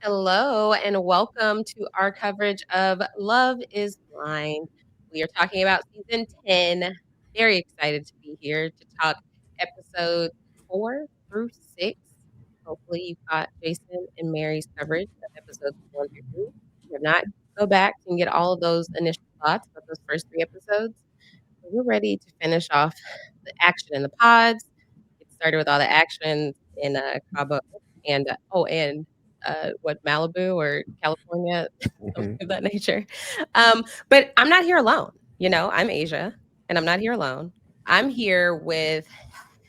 Hello, and welcome to our coverage of Love is Blind. We are talking about season 10. Very excited to be here to talk episodes 4 through 6. Hopefully, you caught Jason and Mary's coverage of episodes 1 through 3. If you have not, go back and get all of those initial thoughts about those first 3 episodes. We're ready to finish off the action in the pods, get started with all the action in Cabo and what Malibu or California, something Mhm. of that nature. But I'm not here alone. I'm Asia, and I'm not here alone. I'm here with.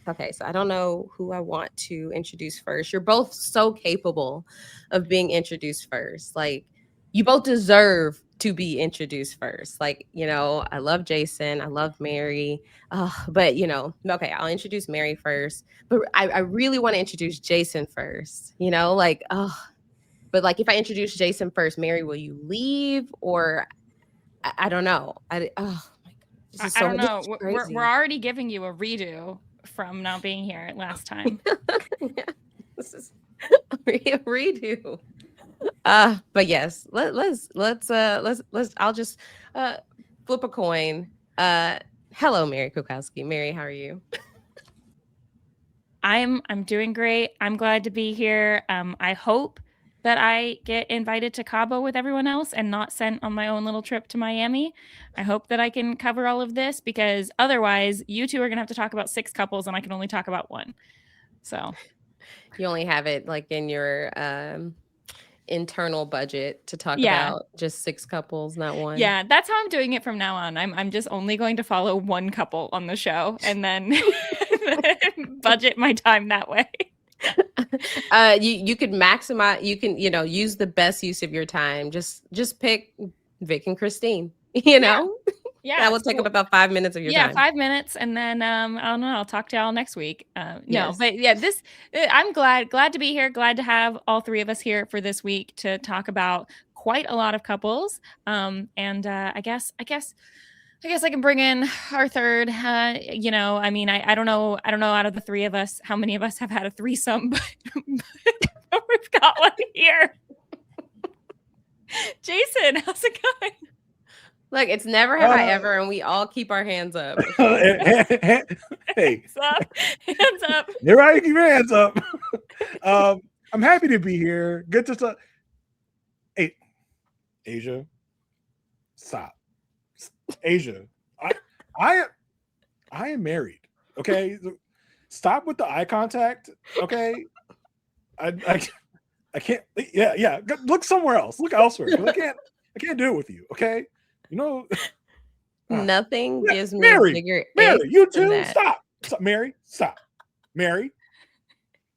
Okay, so I don't know who I want to introduce first. You're both so capable of being introduced first. Like, you both deserve to be introduced first. Like, I love Jason, I love Mary. But, okay, I'll introduce Mary first. But I really want to introduce Jason first. But like if I introduce Jason first, Mary, will you leave? Or I don't know. Oh my God. This is I so don't this know. is We're crazy. already giving you a redo from not being here last time. Yeah, this is a redo. But yes, let's I'll just uh flip a coin. Hello, Mary Kwiatkowski. Mary, how are you? I'm doing great. I'm glad to be here. I hope that I get invited to Cabo with everyone else and not sent on my own little trip to Miami. I hope that I can cover all of this because otherwise, you two are gonna have to talk about 6 couples and I can only talk about one. So You only have it like in your internal budget to talk yeah, about just 6 couples, not one. yeah, that's how I'm doing it from now on. I'm just only going to follow one couple on the show and then budget my time that way. You could maximize. You can use the best use of your time. Just pick Vic and Christine. Yeah, That yeah. will take up So about 5 minutes of your yeah, time. 5 minutes, and then I don't know. I'll talk to y'all next week. No, Yes. but yeah, I'm glad to be here. Glad to have all three of us here for this week to talk about quite a lot of couples. And I guess I can bring in our third. I mean, I don't know. I don't know out of the three of us how many of us have had a threesome, but we've got one here. Jason, how's it going? Look, it's never have I Uh, ever, and we all keep our hands up. hey, Hands up, hands up. everybody keep your hands up. I'm happy to be here. Good to talk. Hey, Asia, stop. Asia, I, I am married. Okay, stop with the eye contact. Okay, I can't. Yeah. Look somewhere else. Look elsewhere. I can't do it with you. Okay, you know. Nothing Yeah, gives me a bigger ick Mary, you than too. that. Stop, Mary. Stop, Mary.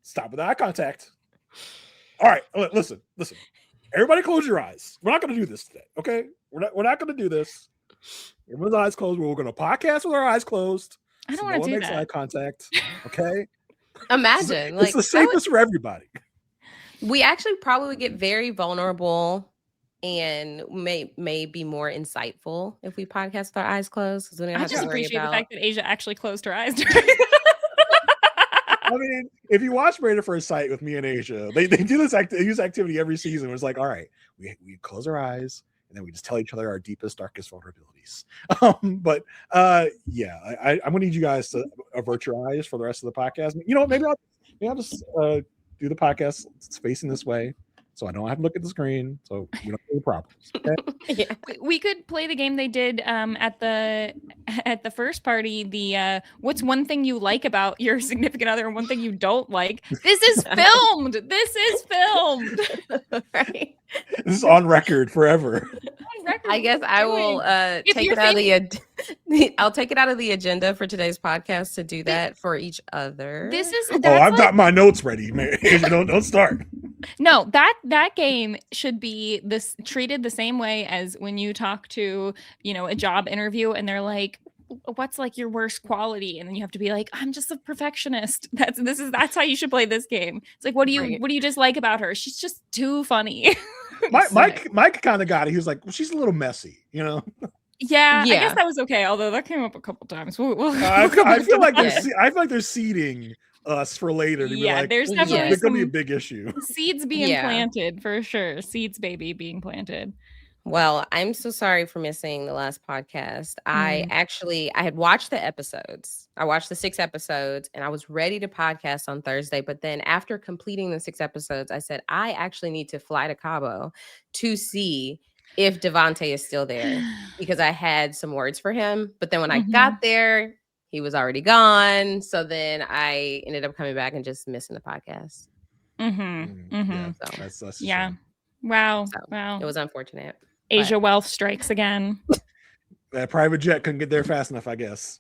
Stop with the eye contact. All right, listen. Everybody, close your eyes. We're not going to do this today, okay? We're not going to do this. Everyone's eyes closed. We're going to podcast with our eyes closed. I don't So want no to one do makes eye that. contact. Okay, Imagine, it's like the safest for everybody. we actually probably would get very vulnerable and may be more insightful if we podcast with our eyes closed because we don't I have to just worry appreciate the about. fact that Asia actually closed her eyes during. I mean, if you watch Braid at First Sight with me and Asia, they do this use activity every season. It's like, all right, we close our eyes and then we just tell each other our deepest, darkest vulnerabilities. Yeah, I'm gonna need you guys to avert your eyes for the rest of the podcast. You know, maybe I'll just do the podcast facing this way, so I don't have to look at the screen, so we don't have any problems. Okay? Yeah. We could play the game they did at the first party. The what's one thing you like about your significant other and one thing you don't like. This is filmed. This is filmed. Right. This is on record forever. On record, I guess I will If take your it out of I'll take it out of the agenda for today's podcast to do that for each other. This is Oh, that's I've like got my notes ready, man. Don't start. no, that game should be this treated the same way as when you talk to, a job interview and they're like, what's like your worst quality? And then you have to be like, I'm just a perfectionist. That's how you should play this game. It's like, what do Right. you dislike about her? She's just too funny. Mike kind of got it. He was like, well, she's a little messy, you know. Yeah, I Yeah. guess that was okay. Although that came up a couple times. We'll I feel like Yeah. they're seeding us for later to be Yeah, like, there's Yeah. definitely there's gonna be a some big issue. seeds being Yeah. planted for sure. Seeds, baby, being planted. Well, I'm so sorry for missing the last podcast. I had watched the episodes. I watched the 6 episodes and I was ready to podcast on Thursday. But then after completing the 6 episodes, I said, I actually need to fly to Cabo to see if Devonte is still there because I had some words for him. But then when I got there, he was already gone. So then I ended up coming back and just missing the podcast. Yeah, So, that's a Yeah. shame. Wow. so Wow. it was unfortunate. Aysha Welch strikes again. That private jet couldn't get there fast enough, I guess.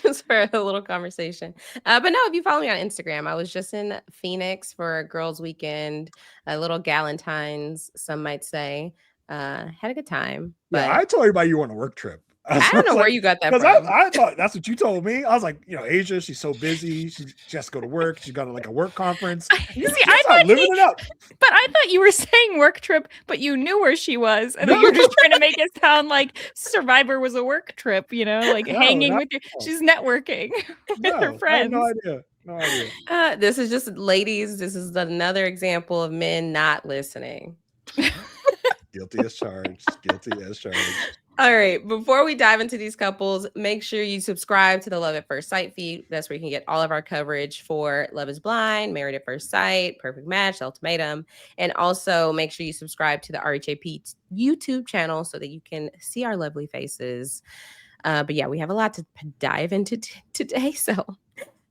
Just for a little conversation. But no, if you follow me on Instagram, I was just in Phoenix for a girls' weekend, a little Galentine's, some might say. Had a good time. Yeah, But I told everybody you were on a work trip. I don't know where you got that because from. I thought that's what you told me. I was like, Asia, she's so busy. She has to go to work. She's got like a work conference. I thought living it up. But I thought you were saying work trip, but you knew where she was, and then you were just trying to make it sound like Survivor was a work trip. Hanging with you. She's networking with her friends. I had no idea. This is just, ladies, this is another example of men not listening. Guilty as charged. Guilty as charged. All right. Before we dive into these couples, make sure you subscribe to the Love at First Sight feed. That's where you can get all of our coverage for Love is Blind, Married at First Sight, Perfect Match, Ultimatum. And also make sure you subscribe to the RHAP YouTube channel so that you can see our lovely faces. But yeah, we have a lot to dive into today. So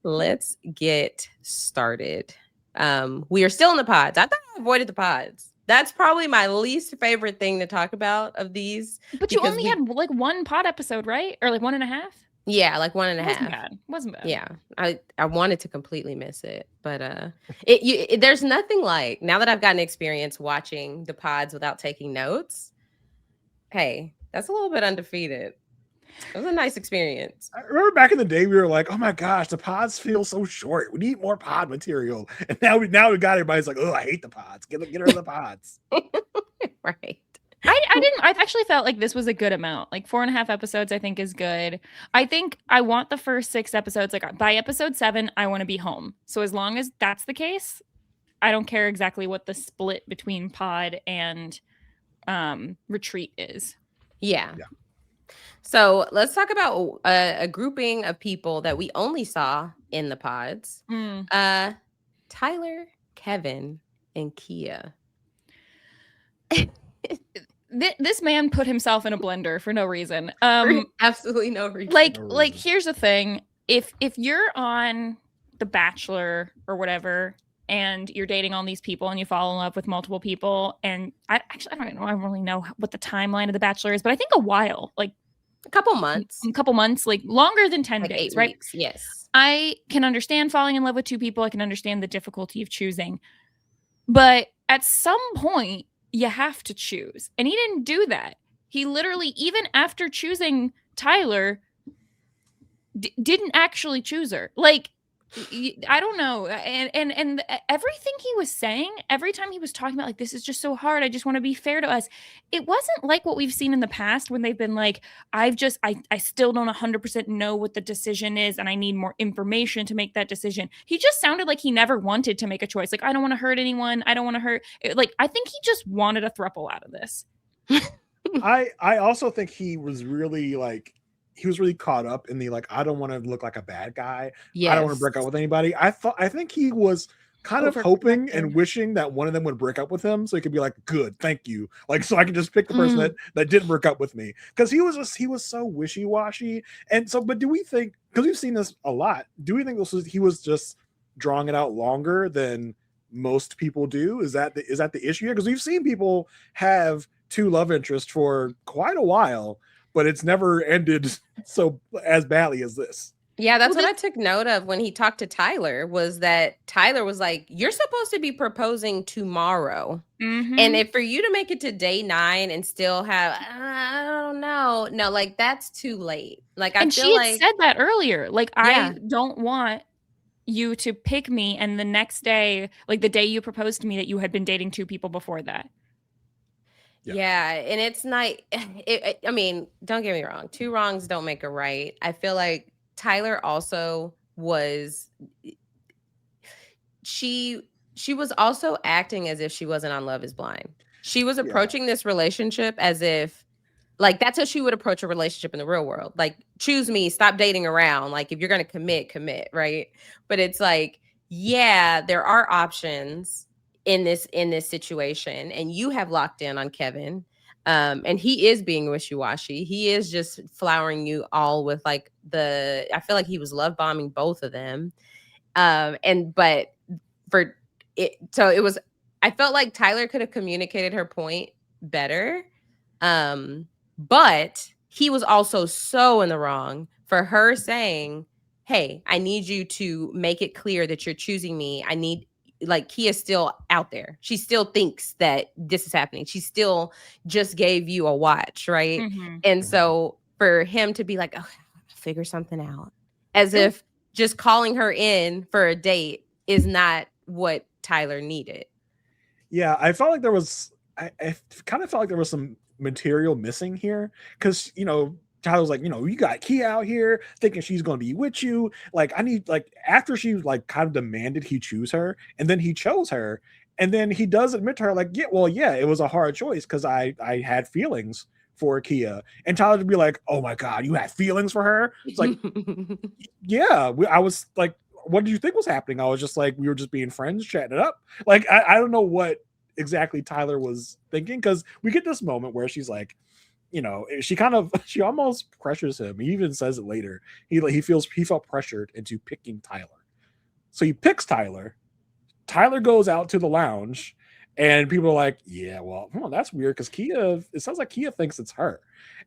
let's get started. We are still in the pods. I thought I avoided the pods. That's probably my least favorite thing to talk about of these. But you only had like 1 pod episode, right? Or like 1.5? Yeah, like 1.5. Wasn't bad. Yeah, I wanted to completely miss it, but there's nothing like, now that I've gotten experience watching the pods without taking notes. Hey, that's a little bit undefeated. It was a nice experience. I remember back in the day, we were like, "Oh my gosh, the pods feel so short. We need more pod material." And now we got everybody's like, "Oh, I hate the pods. Get rid of the pods." Right. I actually felt like this was a good amount. Like 4.5 episodes, I think is good. I think I want the first 6 episodes. Like by episode 7, I want to be home. So as long as that's the case, I don't care exactly what the split between pod and retreat is. Yeah. So let's talk about a grouping of people that we only saw in the pods. Tyler, Kevin, and Kia. This man put himself in a blender for no reason. Absolutely no reason. Like here's the thing. If you're on The Bachelor or whatever, and you're dating all these people and you fall in love with multiple people, and I don't really know what the timeline of The Bachelor is, but I think a while, like a couple months, like longer than 10 like days, 8 right? weeks, yes. I can understand falling in love with 2 people. I can understand the difficulty of choosing. But at some point, you have to choose. And he didn't do that. He literally, even after choosing Tyler, didn't actually choose her. Like, I don't know. And everything he was saying, every time he was talking about like, this is just so hard, I just want to be fair to us, it wasn't like what we've seen in the past when they've been like, I still don't 100% know what the decision is and I need more information to make that decision. He just sounded like he never wanted to make a choice. Like, I don't want to hurt anyone, I don't want to hurt, like, I think he just wanted a throuple out of this. I also think he was really caught up in the like, I don't want to look like a bad guy. Yes. I don't want to break up with anybody. I think he was kind of hoping and wishing that one of them would break up with him so he could be like, good, thank you. Like, so I can just pick the person that didn't break up with me. Because he was so wishy-washy. And so, but do we think, because we've seen this a lot, do we think he was just drawing it out longer than most people do? Is that the issue here? Because we've seen people have 2 love interests for quite a while, but it's never ended so as badly as this. Yeah, that's what I took note of when he talked to Tyler, was that Tyler was like, you're supposed to be proposing tomorrow. Mm-hmm. And if for you to make it to day 9 and still have, I don't know. No, like, that's too late. Like, I feel like she said that earlier. Like, yeah. I don't want you to pick me. And the next day, like the day you proposed to me, that you had been dating 2 people before that. Yeah, and it's not, I mean, don't get me wrong. 2 wrongs don't make a right. I feel like Tyler also was she was also acting as if she wasn't on Love is Blind. She was approaching this relationship as if, like, that's how she would approach a relationship in the real world. Like, choose me, stop dating around. Like, if you're going to commit, right? But it's like, yeah, there are options in this situation, and you have locked in on Kevin. And he is being wishy-washy. He is just flowering you all with like I feel like he was love bombing both of them. But for it, so it was, I felt like Tyler could have communicated her point better. But he was also so in the wrong for her saying, hey, I need you to make it clear that you're choosing me. I need, like, Kia's still out there. She still thinks that this is happening. She still just gave you a watch, right? Mm-hmm. And so for him to be like, oh, figure something out, as if just calling her in for a date is not what Tyler needed. Yeah, I felt like there was, I kind of felt like there was some material missing here, because, you know, Tyler's like, you know, you got Kia out here thinking she's going to be with you. Like, I need, like, after she like kind of demanded he choose her, and then he chose her, and then he does admit to her, like, yeah, it was a hard choice because I had feelings for Kia, and Tyler to be like, oh my God, you had feelings for her? It's like, yeah, I was like, what did you think was happening? I was just like, we were just being friends, chatting it up. Like, I don't know what exactly Tyler was thinking, because we get this moment where she's like, you know, she almost pressures him. He even says it later. He felt pressured into picking Tyler. So he picks Tyler. Tyler goes out to the lounge, and people are like, yeah, well, that's weird, because it sounds like Kia thinks it's her.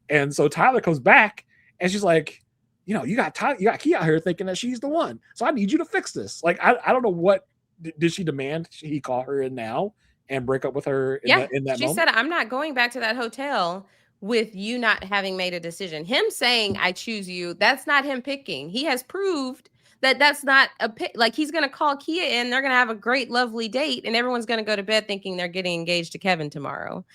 And so Tyler comes back, and she's like, you know, you got Kia out here thinking that she's the one. So I need you to fix this. Like, I don't know, what did she demand he call her in now and break up with her in that moment? She said, I'm not going back to that hotel with you not having made a decision. Him saying, I choose you, that's not him picking. He has proved that that's not a pick. Like, he's going to call Kia in, they're going to have a great, lovely date, and everyone's going to go to bed thinking they're getting engaged to Kevin tomorrow.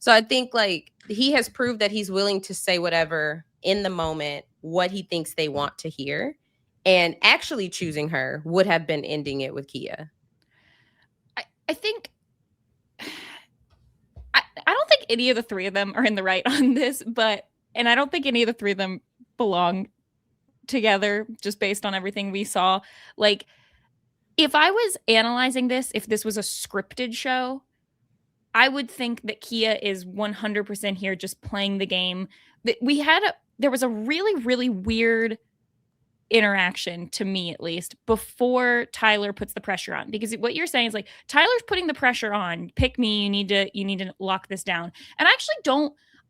So I think, like, he has proved that he's willing to say whatever in the moment, what he thinks they want to hear. And actually choosing her would have been ending it with Kia. I think, I don't think any of the three of them are in the right on this, and I don't think any of the three of them belong together, just based on everything we saw. Like, if I was analyzing this, if this was a scripted show, I would think that Kia is 100% here just playing the game. There was a really, really weird interaction, to me at least, before Tyler puts the pressure on, because what you're saying is like, Tyler's putting the pressure on, pick me, you need to lock this down. And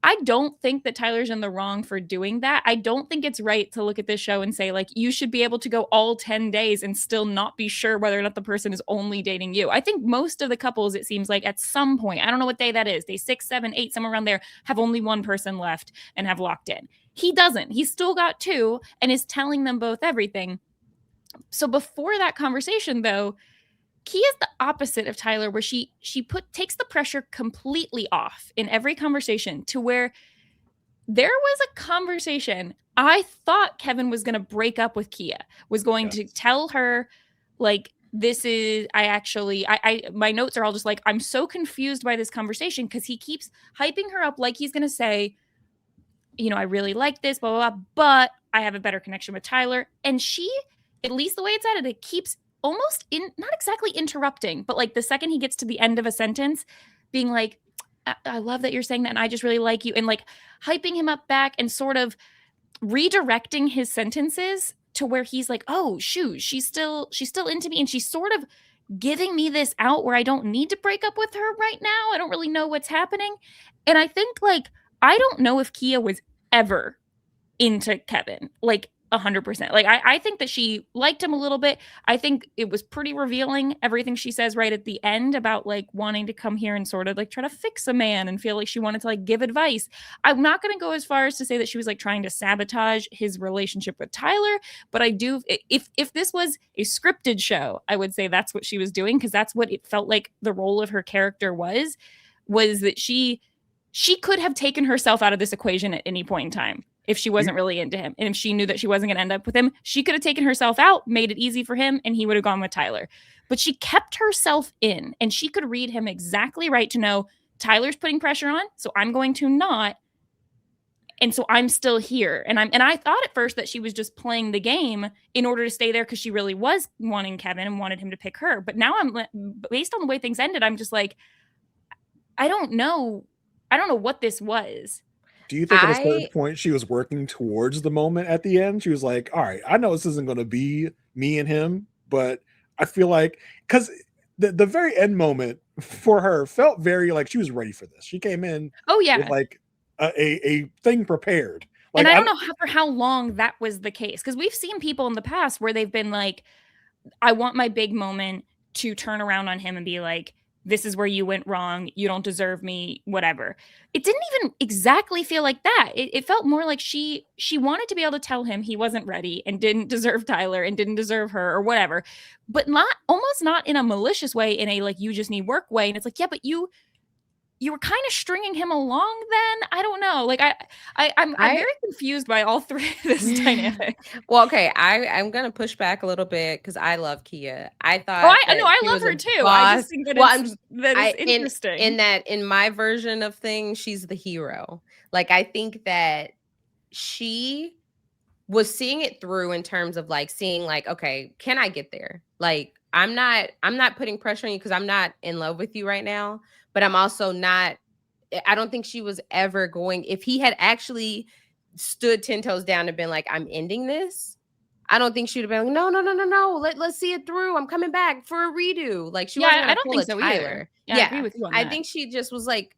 I don't think that Tyler's in the wrong for doing that. I don't think it's right to look at this show and say, like, you should be able to go all 10 days and still not be sure whether or not the person is only dating you. I think most of the couples, it seems like, at some point, I don't know what day that is, day 6, 7, 8, somewhere around there, have only one person left and have locked in. He doesn't. He's still got two and is telling them both everything. So before that conversation, though, Kia's the opposite of Tyler, where she takes the pressure completely off in every conversation, to where there was a conversation. I thought Kevin was going to break up with Kia, was going to tell her, like, this is, my notes are all just like, I'm so confused by this conversation, because he keeps hyping her up like he's going to say, you know, I really like this, blah, blah, blah, but I have a better connection with Tyler. And she, at least the way it's added, it keeps almost not exactly interrupting, but like the second he gets to the end of a sentence, being like, I love that you're saying that, and I just really like you, and like hyping him up back and sort of redirecting his sentences to where he's like, oh shoot, she's still into me, and she's sort of giving me this out where I don't need to break up with her right now. I don't really know what's happening. And I think, like, I don't know if Kia was ever into Kevin, like 100%. Like, I think that she liked him a little bit. I think it was pretty revealing, everything she says right at the end about like wanting to come here and sort of like try to fix a man and feel like she wanted to like give advice. I'm not going to go as far as to say that she was like trying to sabotage his relationship with Tyler, but I do, if this was a scripted show, I would say that's what she was doing, because that's what it felt like the role of her character was that she could have taken herself out of this equation at any point in time if she wasn't really into him. And if she knew that she wasn't going to end up with him, she could have taken herself out, made it easy for him, and he would have gone with Tyler. but she kept herself in, and she could read him exactly right to know Tyler's putting pressure on, so I'm going to not. And so I'm still here. And I thought at first that she was just playing the game in order to stay there because she really was wanting Kevin and wanted him to pick her. But now based on the way things ended, I'm just like, I don't know what this was. Do you think at a certain point she was working towards the moment at the end? She was like, all right, I know this isn't going to be me and him, but I feel like, because the very end moment for her felt very like she was ready for this. She came in with like a thing prepared. Like, and I don't know for how long that was the case, because we've seen people in the past where they've been like, I want my big moment to turn around on him and be like, this is where you went wrong. You don't deserve me, whatever. It didn't even exactly feel like that. It felt more like she wanted to be able to tell him he wasn't ready and didn't deserve Tyler and didn't deserve her or whatever, but almost not in a malicious way, in a like, you just need work way. And it's like, yeah, but you were kind of stringing him along then. I don't know. Like I'm very confused by all three of this dynamic. Well, okay, I'm gonna push back a little bit because I love Kia. I thought I love her too. I just think that it's interesting. In my version of things, she's the hero. Like, I think that she was seeing it through in terms of like seeing like, okay, can I get there? Like, I'm not putting pressure on you because I'm not in love with you right now, but I'm also not, I don't think she was ever going, if he had actually stood 10 toes down and been like, I'm ending this, I don't think she'd have been like, no, let's see it through. I'm coming back for a redo. Like, she wasn't gonna pull a Tyler. I agree with you on that. I think she just was like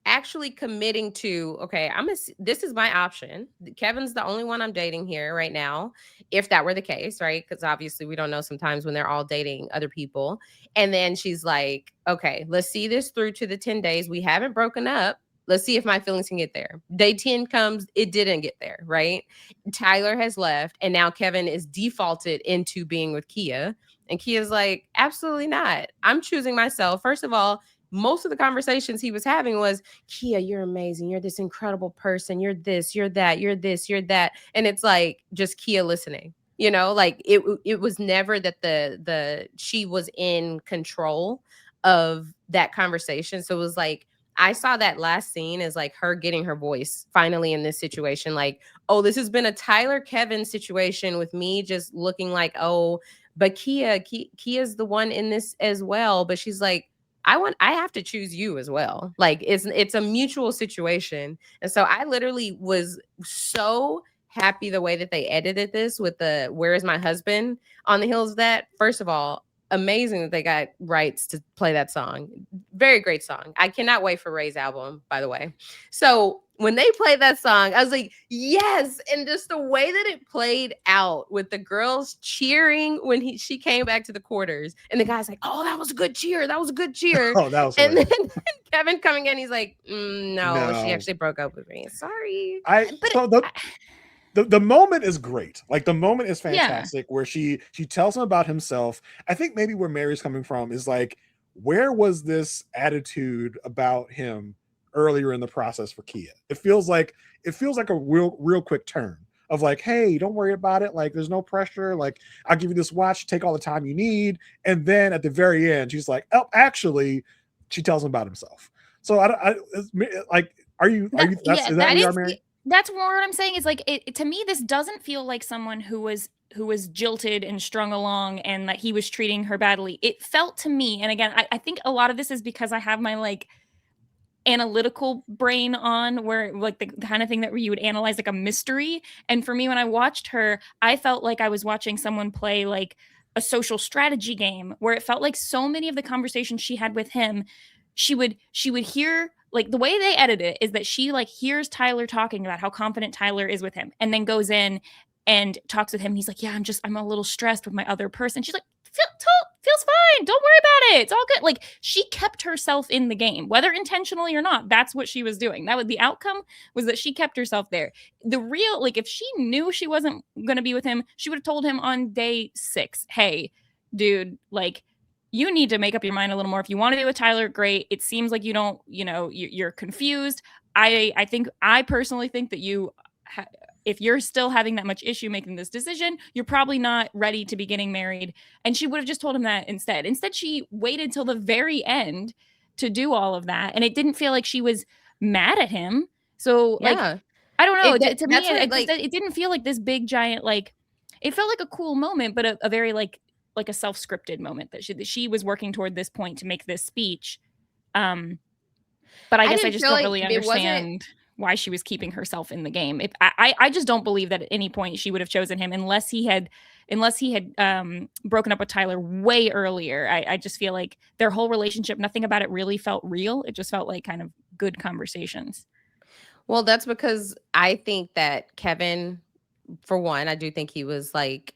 actually committing to, okay, this is my option. Kevin's the only one I'm dating here right now, if that were the case, right? Because obviously we don't know sometimes when they're all dating other people. And then she's like, okay, let's see this through to the 10 days. We haven't broken up. Let's see if my feelings can get there. Day 10 comes, it didn't get there, right? Tyler has left, and now Kevin is defaulted into being with Kia. And Kia's like, absolutely not. I'm choosing myself. First of all, most of the conversations he was having was, Kia, you're amazing. You're this incredible person. You're this, you're that, you're this, you're that. And it's like just Kia listening, you know, like it was never that she was in control of that conversation. So it was like, I saw that last scene as like her getting her voice finally in this situation. Like, oh, this has been a Tyler Kevin situation with me just looking like, oh, but Kia's the one in this as well. But she's like, I have to choose you as well. Like, it's a mutual situation. And so I literally was so happy the way that they edited this with the "Where is my husband" on the heels of that. First of all, amazing that they got rights to play that song. Very great song. I cannot wait for Ray's album, by the way. So when they played that song, I was like, yes. And just the way that it played out with the girls cheering when she came back to the quarters, and the guy's like, oh, that was a good cheer. That was a good cheer. Oh, that was and then Kevin coming in, he's like, no, she actually broke up with me. Sorry. The moment is great. Like, the moment is fantastic, where she tells him about himself. I think maybe where Mary's coming from is like, where was this attitude about him earlier in the process for Kia? It feels like a real quick turn of like, hey, don't worry about it. Like, there's no pressure. Like, I'll give you this watch, take all the time you need. And then at the very end, she's like, oh, actually, she tells him about himself. So is that where you are, Mary? That's more what I'm saying. Is like, to me, this doesn't feel like someone who was jilted and strung along and that he was treating her badly. It felt to me, and again, I think a lot of this is because I have my like analytical brain on, where like the kind of thing that where you would analyze like a mystery. And for me, when I watched her, I felt like I was watching someone play like a social strategy game, where it felt like so many of the conversations she had with him, she would hear. Like, the way they edit it is that she like hears Tyler talking about how confident Tyler is with him, and then goes in and talks with him. He's like, yeah, I'm a little stressed with my other person. She's like, feels fine. Don't worry about it. It's all good. Like, she kept herself in the game, whether intentionally or not. That's what she was doing. That was the outcome, was that she kept herself there. The real, like, if she knew she wasn't going to be with him, she would have told him on day 6, hey, dude, like, you need to make up your mind a little more. If you want to be with Tyler, great. It seems like you don't, you're confused. I personally think that you if you're still having that much issue making this decision, you're probably not ready to be getting married. And she would have just told him that instead. Instead, she waited till the very end to do all of that. And it didn't feel like she was mad at him. So like, Yeah. I don't know. To me, That's what, it didn't feel like this big giant, like, it felt like a cool moment, but a very like a self-scripted moment that she was working toward this point to make this speech. But I guess I just don't really understand why she was keeping herself in the game. I just don't believe that at any point she would have chosen him unless he had broken up with Tyler way earlier. I just feel like their whole relationship, nothing about it really felt real. It just felt like kind of good conversations. Well, that's because I think that Kevin, for one, I do think he was like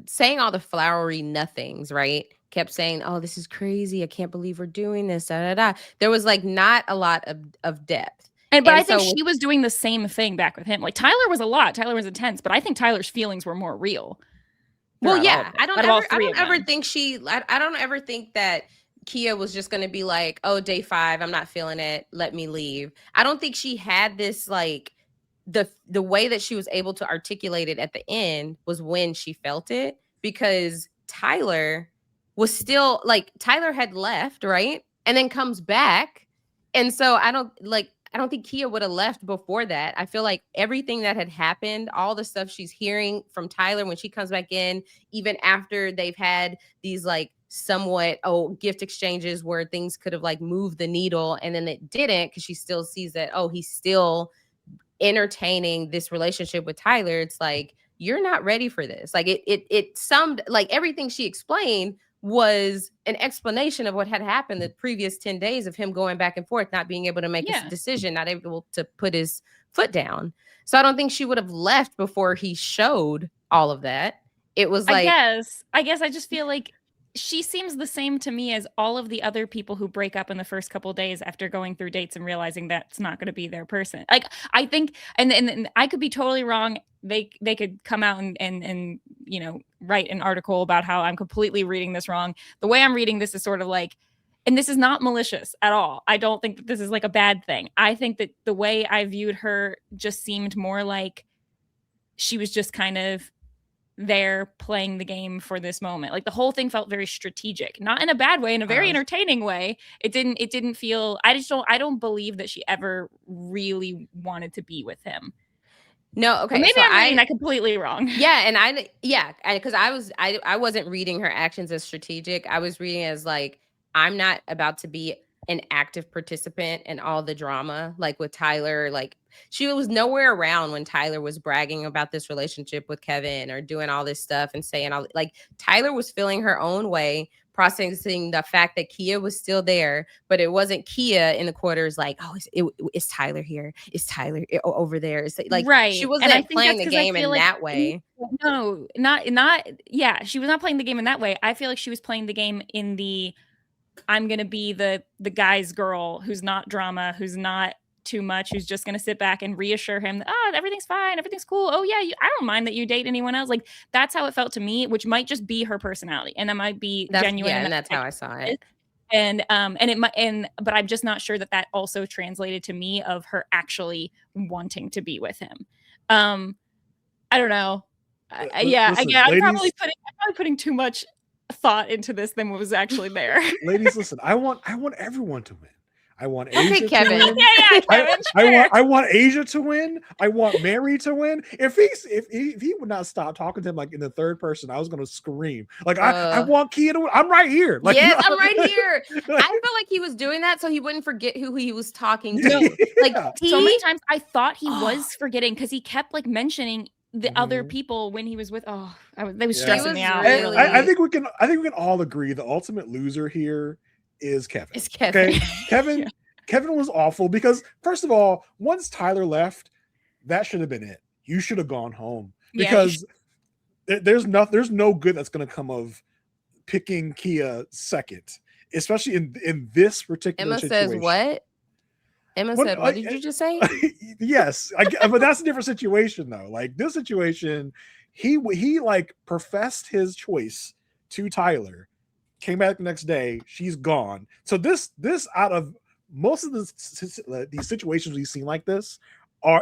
saying all the flowery nothings, right? Kept saying, "Oh, this is crazy. I can't believe we're doing this." Da, da, da. There was like not a lot of depth. But I think she was doing the same thing back with him. Like Tyler was a lot. Tyler was intense, but I think Tyler's feelings were more real. Well, yeah, I don't ever think that Kia was just going to be like, "Oh, day 5, I'm not feeling it. Let me leave." I don't think she had this like the way that she was able to articulate it at the end was when she felt it, because Tyler was still like, Tyler had left, right? And then comes back. And so I don't think Kia would have left before that. I feel like everything that had happened, all the stuff she's hearing from Tyler when she comes back in, even after they've had these like somewhat gift exchanges where things could have like moved the needle, and then it didn't, because she still sees that, he's still entertaining this relationship with Tyler. It's like, you're not ready for this. Like it summed, like everything she explained was an explanation of what had happened the previous 10 days of him going back and forth, not being able to make a decision, not able to put his foot down. So I don't think she would have left before he showed all of that. It was like, I guess I just feel like she seems the same to me as all of the other people who break up in the first couple days after going through dates and realizing that's not going to be their person. Like, I think, and I could be totally wrong. They could come out and write an article about how I'm completely reading this wrong. The way I'm reading this is sort of like, and this is not malicious at all. I don't think that this is like a bad thing. I think that the way I viewed her just seemed more like she was just kind of there playing the game for this moment. Like the whole thing felt very strategic, not in a bad way, in a very entertaining way. It didn't feel, I don't believe that she ever really wanted to be with him. No, okay. But maybe I'm reading that completely wrong. Yeah, because I wasn't reading her actions as strategic. I was reading as like, I'm not about to be an active participant in all the drama, like with Tyler. Like, she was nowhere around when Tyler was bragging about this relationship with Kevin or doing all this stuff and saying all, like, Tyler was feeling her own way, processing the fact that Kia was still there, but it wasn't Kia in the quarters like, is Tyler here? Is Tyler over there? It's like, right. She wasn't playing the game in that way. No, yeah, she was not playing the game in that way. I feel like she was playing the game in the, I'm going to be the guy's girl who's not drama, who's not too much, who's just going to sit back and reassure him that, everything's fine, everything's cool. Oh yeah, I don't mind that you date anyone else. Like, that's how it felt to me, which might just be her personality, and that might be genuine. Yeah, and that's how I saw it. And it might, but I'm just not sure that also translated to me of her actually wanting to be with him. I don't know. Listen, I'm probably putting too much thought into this than what was actually there. Ladies, listen, I want everyone to win. I want Asia to Kevin. win. Kevin, I want Asia to win. I want Mary to win. If he would not stop talking to him like in the third person, I was gonna scream. Like, I want Kia to win. I'm right here. Like, yes, I'm right here. I felt like he was doing that so he wouldn't forget who he was talking to. Like, so many times I thought he was forgetting, because he kept like mentioning the other people when he was with. They was stressing me out. Really. I think we can all agree the ultimate loser here is Kevin. It's Kevin. Okay? Kevin. Yeah. Kevin was awful because, first of all, once Tyler left, that should have been it. You should have gone home, because there's no good that's going to come of picking Kia second, especially in this particular situation. Says what? Emma said, what did you just say? Yes, but that's a different situation though. Like, this situation, he like professed his choice to Tyler, came back the next day, she's gone. So this out of most of these situations we've seen like this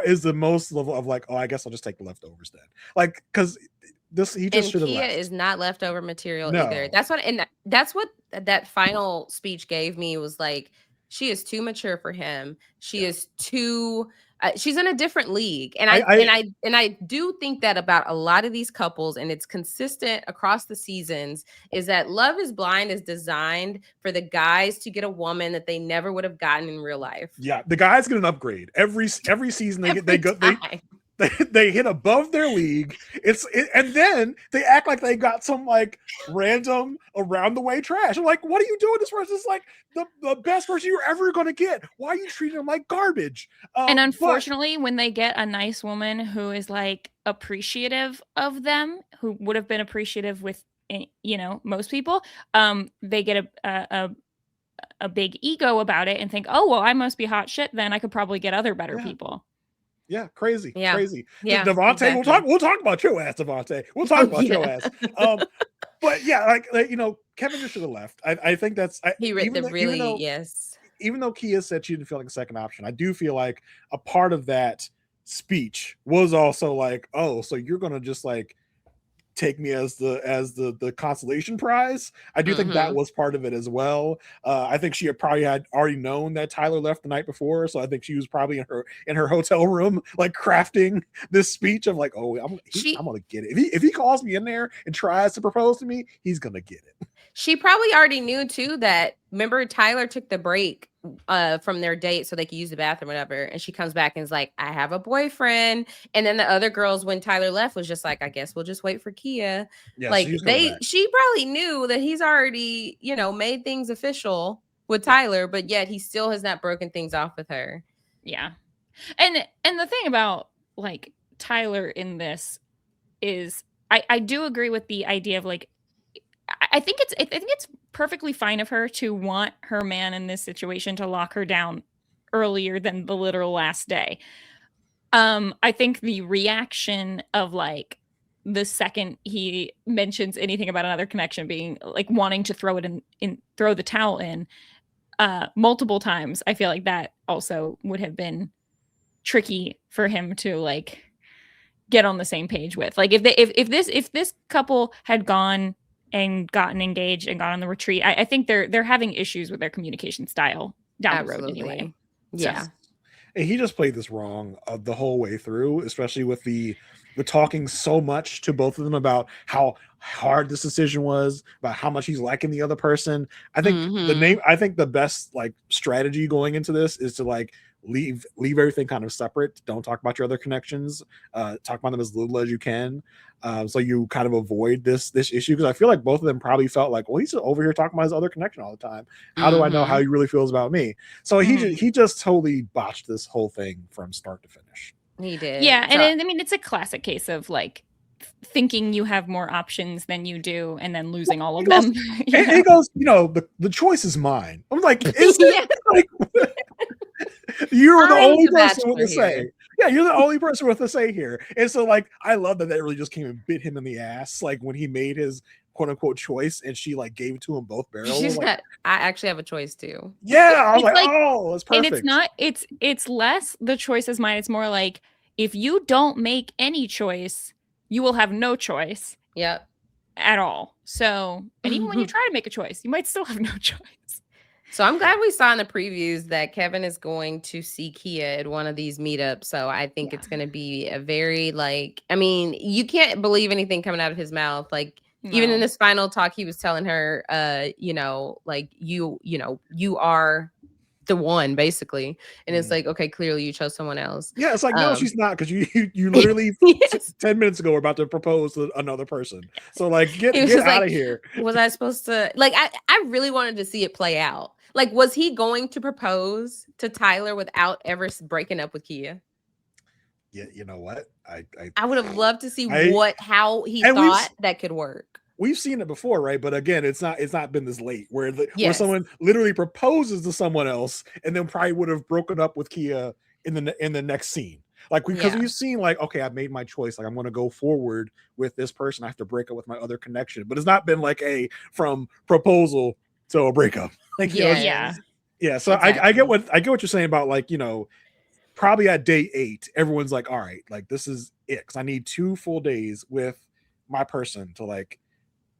is the most level of like, oh, I guess I'll just take the leftovers then. Like, because he just And should have Kia left. is not leftover material either. No. That's what that final speech gave me, was like, she is too mature for him. She Yeah. is too she's in a different league. And I I do think that about a lot of these couples, and it's consistent across the seasons, is that Love is Blind is designed for the guys to get a woman that they never would have gotten in real life. yeah, the guys get an upgrade every season. Every time. They hit above their league. And then they act like they got some like random around the way trash. I'm like, what are you doing? This person's like the best person you're ever going to get. Why are you treating them like garbage? And unfortunately, when they get a nice woman who is like appreciative of them, who would have been appreciative with, most people, they get a big ego about it and think, oh, well, I must be hot shit. Then I could probably get other better people. Yeah, crazy. Yeah. Devonte, exactly. we'll talk about your ass, Devonte. We'll talk about your ass. But yeah, like Kevin just should have left. I think that's yes. Even though Kia said she didn't feel like a second option, I do feel like a part of that speech was also like, oh, so you're gonna just like take me as the consolation prize. I do think that was part of it as well. I think she had already known that Tyler left the night before, so I think she was probably in her hotel room like crafting this speech of like, oh, I'm gonna get it. If he calls me in there and tries to propose to me, he's gonna get it. She probably already knew too that, remember, Tyler took the break from their date so they could use the bathroom or whatever, and she comes back and is like, I have a boyfriend. And then the other girls, when Tyler left, was just like, I guess we'll just wait for Kia. Yeah, like she probably knew that he's already, made things official with Tyler, but yet he still has not broken things off with her. Yeah. And the thing about like Tyler in this is I do agree with the idea of like, I think it's perfectly fine of her to want her man in this situation to lock her down earlier than the literal last day. I think the reaction of like the second he mentions anything about another connection, being like wanting to throw the towel in multiple times, I feel like that also would have been tricky for him to like get on the same page with. Like if this couple had gone and gotten engaged and gone on the retreat, I think they're having issues with their communication style down the road anyway. Yeah. So. And he just played this wrong the whole way through, especially with the talking so much to both of them about how hard this decision was, about how much he's liking the other person. I think the best like strategy going into this is to like leave everything kind of separate. Don't talk about your other connections. Talk about them as little as you can. So you kind of avoid this issue, because I feel like both of them probably felt like, well, he's over here talking about his other connection all the time. How do I know how he really feels about me? So he just totally botched this whole thing from start to finish. He did. Yeah, and I mean it's a classic case of like thinking you have more options than you do, and then losing all of them. He goes, the choice is mine. I'm like, is it? Like, you're the only person with a say. Yeah, you're the only person with a say here. And so, like, I love that really just came and bit him in the ass. Like when he made his quote unquote choice, and she like gave it to him both barrels. Like, I actually have a choice too. Yeah, I was like, oh, that's perfect. And it's not. It's less the choice is mine. It's more like, if you don't make any choice, you will have no choice. Yep. At all. So, and even when you try to make a choice, you might still have no choice. So I'm glad we saw in the previews that Kevin is going to see Kia at one of these meetups. So I think it's going to be a very like, I mean, you can't believe anything coming out of his mouth. Like even in this final talk, he was telling her, like you are the one, basically. And it's like, okay, clearly you chose someone else. Yeah, it's like, no, she's not, because you literally 10 minutes ago were about to propose to another person. So like get out of here. Was I supposed to like I really wanted to see it play out. Like, was he going to propose to Tyler without ever breaking up with Kia? Yeah, you know what? I would have loved to see how he thought that could work. We've seen it before, right? But again, it's not been this late where someone literally proposes to someone else and then probably would have broken up with Kia in the next scene. Like because we've seen like, okay, I've made my choice. Like I'm going to go forward with this person. I have to break up with my other connection, but it's not been like from proposal to a breakup. Like yeah. So exactly. I get what you're saying about like probably at day 8, everyone's like, all right, like this is it. Cause I need 2 full days with my person to like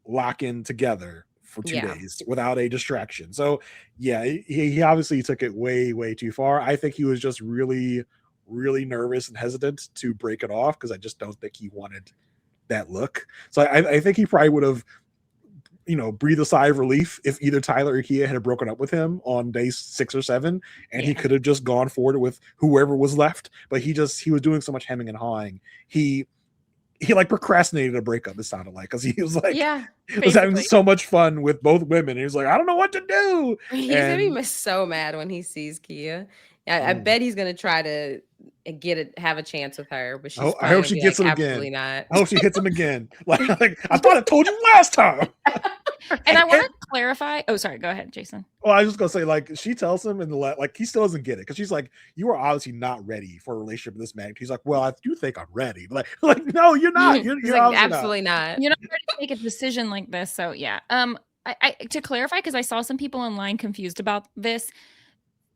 lock in together for 2 days without a distraction. So yeah, he obviously took it way, way too far. I think he was just really, really nervous and hesitant to break it off because I just don't think he wanted that look. So I think he probably would have, breathed a sigh of relief if either Tyler or Kia had broken up with him on day 6 or 7, and he could have just gone forward with whoever was left. But he was doing so much hemming and hawing. He like procrastinated a breakup, it sounded like, because he was like, was having so much fun with both women. He was like, I don't know what to do. He's gonna be so mad when he sees Kia. I bet he's gonna try to have a chance with her, but she's I hope she gets him absolutely again. not. I hope she hits him again. Like I thought I told you last time. And I want to clarify. Oh, sorry. Go ahead, Jason. Well, I was just gonna say, like, she tells him in the like he still doesn't get it because she's like, "You are obviously not ready for a relationship with this man." He's like, "Well, I do think I'm ready." Like no, you're not. You're like, absolutely not. You're not ready to make a decision like this. So yeah. I to clarify, because I saw some people online confused about this.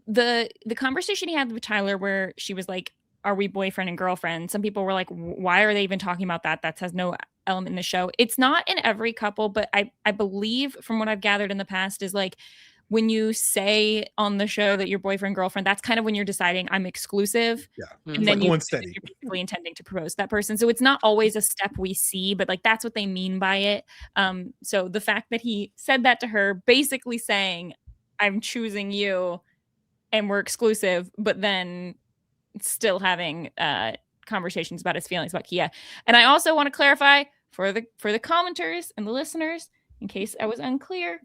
The conversation he had with Tyler, where she was like, "Are we boyfriend and girlfriend?" Some people were like, "Why are they even talking about that? That has no element in the show." It's not in every couple, but I believe from what I've gathered in the past is like when you say on the show that you're boyfriend girlfriend, that's kind of when you're deciding I'm exclusive. Yeah, and then like going steady. You're basically intending to propose to that person. So it's not always a step we see, but like that's what they mean by it. So the fact that he said that to her, basically saying I'm choosing you and we're exclusive, but then still having conversations about his feelings about Kia. And I also want to clarify for the commenters and the listeners, in case I was unclear,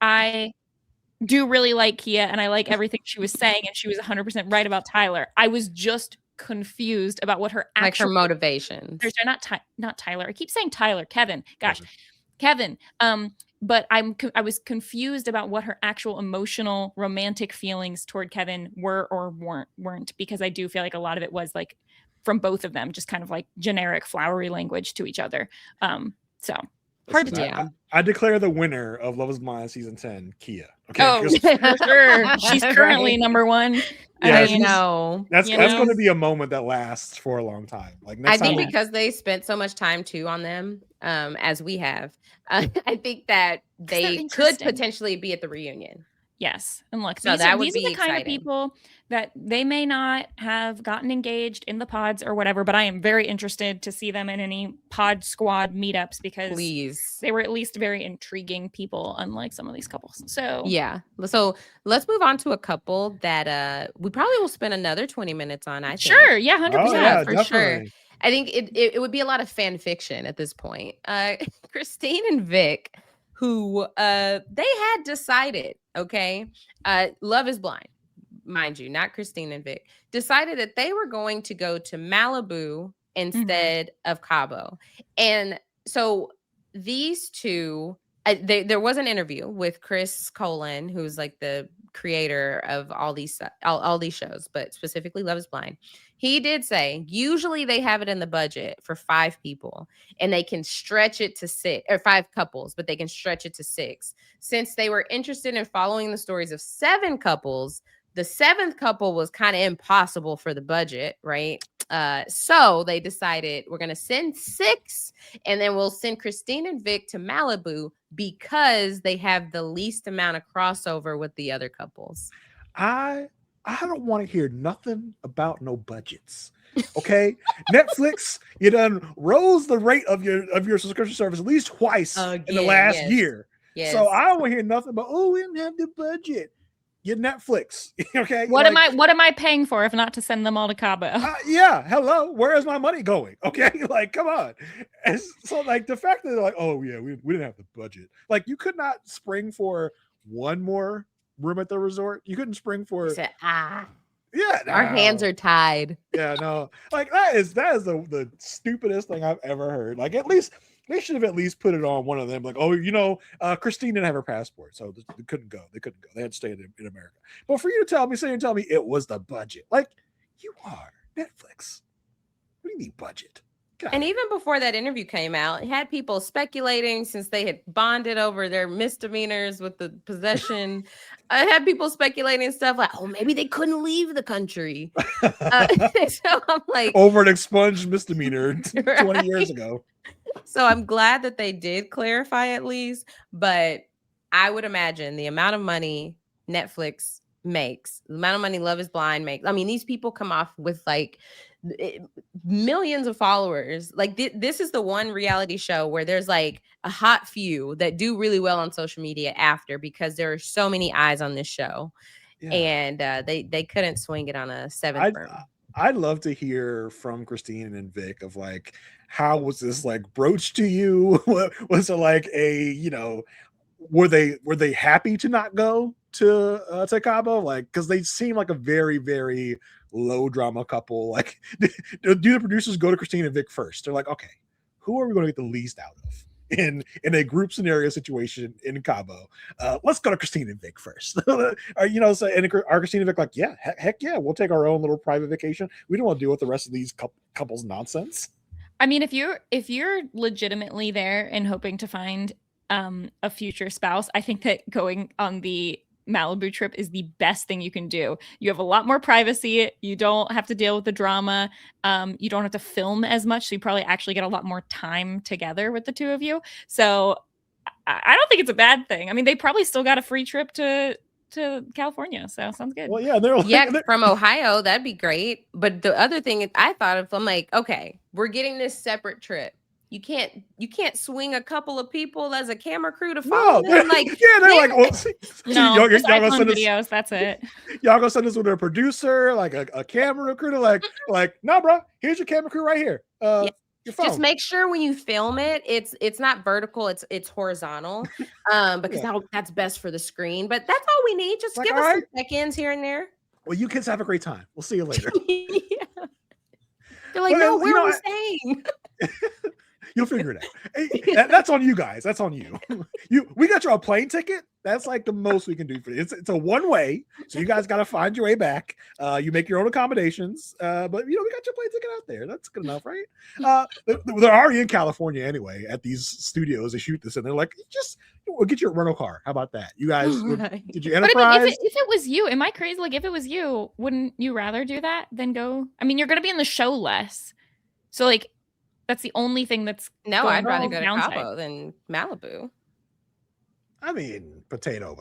I do really like Kia and I like everything she was saying, and she was 100% right about Tyler. I was just confused about what her actual her motivations. Not Tyler. I keep saying Tyler. Kevin. Gosh, Kevin. But I was confused about what her actual emotional, romantic feelings toward Kevin were or weren't, because I do feel like a lot of it was like from both of them, just kind of like generic flowery language to each other. So hard to tell. I declare the winner of Love Is Blind season 10, Kia. Okay. Oh, for sure. She's currently number 1. Yeah, I know. That's going to be a moment that lasts for a long time. Like next I think because they spent so much time too on them, as we have. I think that they could potentially be at the reunion. Yes. And look, so these that are would be the kind of people that they may not have gotten engaged in the pods or whatever, but I am very interested to see them in any pod squad meetups, because they were at least very intriguing people, unlike some of these couples. So yeah. So let's move on to a couple that we probably will spend another 20 minutes on. I think. Sure. Yeah. 100%. Oh, yeah, for definitely. Sure. I think it would be a lot of fan fiction at this point. Christine and Vic, who they had decided, okay, Love Is Blind, mind you, not Christine and Vic, decided that they were going to go to Malibu instead of Cabo. And so these two, there was an interview with Chris Colin, who's like the creator of all these shows, but specifically Love Is Blind. He did say usually they have it in the budget for 5 people and they can stretch it to 6, or 5 couples, but they can stretch it to 6. Since they were interested in following the stories of 7 couples, the 7th couple was kind of impossible for the budget, right? So they decided we're going to send 6 and then we'll send Christine and Vic to Malibu because they have the least amount of crossover with the other couples. I don't want to hear nothing about no budgets. Okay, Netflix, you done rose the rate of your subscription service at least twice in the last year. Yes. So I don't want to hear nothing about, oh, we didn't have the budget. Your Netflix, okay? What am I paying for if not to send them all to Cabo? Yeah, hello. Where is my money going? Okay, like come on. And so like the fact that they're like, oh yeah, we didn't have the budget. Like you could not spring for one more room at the resort. You couldn't spring for yeah, no. Our hands are tied. Yeah, no. Like that is the stupidest thing I've ever heard. Like at least they should have at least put it on one of them. Like, oh, Christine didn't have her passport, so they couldn't go. They had to stay in America. But for you to tell me it was the budget. Like, you are Netflix. What do you mean budget? God. And even before that interview came out, it had people speculating since they had bonded over their misdemeanors with the possession. I had people speculating stuff like, oh, maybe they couldn't leave the country. So I'm like, over an expunged misdemeanor 20 years right? ago. So I'm glad that they did clarify at least, but I would imagine the amount of money Netflix makes, the amount of money Love is Blind makes. I mean, these people come off with like millions of followers. Like this is the one reality show where there's like a hot few that do really well on social media after, because there are so many eyes on this show. Yeah. And they couldn't swing it on a seventh firm. I'd love to hear from Christine and Vic of like, how was this like broached to you? Was it like a, you know, were they happy to not go to Cabo? Like, because they seem like a very, very low drama couple. Like, do the producers go to Christine and Vic first? They're like, okay, who are we going to get the least out of in a group scenario situation in Cabo? Let's go to Christine and Vic first. You know, so and are Christine and Vic like, yeah, heck yeah, we'll take our own little private vacation. We don't want to deal with the rest of these couples nonsense. I mean, if you're legitimately there and hoping to find a future spouse, I think that going on the Malibu trip is the best thing you can do. You have a lot more privacy. You don't have to deal with the drama. You don't have to film as much. So you probably actually get a lot more time together with the two of you. So I don't think it's a bad thing. I mean, they probably still got a free trip to California. So sounds good. Well, yeah, they're like, from Ohio, that'd be great. But the other thing I thought of, I'm like, okay, we're getting this separate trip. You can't swing a couple of people as a camera crew to follow them. Like, yeah, they're like, well, no, y'all gonna send videos. That's it. Y'all gonna send us with a producer, like a camera crew, to like, no, bro, here's your camera crew right here. Yeah. Just make sure when you film it, it's not vertical, it's horizontal, because that's best for the screen. But that's all we need. Just give us some check-ins here and there. Well, you kids have a great time. We'll see you later. Yeah. They're like, no, where are we staying? You'll figure it out. That's on you guys. That's on you. We got you a plane ticket. That's like the most we can do for you. It's a one way, so you guys got to find your way back. You make your own accommodations, but we got your plane ticket out there. That's good enough, right? They're already in California anyway at these studios. They shoot this, and they're like, we'll get you a rental car. How about that? You guys, did you Enterprise? But I mean, if it was you, am I crazy? Like, if it was you, wouldn't you rather do that than go? I mean, you're going to be in the show less, so like. That's the only thing that's I'd rather go to Cabo than Malibu. I mean, potato,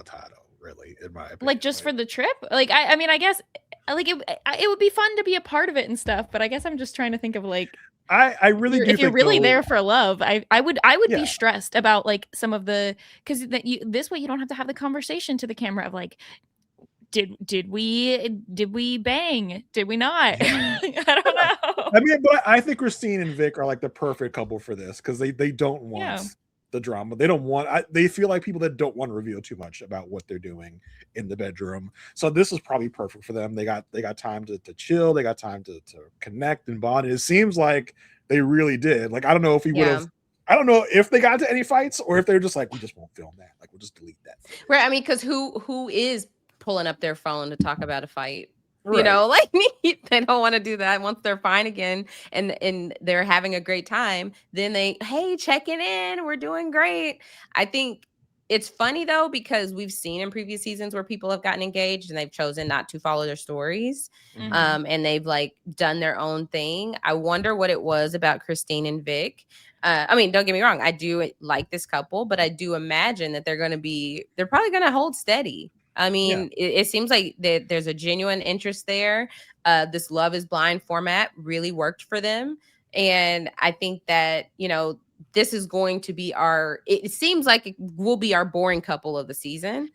really, in my opinion. Like, just for the trip? Like, I mean, I guess, like, it would be fun to be a part of it and stuff, but I guess I'm just trying to think of, like, I really do. If you're really there for love, I would be stressed about, like, some of the, because this way you don't have to have the conversation to the camera of, like, did we bang? Did we not? I don't know. I mean, but I think Christine and Vic are like the perfect couple for this, because they don't want the drama. They don't want. They feel like people that don't want to reveal too much about what they're doing in the bedroom. So this is probably perfect for them. They got time to chill. They got time to connect and bond. It seems like they really did. Like, I don't know if he would have. I don't know if they got into any fights, or if they're just like, we just won't film that. Like, we'll just delete that. Right. I mean, because who is pulling up their phone to talk about a fight? Right. You know, like, they don't want to do that. Once they're fine again and they're having a great time, then hey, checking in, we're doing great. I think it's funny though, because we've seen in previous seasons where people have gotten engaged and they've chosen not to follow their stories. Mm-hmm. And they've like done their own thing. I wonder what it was about Christine and Vic. I mean, don't get me wrong, I do like this couple, but I do imagine that they're probably going to hold steady. I mean, it seems like there's a genuine interest there. This Love is Blind format really worked for them. And I think that, this is going to be it seems like it will be our boring couple of the season.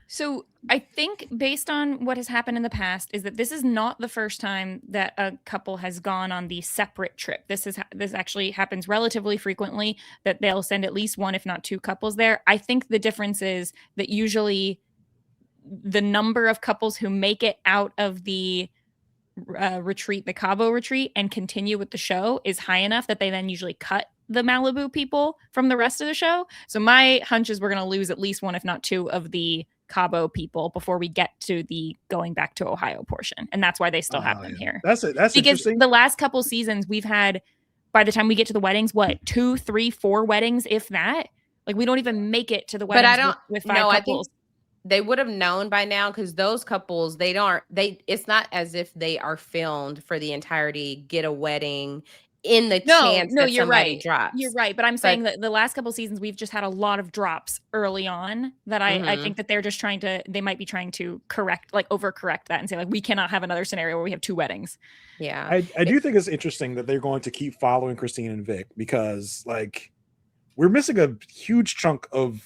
So I think based on what has happened in the past is that this is not the first time that a couple has gone on the separate trip. This actually happens relatively frequently, that they'll send at least one, if not two couples there. I think the difference is that usually the number of couples who make it out of the retreat, the Cabo retreat, and continue with the show is high enough that they then usually cut the Malibu people from the rest of the show. So my hunch is we're going to lose at least one, if not two, of the Cabo people before we get to the going back to Ohio portion. And that's why they still have them here. That's because interesting. The last couple seasons we've had by the time we get to the weddings, what, 2, 3, 4 weddings, if that? Like, we don't even make it to the But I weddings don't with 5 no, I think couples. they would have known by now because those couples, it's not as if they are filmed for the entirety, get a wedding in the chance No, that you're somebody right. drops. You're right. But I'm But saying that the last couple seasons, we've just had a lot of drops early on that I think that they're just they might be trying to overcorrect that and say, like, we cannot have another scenario where we have 2 weddings. yeah. I do think it's interesting that they're going to keep following Christine and Vic because, like, we're missing a huge chunk of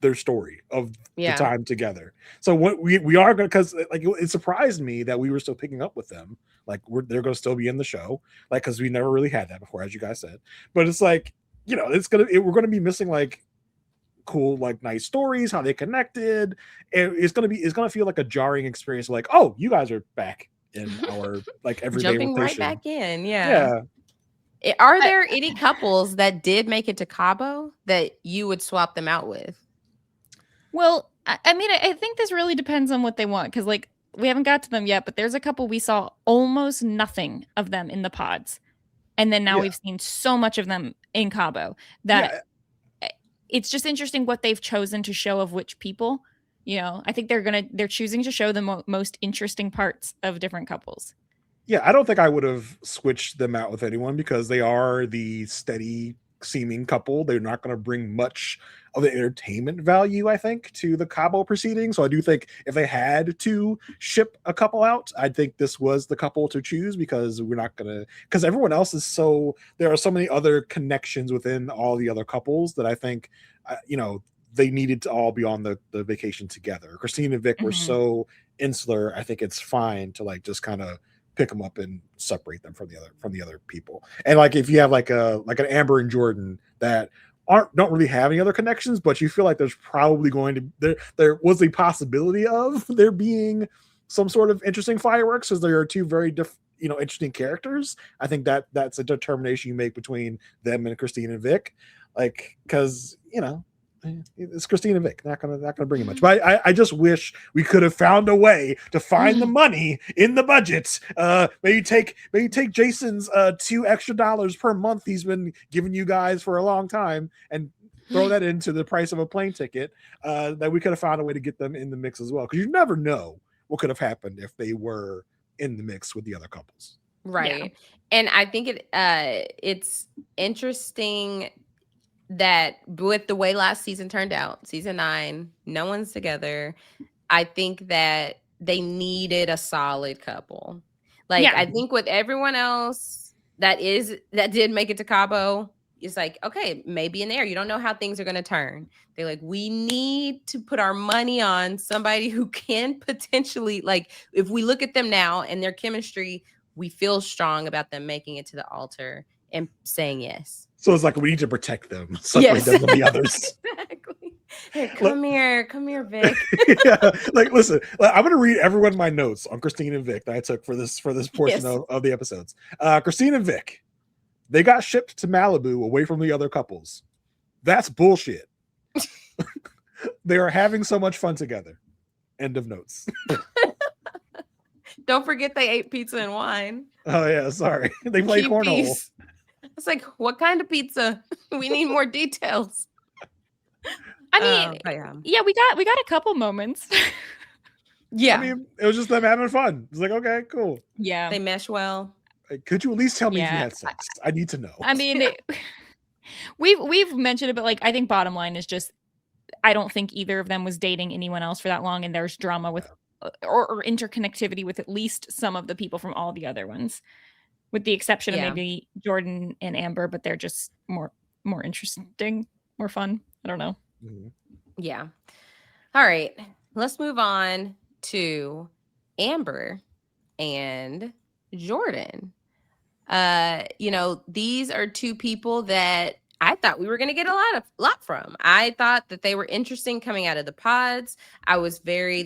their story of the time together. So what we are going to, because like it surprised me that we were still picking up with them. Like they're going to still be in the show, like because we never really had that before, as you guys said. But it's like, you know, we're going to be missing like cool, like nice stories, how they connected. And it's going to feel like a jarring experience. Like, oh, you guys are back in our like everyday Jumping right rotation. back in. Yeah. Are there any couples that did make it to Cabo that you would swap them out with? Well, I mean, I think this really depends on what they want, because like we haven't got to them yet, but there's a couple we saw almost nothing of them in the pods, and then now we've seen so much of them in Cabo that it's just interesting what they've chosen to show of which people. You know, I think they're choosing to show the most interesting parts of different couples. Yeah, I don't think I would have switched them out with anyone because they are the steady seeming couple. They're not going to bring much of the entertainment value, I think, to the Cabo proceeding. So I do think if they had to ship a couple out, I think this was the couple to choose because because everyone else is there are so many other connections within all the other couples that I think, they needed to all be on the vacation together. Christine and Vic were so insular. I think it's fine to like just kind of pick them up and separate them from the other people. And like if you have like an Amber and Jordan that don't really have any other connections, but you feel like there's probably going to there was a possibility of there being some sort of interesting fireworks because there are two very interesting characters. I think that's a determination you make between them and Christine and Vic, like because it's Christine and Vic, not gonna bring you much. But I just wish we could have found a way to find the money in the budget. Maybe take Jason's $2 extra per month he's been giving you guys for a long time and throw that into the price of a plane ticket. That we could have found a way to get them in the mix as well. Because you never know what could have happened if they were in the mix with the other couples. Right. Yeah. And I think it's interesting that with the way last season turned out, season 9, no one's together. I think that they needed a solid couple. Like, I think with everyone else that did make it to Cabo, it's like, okay, maybe in there, you don't know how things are going to turn. They're like, we need to put our money on somebody who can potentially, like, if we look at them now and their chemistry, we feel strong about them making it to the altar and saying yes. So it's like we need to protect them, separate them from the others. Exactly. Hey, come here, Vic. Yeah, like listen, I'm gonna read everyone my notes on Christine and Vic that I took for this portion of the episodes. Christine and Vic, they got shipped to Malibu away from the other couples. That's bullshit. They are having so much fun together. End of notes. Don't forget they ate pizza and wine. Oh yeah, sorry. They played cornhole. It's like, what kind of pizza? We need more details. I mean, we got a couple moments. Yeah. I mean, it was just them having fun. It's like, okay, cool. Yeah. They mesh well. Like, could you at least tell me if you had sex? I need to know. I mean, we've mentioned it, but like I think bottom line is just I don't think either of them was dating anyone else for that long, and there's drama with or interconnectivity with at least some of the people from all the other ones. With the exception of maybe Jordan and Amber, but they're just more interesting, more fun. I don't know. Yeah. All right. Let's move on to Amber and Jordan. These are two people that I thought we were going to get a lot from. I thought that they were interesting coming out of the pods. I was very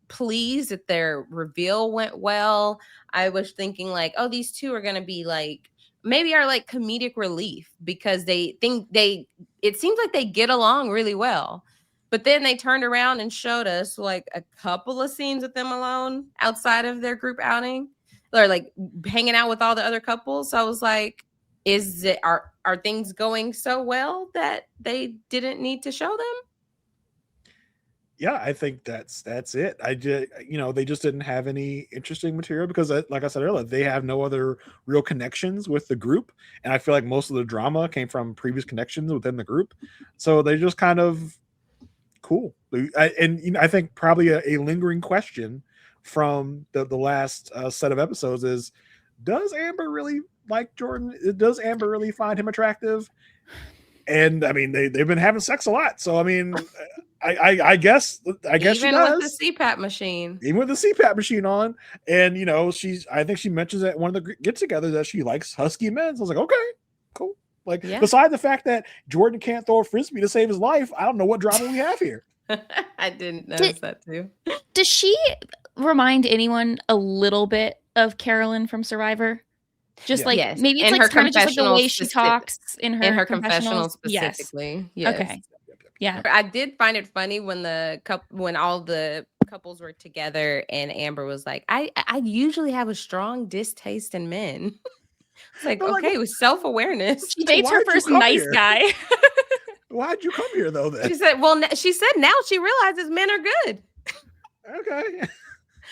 pleased that their reveal went well. I was thinking like, oh, these two are going to be like, maybe are like comedic relief because it seems like they get along really well. But then they turned around and showed us like a couple of scenes with them alone outside of their group outing. Or like hanging out with all the other couples. So I was like, are things going so well that they didn't need to show them? Yeah, I think that's it. I just, they just didn't have any interesting material because, like I said earlier, they have no other real connections with the group, and I feel like most of the drama came from previous connections within the group, so they just kind of cool. I think probably a lingering question from the last set of episodes is, does Amber really like Jordan? Does Amber really find him attractive? And I mean, they've been having sex a lot, so I mean, I guess she Even with does. the CPAP machine. Even with the CPAP machine on, and I think she mentions at one of the get-togethers that she likes husky men. So I was like, okay, cool. Like, beside the fact that Jordan can't throw a frisbee to save his life, I don't know what drama we have here. I didn't notice that too. Does she remind anyone a little bit of Carolyn from Survivor? Just like maybe it's like kind of just like the way she talks in her confessional specifically. Yes. Okay. Yeah. I did find it funny when when all the couples were together and Amber was like, I usually have a strong distaste in men. It's like, okay, with self-awareness. She dates her first nice guy. Why'd you come here though then? She said, well, she said now she realizes men are good. Okay. I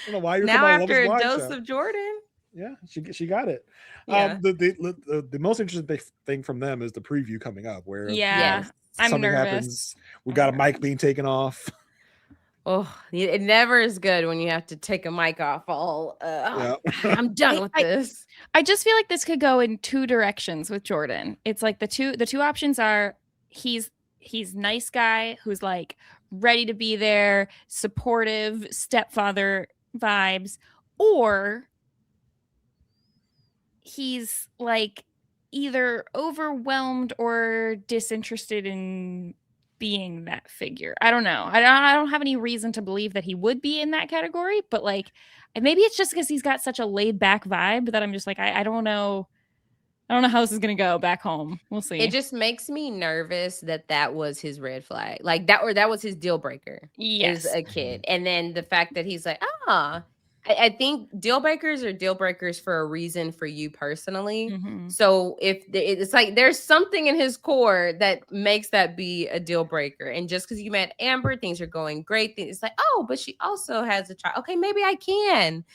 don't know why you're now after a dose of Jordan. Yeah, she got it. Yeah. The most interesting thing from them is the preview coming up where I'm nervous. Happens. We got a mic being taken off. Oh, it never is good when you have to take a mic off. I'm done with this. I just feel like this could go in two directions with Jordan. It's like the two options are he's nice guy who's like ready to be there, supportive stepfather vibes, or he's like either overwhelmed or disinterested in being that figure. I don't know. I don't have any reason to believe that he would be in that category, but like maybe it's just because he's got such a laid back vibe that I'm just like, I don't know. I don't know how this is gonna go back home. We'll see. It just makes me nervous that was his red flag, like that, or that was his deal breaker. Yes, as a kid, and then the fact that he's like, I think deal breakers are deal breakers for a reason for you personally. Mm-hmm. So if it's like there's something in his core that makes that be a deal breaker, and just because you met Amber, things are going great. It's like, oh, but she also has a child. Okay, maybe I can.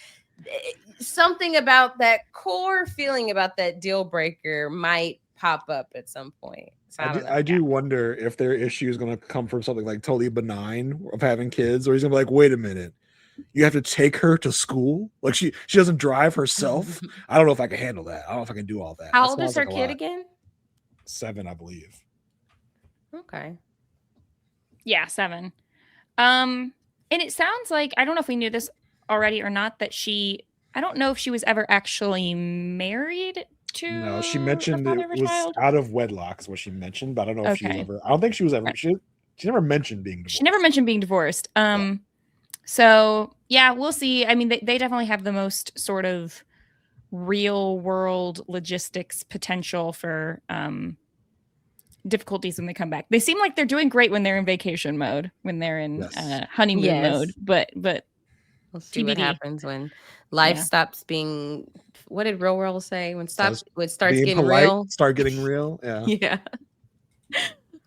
Something about that core feeling about that deal breaker might pop up at some point. So I do wonder if their issue is going to come from something like totally benign of having kids, or he's going to be like, wait a minute, you have to take her to school? Like she doesn't drive herself? I don't know if I can handle that. I don't know if I can do all that. How old is her kid again? 7, I believe. Okay. Yeah, 7. And it sounds like, I don't know if we knew this already or not, that I don't know if she was ever actually married to. No, she mentioned it was out of wedlock is what she mentioned, but I don't know if she was ever. I don't think she was ever. She never mentioned being divorced. She never mentioned being divorced. So yeah, we'll see. I mean, they definitely have the most sort of real world logistics potential for difficulties when they come back. They seem like they're doing great when they're in vacation mode, when they're in honeymoon mode. But we'll see what happens when life stops being. What did Real World say? When it starts getting polite, real. Start getting real. Yeah. Yeah.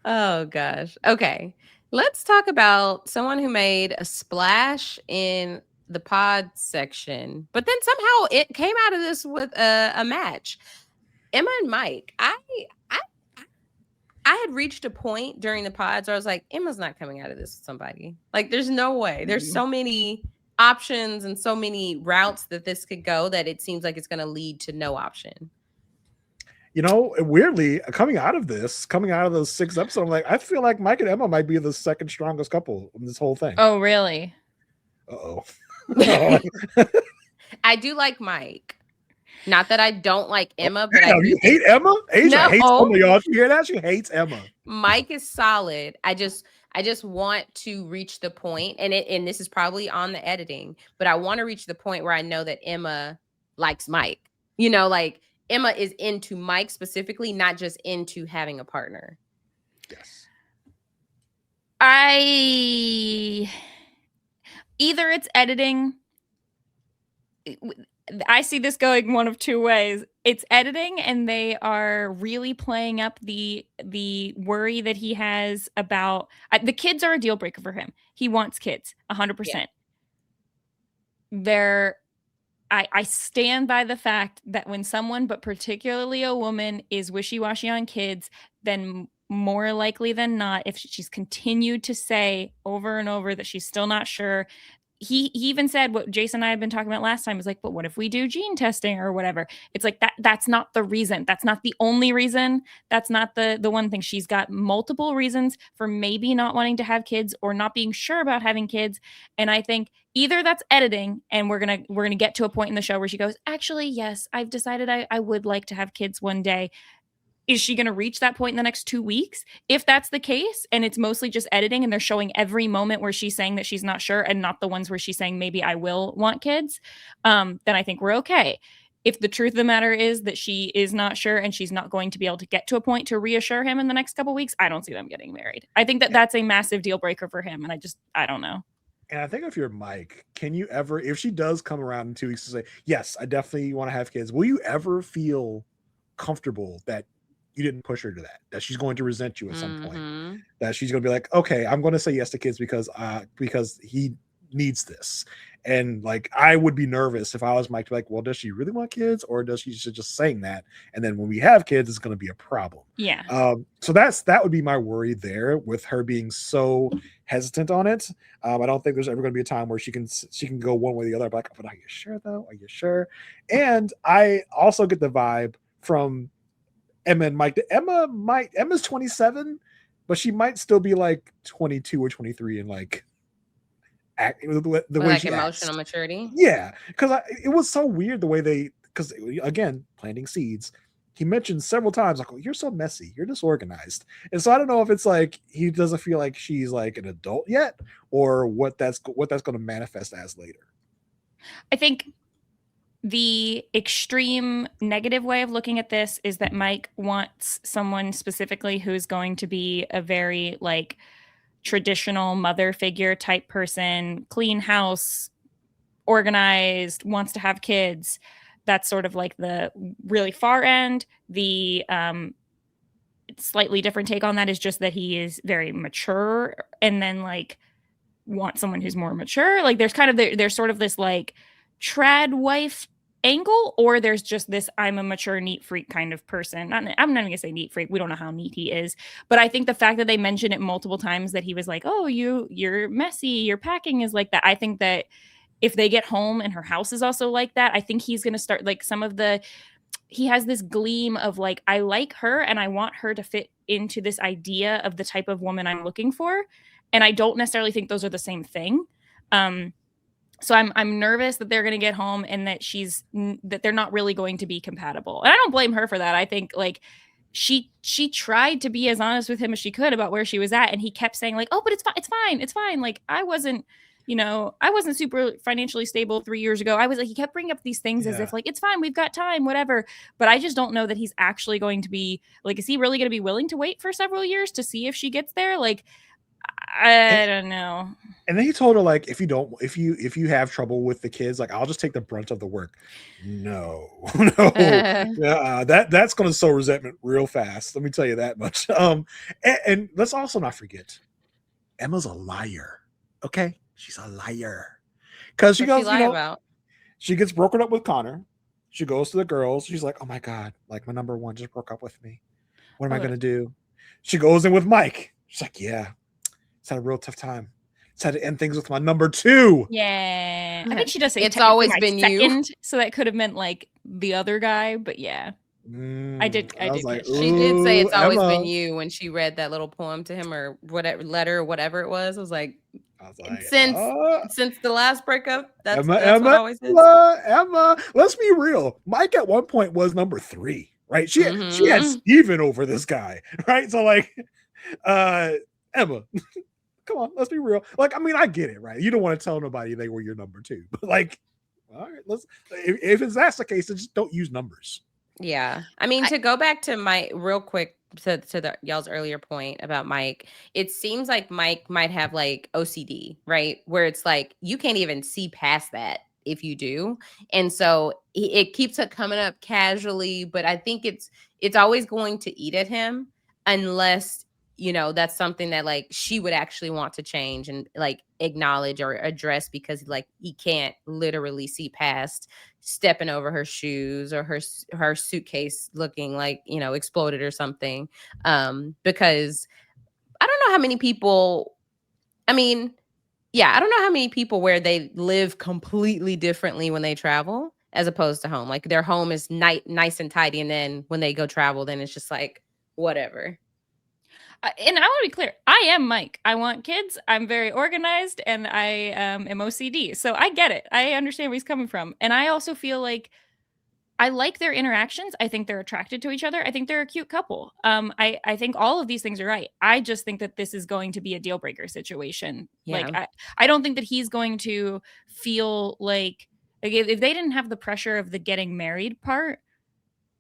Oh gosh. Okay. Let's talk about someone who made a splash in the pod section, but then somehow it came out of this with a match. Emma and Mike. I had reached a point during the pods where I was like, Emma's not coming out of this with somebody. Like, there's no way. There's so many options and so many routes that this could go that it seems like it's going to lead to no option. You know, weirdly, coming out of those 6 episodes, I'm like, I feel like Mike and Emma might be the second strongest couple in this whole thing. Oh, really? Uh-oh. I do like Mike. Not that I don't like Emma, but you hate Emma? Aysha hates Emma, y'all. You hear that? She hates Emma. Mike is solid. I just want to reach the point, and this is probably on the editing, but I want to reach the point where I know that Emma likes Mike. You know, like Emma is into Mike specifically, not just into having a partner. Yes. Either it's editing. I see this going one of two ways. it's editing, and they are really playing up the worry that he has about the kids are a deal breaker for him. He wants kids 100%. They're I stand by the fact that when someone, but particularly a woman, is wishy-washy on kids, then more likely than not, if she's continued to say over and over that she's still not sure. He even said what Jason and I had been talking about last time was like, but what if we do gene testing or whatever? It's like that's not the reason. That's not the only reason. That's not the one thing. She's got multiple reasons for maybe not wanting to have kids or not being sure about having kids. And I think either that's editing and we're gonna get to a point in the show where she goes, actually, yes, I've decided I would like to have kids one day. Is she going to reach that point in the next 2 weeks? If that's the case, and it's mostly just editing and they're showing every moment where she's saying that she's not sure and not the ones where she's saying, maybe I will want kids, then I think we're okay. If the truth of the matter is that she is not sure and she's not going to be able to get to a point to reassure him in the next couple weeks, I don't see them getting married. I think that that's a massive deal breaker for him. And I don't know. And I think if you're Mike, can you ever, if she does come around in 2 weeks to say, yes, I definitely want to have kids, will you ever feel comfortable that you didn't push her to that she's going to resent you at some point, that she's going to be like, okay, I'm going to say yes to kids because he needs this? And like, I would be nervous if I was Mike, like, well, does she really want kids, or does she just saying that, and then when we have kids, it's going to be a problem? Yeah. So that would be my worry there with her being so hesitant on it. I don't think there's ever going to be a time where she can go one way or the other. Like, but are you sure though? Are you sure? And I also get the vibe from Emma and Mike. Emma's 27, but she might still be like 22 or 23 and like the way like she emotional acts. maturity. Yeah, because it was so weird the way because again, planting seeds. He mentioned several times like, oh, you're so messy, you're disorganized. And so I don't know if it's like he doesn't feel like she's like an adult yet, or what that's going to manifest as later. I think the extreme negative way of looking at this is that Mike wants someone specifically who's going to be a very like traditional mother figure type person, clean house, organized, wants to have kids. That's sort of like the really far end. The slightly different take on that is just that he is very mature, and then like want someone who's more mature. Like there's kind of there's sort of this like trad wife angle, or there's just this I'm a mature neat freak kind of person. I'm not even gonna say neat freak, we don't know how neat he is, but I think the fact that they mention it multiple times that he was like, oh, you're messy, your packing is like that. I think that if they get home and her house is also like that, I think he's gonna start like he has this gleam of like, I like her and I want her to fit into this idea of the type of woman I'm looking for, and I don't necessarily think those are the same thing. So I'm nervous that they're going to get home and that they're not really going to be compatible. And I don't blame her for that. I think like she tried to be as honest with him as she could about where she was at, and he kept saying like, oh, but it's fine. Like I wasn't super financially stable 3 years ago. I was like, he kept bringing up these things as if like, it's fine, we've got time, whatever. But I just don't know that he's actually going to be like, is he really going to be willing to wait for several years to see if she gets there? Like, I don't know. And then he told her like, if you have trouble with the kids, like I'll just take the brunt of the work. No, that's going to sow resentment real fast. Let me tell you that much. And let's also not forget, Emma's a liar. Okay, she's a liar because she goes, she gets broken up with Connor. She goes to the girls. She's like, oh my god, like my number one just broke up with me. What am I going to do? She goes in with Mike. She's like, yeah. It's had a real tough time. It's had to end things with my number two. Yeah. I think she does say it's always been second, you. So that could have meant like the other guy, but yeah. I did. Like, she did say it's always been you when she read that little poem to him or whatever letter or whatever it was. I was like since the last breakup, that's what always is. Emma, let's be real. Mike at one point was number 3, right? She had Steven over this guy, right? So like Emma, come on, let's be real. Like, I mean, I get it, right? You don't want to tell nobody they were your number 2, but like, all right, if that's the case, then just don't use numbers. Yeah. I mean, to go back to my real quick to y'all's earlier point about Mike, it seems like Mike might have like OCD, right? Where it's like, you can't even see past that. if you do. And so it keeps it coming up casually, but I think it's always going to eat at him unless, you know, that's something that like she would actually want to change and like acknowledge or address, because like he can't literally see past stepping over her shoes or her suitcase looking like, you know, exploded or something. Because I don't know how many people, I mean, yeah, I don't know how many people where they live completely differently when they travel as opposed to home. Like their home is nice and tidy, and then when they go travel, then it's just like whatever. And I want to be clear, I am Mike. I want kids. I'm very organized, and I am OCD. So I get it. I understand where he's coming from. And I also feel like I like their interactions. I think they're attracted to each other. I think they're a cute couple. I think all of these things are right. I just think that this is going to be a deal breaker situation. Yeah. Like I don't think that he's going to feel like if they didn't have the pressure of the getting married part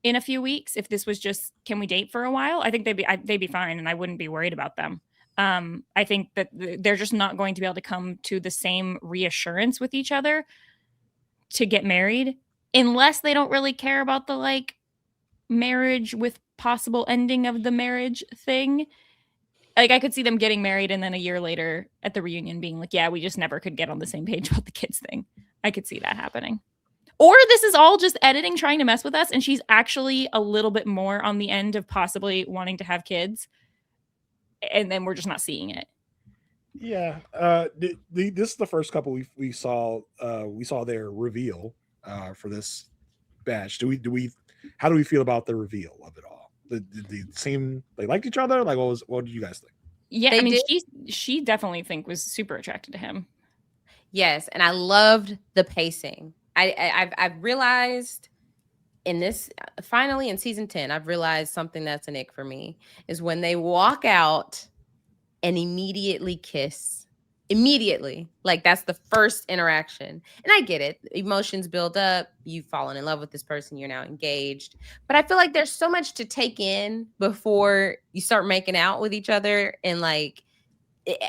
in a few weeks, if this was just can we date for a while, I think they'd be fine, and I wouldn't be worried about them. I think that they're just not going to be able to come to the same reassurance with each other to get married unless they don't really care about the like marriage with possible ending of the marriage thing. Like I could see them getting married and then a year later at the reunion being like, yeah, we just never could get on the same page about the kids thing. I could see that happening. Or this is all just editing trying to mess with us, and she's actually a little bit more on the end of possibly wanting to have kids, and then we're just not seeing it. Yeah, this is the first couple we saw their reveal for this batch. Do we how do we feel about the reveal of it all? Did they seem they liked each other? Like what did you guys think? Yeah, They I mean, did. she definitely was super attracted to him. Yes, and I loved the pacing. I've realized in this finally in season 10, I've realized something that's an ick for me is when they walk out and immediately kiss. Immediately. Like that's the first interaction. And I get it. Emotions build up. You've fallen in love with this person. You're now engaged. But I feel like there's so much to take in before you start making out with each other. And like,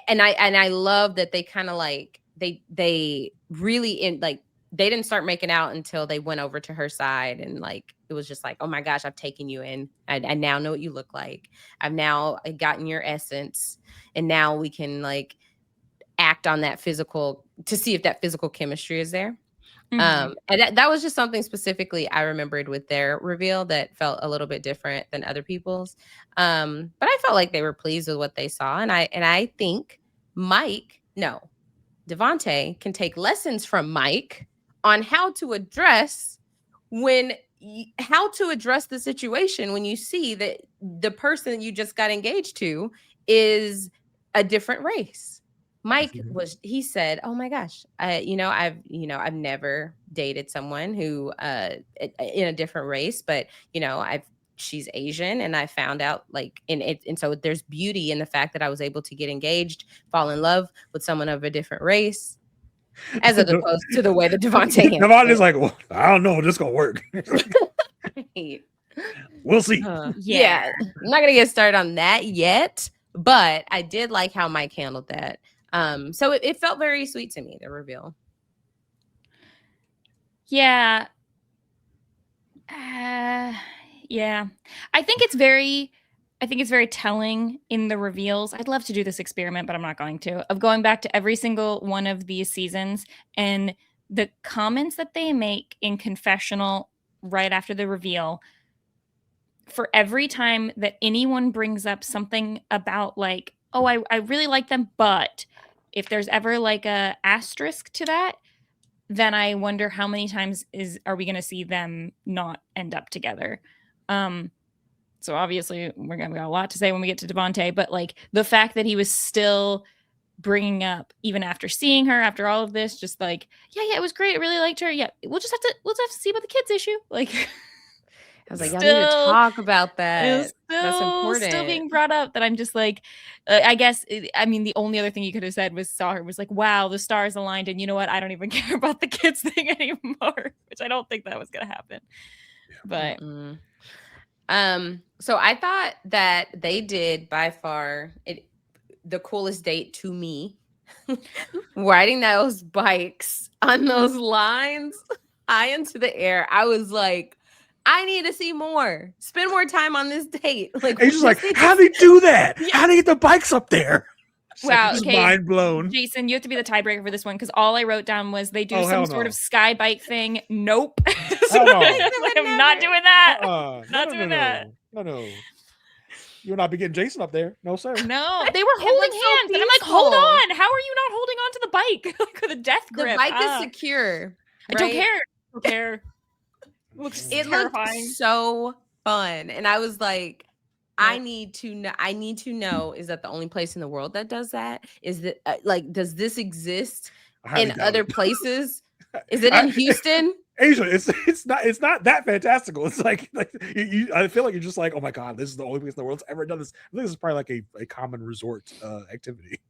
and I love that they kind of like, they really in like, they didn't start making out until they went over to her side, and like it was just like, oh my gosh, I've taken you in. I now know what you look like. I've now gotten your essence, and now we can like act on that physical to see if that physical chemistry is there. And that was just something specifically I remembered with their reveal that felt a little bit different than other people's. But I felt like they were pleased with what they saw, and I think Devonte can take lessons from Mike on how to address the situation when you see that the person you just got engaged to is a different race. Mike he said, "Oh my gosh, I've never dated someone who in a different race, but she's Asian, and I found out like and so there's beauty in the fact that I was able to get engaged, fall in love with someone of a different race, as opposed to the way that Devonte Devonte is like, well, I don't know, this gonna work. right. We'll see. Yeah, I'm not gonna get started on that yet, but I did like how Mike handled that. So it felt very sweet to me, the reveal. Yeah. Yeah. I think it's very telling in the reveals. I'd love to do this experiment, but I'm not going to. Of going back to every single one of these seasons and the comments that they make in confessional right after the reveal. For every time that anyone brings up something about like, oh, I really like them, but if there's ever like a asterisk to that, then I wonder how many times are we going to see them not end up together. So obviously we're going to got a lot to say when we get to Devonte, but like the fact that he was still bringing up even after seeing her, after all of this, just like, yeah, it was great. I really liked her. Yeah, we'll just have to see about the kids issue. Like, I was like, y'all need to talk about that. That's important. Still being brought up. That I'm just like, I guess. I mean, the only other thing you could have said was like, wow, the stars aligned, and you know what? I don't even care about the kids thing anymore, which I don't think that was gonna happen. But so I thought that they did by far the coolest date to me riding those bikes on those lines high into the air. I was like, I need to see more. Spend more time on this date. Like, He's just like, how do they do that? Yeah. How do they get the bikes up there? Wow, Just okay. mind blown. Jason, you have to be the tiebreaker for this one because all I wrote down was they do some sort no. of sky bike thing. Nope. Oh, no. I'm not doing that. Not doing that. No. You will not be getting Jason up there. No, sir. No, they were holding looks so hands. And I'm like, hold peaceful. on. How are you not holding on to the bike? Like with a death grip. The bike is secure. I don't care. I don't care. Looks It terrifying. looked so fun. And I was like, I need to know, is that the only place in the world that does that? Is that like, does this exist in other places? Is it in Houston? Asia, it's not that fantastical. It's like you I feel like you're just like, oh my god, this is the only place in the world that's ever done this. I think this is probably like a common resort activity.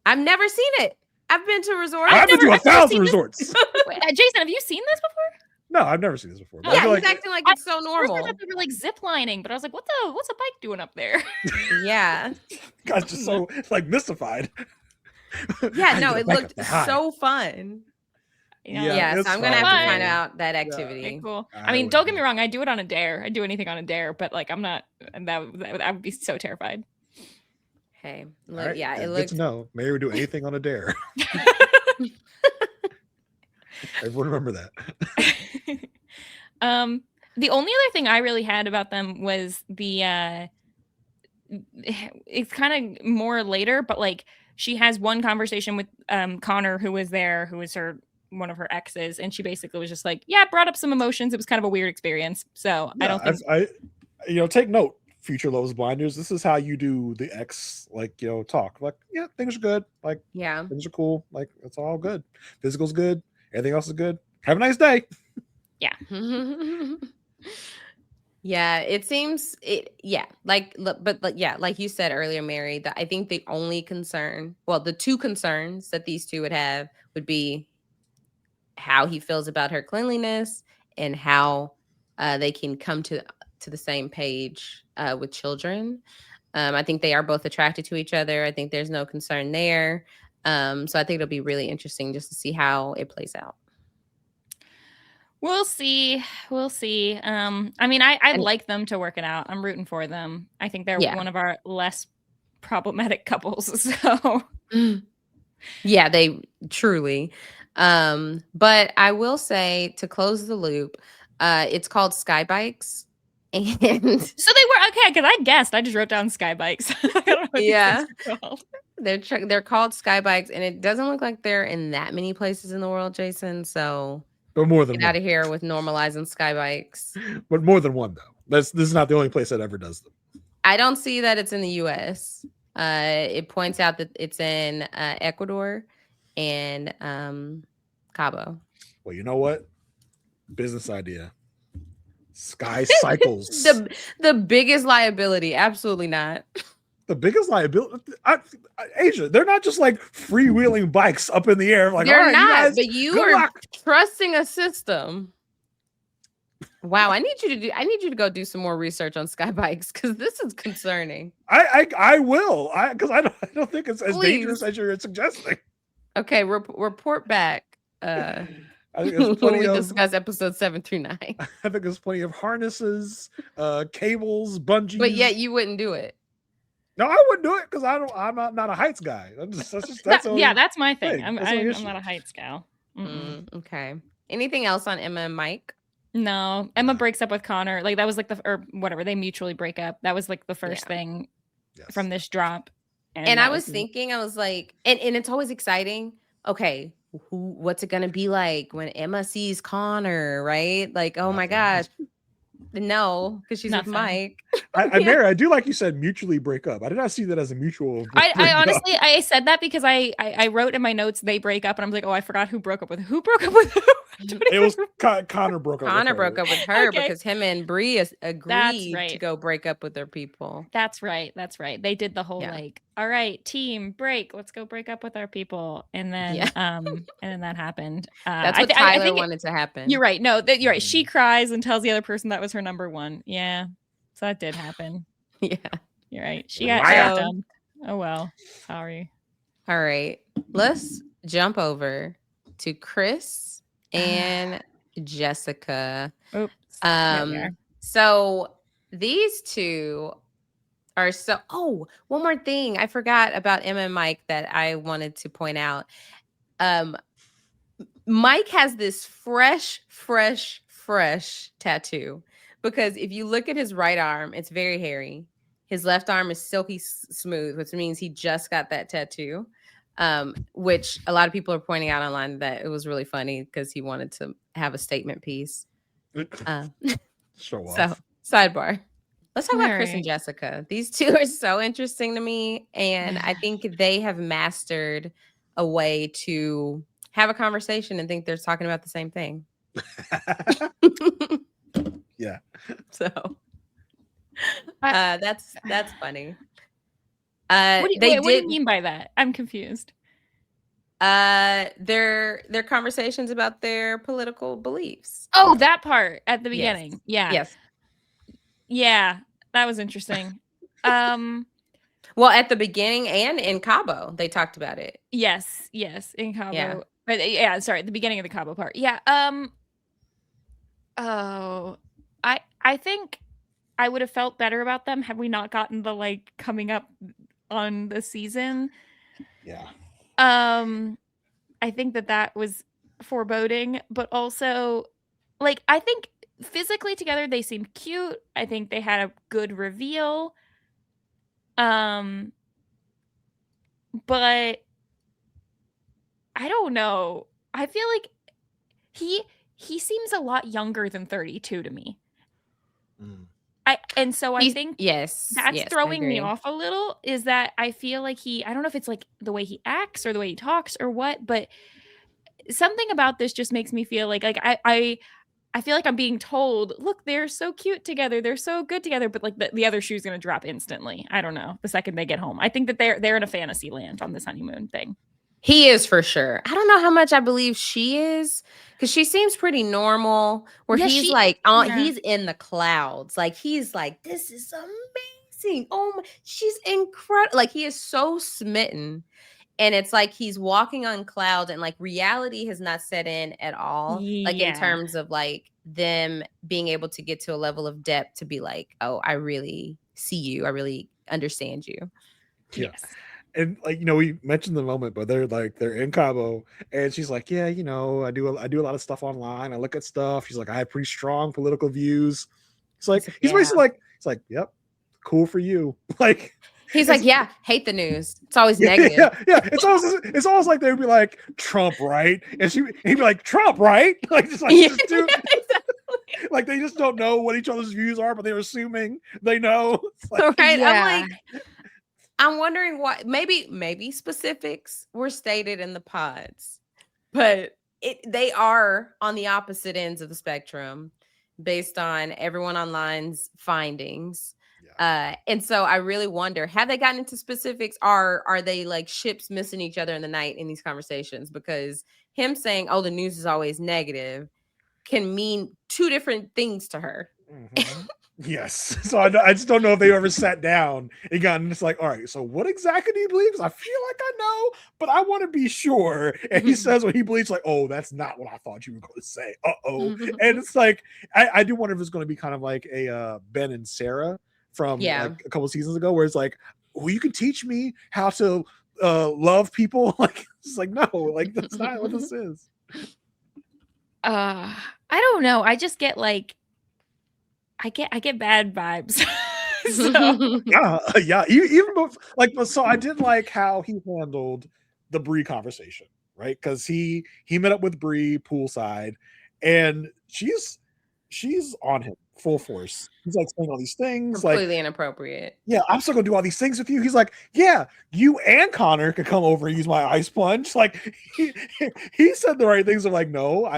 I've never seen it. I've been to resorts. I've been to 1,000 resorts. Wait, Jason, have you seen this before? No, I've never seen this before. Yeah, he's acting like it's so normal. I thought they were like zip lining, but I was like, what's a bike doing up there? Yeah. God's just so like mystified. Yeah, no, it looked so fun. Yeah, so I'm gonna have to find out that activity. Okay, cool. I mean, don't get me wrong, I do it on a dare. I do anything on a dare, but like I'm not. I would be so terrified. Hey, look, right, yeah, it looks. looks. Good to know. Mary would do anything on a dare. Everyone remember that. The only other thing I really had about them was the it's kind of more later, but like she has one conversation with Connor, who was there, who was one of her exes, and she basically was just like, yeah, brought up some emotions. It was kind of a weird experience. So yeah, I don't think I take note, future Love's Blinders. This is how you do the ex, like, talk. Like, yeah, things are good. Like, yeah, things are cool. Like, it's all good. Physical's good. Everything else is good. Have a nice day. Yeah. Yeah, it seems like you said earlier, Mary, that I think the only concern, the two concerns that these two would have would be how he feels about her cleanliness and how they can come to the same page with children. I think they are both attracted to each other. I think there's no concern there. So I think it'll be really interesting just to see how it plays out. We'll see. I mean, I'd like them to work it out. I'm rooting for them. I think they're one of our less problematic couples. So yeah, they truly. But I will say, to close the loop, it's called Sky Bikes. And so they were okay, because I guessed. I just wrote down Sky Bikes. I don't know what yeah, they're called Sky Bikes, and it doesn't look like they're in that many places in the world, Jason. So but more than get out of here with normalizing Sky Bikes. But more than one, though. This is not the only place that ever does them. I don't see that it's in the U.S. It points out that it's in Ecuador and Cabo. Well, you know what? Business idea. Sky Cycles. the biggest liability. Absolutely not. The biggest liability. Asia, they're not just like freewheeling bikes up in the air. Like, they're all right, not, you guys, but you are trusting a system. Wow, I need you to go do some more research on Sky Bikes, because this is concerning. I will. Because I don't think it's as dangerous as you're suggesting. Okay, report back. When we discuss episodes 7 through 9. I think there's plenty of harnesses, cables, bungees. But yet you wouldn't do it. No, I wouldn't do it because I'm not a heights guy. That's my thing. I'm not a heights gal. Okay. Anything else on Emma and Mike? No, Emma breaks up with Connor. Like that was like whatever, they mutually break up. That was like the first thing from this drop. And I was thinking, I was like, and it's always exciting. Okay, what's it gonna be like when Emma sees Connor, right? Like, oh my gosh. No, because she's with Mike. Mary, I do like you said mutually break up. I did not see that as a mutual. I honestly, I said that because I wrote in my notes they break up, and I'm like, oh, I forgot who broke up with who. It was Connor broke up. Connor broke up with her because him and Bri agreed to go break up with their people. That's right. They did the whole like, all right, team break. Let's go break up with our people, and then and then that happened. That's what Tyler wanted to happen. You're right. No, you're right. She cries and tells the other person that was her number one. Yeah, so that did happen. Yeah, you're right. She got dumped. Oh well, sorry. All right. Let's jump over to Chris and Jessica. Oops. There we are. So these two are so one more thing. I forgot about Emma and Mike that I wanted to point out. Mike has this fresh tattoo because if you look at his right arm, it's very hairy. His left arm is silky smooth, which means he just got that tattoo. Which a lot of people are pointing out online that it was really funny because he wanted to have a statement piece. Show off. So, sidebar. Let's talk about Chris Right. and Jessica. These two are so interesting to me, and I think they have mastered a way to have a conversation and think they're talking about the same thing. Yeah. So that's funny. What do you mean by that? I'm confused. Their conversations about their political beliefs. Oh, that part at the beginning. Yes. Yeah. Yes. Yeah, that was interesting. Well, at the beginning and in Cabo, they talked about it. Yes, in Cabo. Yeah. But yeah, sorry, the beginning of the Cabo part. Yeah. Oh, I think I would have felt better about them had we not gotten the like coming up on the season. Yeah. I think that was foreboding, but also like I think physically together they seemed cute. I think they had a good reveal. But I don't know. I feel like he seems a lot younger than 32 to me. I think that's throwing me off a little, is that I feel like I don't know if it's like the way he acts or the way he talks or what, but something about this just makes me feel like I feel like I'm being told, look, they're so cute together, they're so good together, but like the other shoe's gonna drop instantly. I don't know, the second they get home. I think that they're in a fantasy land on this honeymoon thing. He is for sure. I don't know how much I believe she is because she seems pretty normal. Where he's he's in the clouds. Like he's like, this is amazing. Oh my, she's incredible. Like he is so smitten. And it's like he's walking on clouds and like reality has not set in at all. Yeah. Like in terms of like them being able to get to a level of depth to be like, oh, I really see you. I really understand you. Yes. And like, we mentioned the moment, but they're in Cabo, and she's like, yeah, I do a lot of stuff online. I look at stuff. She's like, I have pretty strong political views. It's like he's basically like, yep, cool for you. Like he's like, yeah, hate the news. It's always negative. Yeah. It's almost like they'd be like Trump, right? And he'd be like Trump, right? Like just like exactly. Like they just don't know what each other's views are, but they're assuming they know. Like, right? Yeah. I'm wondering why. Maybe specifics were stated in the pods, but they are on the opposite ends of the spectrum based on everyone online's findings. Yeah. And so I really wonder, have they gotten into specifics? Are they like ships missing each other in the night in these conversations? Because him saying, "Oh, the news is always negative," can mean two different things to her. Mm-hmm. Yes. So I just don't know if they ever sat down and gotten just like, all right, so what exactly do you believe? Because I feel like I know, but I want to be sure. And he says what he believes, like, oh, that's not what I thought you were going to say. And it's like, I do wonder if it's going to be kind of like a Ben and Sarah from like a couple of seasons ago, where it's like, well, you can teach me how to love people. Like, it's like, no, like that's not what this is. I don't know. I just get like, I get bad vibes. So. Yeah. Even before, so I did like how he handled the Bri conversation, right? Because he met up with Bri poolside, and she's on him full force. He's like saying all these things, completely inappropriate. Yeah, I'm still gonna do all these things with you. He's like, yeah, you and Connor could come over and use my ice plunge. Like he said the right things. I'm like, no,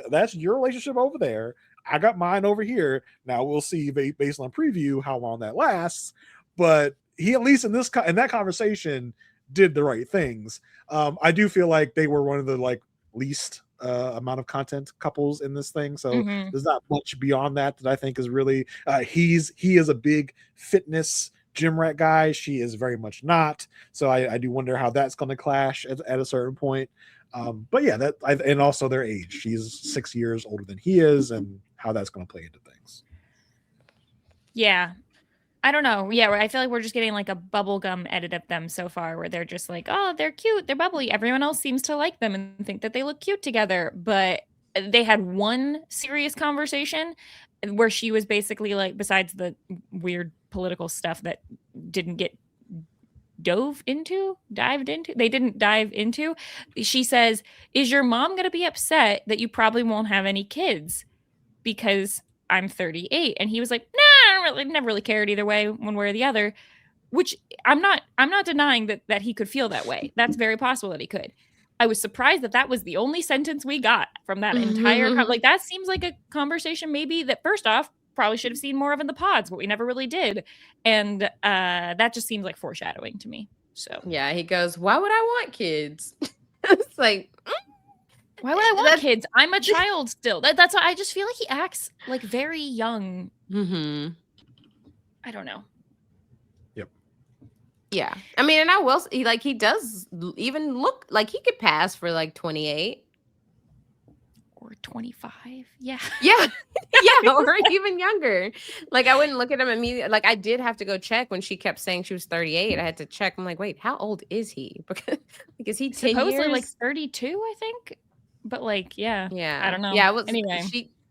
that's your relationship over there. I got mine over here. Now we'll see based on preview how long that lasts. But he, at least in that conversation, did the right things. I do feel like they were one of the like least amount of content couples in this thing. So there's not much beyond that I think is really he is a big fitness gym rat guy. She is very much not. So I do wonder how that's going to clash at a certain point. But yeah, and also their age. She's 6 years older than he is, and how that's going to play into things. Yeah. I don't know. Yeah, I feel like we're just getting like a bubblegum edit of them so far where they're just like, oh, they're cute, they're bubbly. Everyone else seems to like them and think that they look cute together. But they had one serious conversation where she was basically like, besides the weird political stuff that didn't get dived into, they didn't dive into. She says, is your mom going to be upset that you probably won't have any kids? Because I'm 38. And he was like, nah, I don't really, never really cared either way, one way or the other. Which I'm not denying that he could feel that way. That's very possible that he could. I was surprised that was the only sentence we got from that entire like that seems like a conversation maybe that first off probably should have seen more of in the pods, but we never really did. And that just seems like foreshadowing to me. So yeah, he goes, why would I want kids? It's like, why would I want kids? I'm a child still. That's why I just feel like he acts like very young. I don't know. Yep. Yeah. I mean, and I will say, like, he does even look like he could pass for like 28. Or 25. Yeah. Yeah. Yeah. Or even younger. Like, I wouldn't look at him immediately. Like, I did have to go check when she kept saying she was 38. I had to check. I'm like, wait, how old is he? Because is he 10 supposedly years? like 32, I think. But like, yeah. I don't know. Yeah, it was, anyway.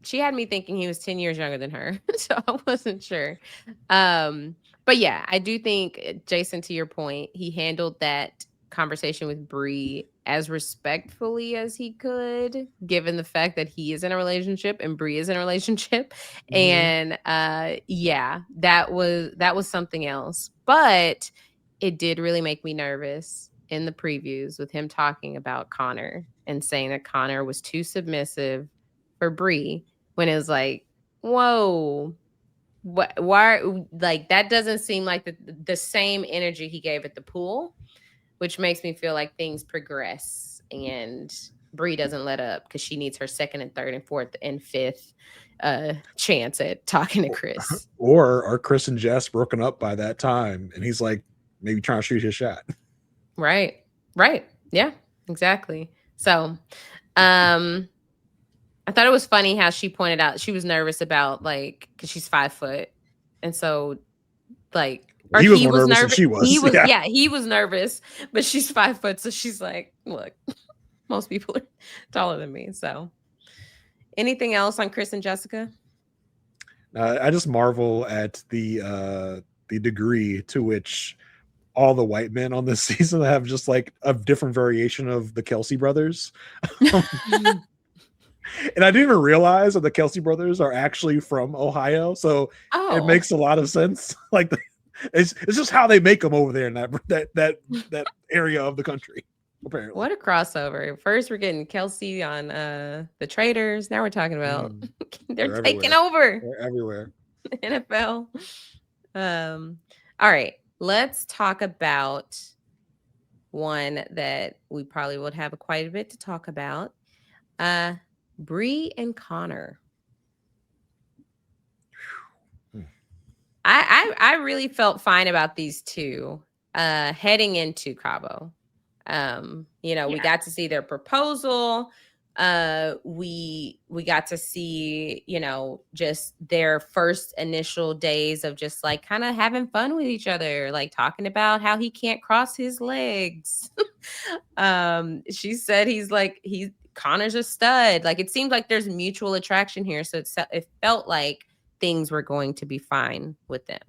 She had me thinking he was 10 years younger than her. So I wasn't sure. But yeah, I do think, Jason, to your point, he handled that conversation with Bri as respectfully as he could, given the fact that he is in a relationship and Bri is in a relationship. And yeah, that was something else. But it did really make me nervous in the previews with him talking about Connor and saying that Connor was too submissive for Bri, when it was like, whoa, why, like, that doesn't seem like the same energy he gave at the pool, which makes me feel like things progress and Bri doesn't let up because she needs her second and third and fourth and fifth chance at talking to Chris. Or are Chris and Jess broken up by that time and he's like maybe trying to shoot his shot? Right. Yeah, exactly. So I thought it was funny how she pointed out she was nervous about, like, because she's 5 foot. And so, like, or he was more nervous than she was. He was nervous, but she's 5 foot. So she's like, look, most people are taller than me. So anything else on Chris and Jessica? I just marvel at the degree to which all the white men on this season have just like a different variation of the Kelsey brothers. And I didn't even realize that the Kelsey brothers are actually from Ohio. So it makes a lot of sense. Like, it's just how they make them over there in that area of the country. Apparently. What a crossover. First we're getting Kelsey on the Traders. Now we're talking about they're taking over. They're everywhere. NFL. All right. Let's talk about one that we probably would have quite a bit to talk about. Bri and Connor. I really felt fine about these two heading into Cabo. We got to see their proposal. We got to see, just their first initial days of just like kind of having fun with each other, like talking about how he can't cross his legs. She said Connor's a stud. Like, it seemed like there's mutual attraction here. So it felt like things were going to be fine with them.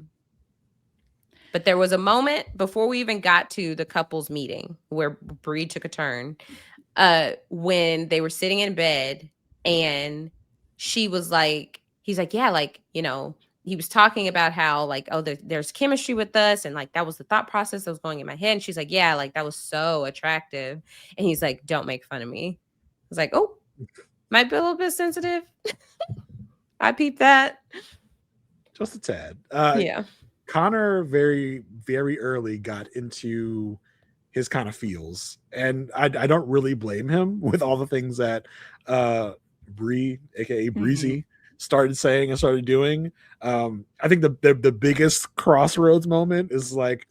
But there was a moment before we even got to the couples meeting where Bri took a turn, when they were sitting in bed and she was like, he's like, yeah, like, he was talking about how like, oh, there's chemistry with us. And like, that was the thought process that was going in my head. And she's like, yeah, like that was so attractive. And he's like, don't make fun of me. I was like, oh, might be a little bit sensitive. I peeped that. Just a tad. Yeah. Connor very, very early got into his kind of feels. And I don't really blame him with all the things that Bri, aka Breezy, started saying and started doing. I think the biggest crossroads moment is like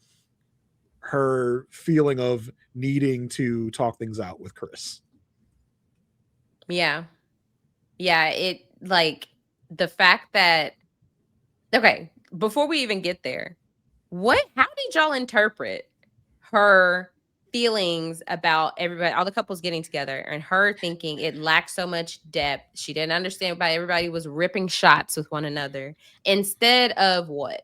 her feeling of needing to talk things out with Chris. Yeah. Yeah, it like the fact that okay, before we even get there, how did y'all interpret her feelings about everybody, all the couples getting together, and her thinking it lacked so much depth? She didn't understand why everybody was ripping shots with one another instead of what?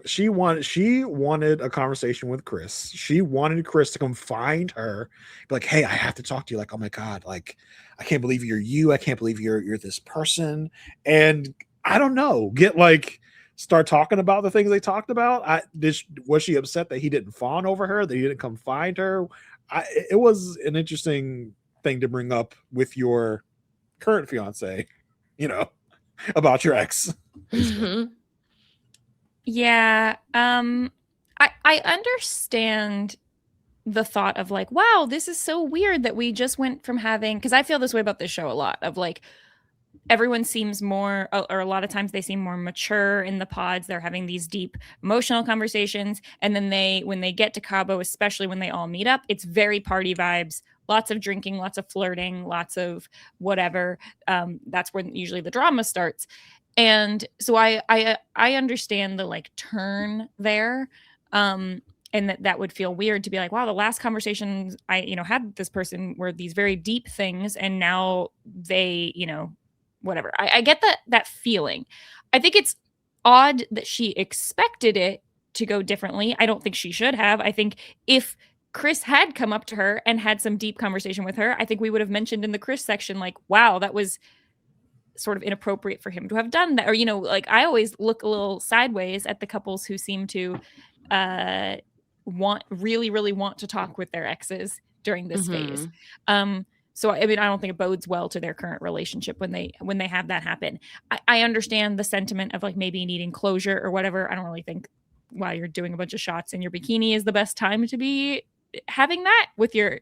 She wanted a conversation with Chris. She wanted Chris to come find her, be like, "Hey, I have to talk to you." Like, "Oh my god, like I can't believe you're you. I can't believe you're this person." And I don't know, start talking about the things they talked about. Was she upset that he didn't fawn over her, that he didn't come find her? It was an interesting thing to bring up with your current fiance, about your ex. Mm-hmm. Yeah. I understand the thought of like, wow, this is so weird that we just went from having, because I feel this way about this show a lot of like everyone seems more, or a lot of times they seem more mature in the pods. They're having these deep emotional conversations, and then when they get to Cabo, especially when they all meet up, it's very party vibes, lots of drinking, lots of flirting, lots of whatever. That's when usually the drama starts. And so I understand the like turn there. And that would feel weird to be like, wow, the last conversations I had with this person were these very deep things, and now they whatever. I get that feeling. I think it's odd that she expected it to go differently. I don't think she should have. I think if Chris had come up to her and had some deep conversation with her, I think we would have mentioned in the Chris section like, wow, that was sort of inappropriate for him to have done that. Or like I always look a little sideways at the couples who seem to really want to talk with their exes during this phase. So I mean, I don't think it bodes well to their current relationship when they have that happen. I understand the sentiment of like maybe needing closure or whatever. I don't really think while you're doing a bunch of shots in your bikini is the best time to be having that with your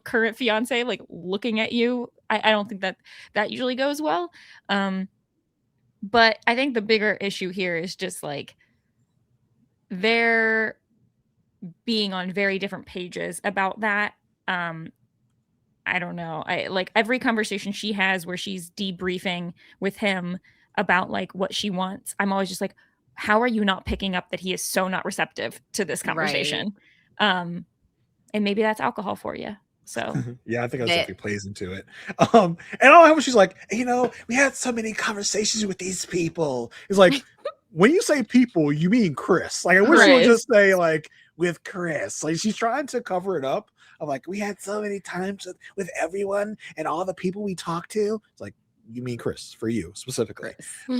current fiance like looking at you. I don't think that usually goes well. But I think the bigger issue here is just like they're being on very different pages about that. I don't know. I like every conversation she has where she's debriefing with him about like what she wants. I'm always just like, how are you not picking up that he is so not receptive to this conversation? Right. And maybe that's alcohol for you. So yeah, I think that definitely plays into it. And I don't know how she's like, we had so many conversations with these people. It's like, when you say people, you mean Chris. Like I wish she would just say like with Chris. Like she's trying to cover it up. I'm like, we had so many times with everyone and all the people we talked to. It's like, you mean Chris, for you specifically.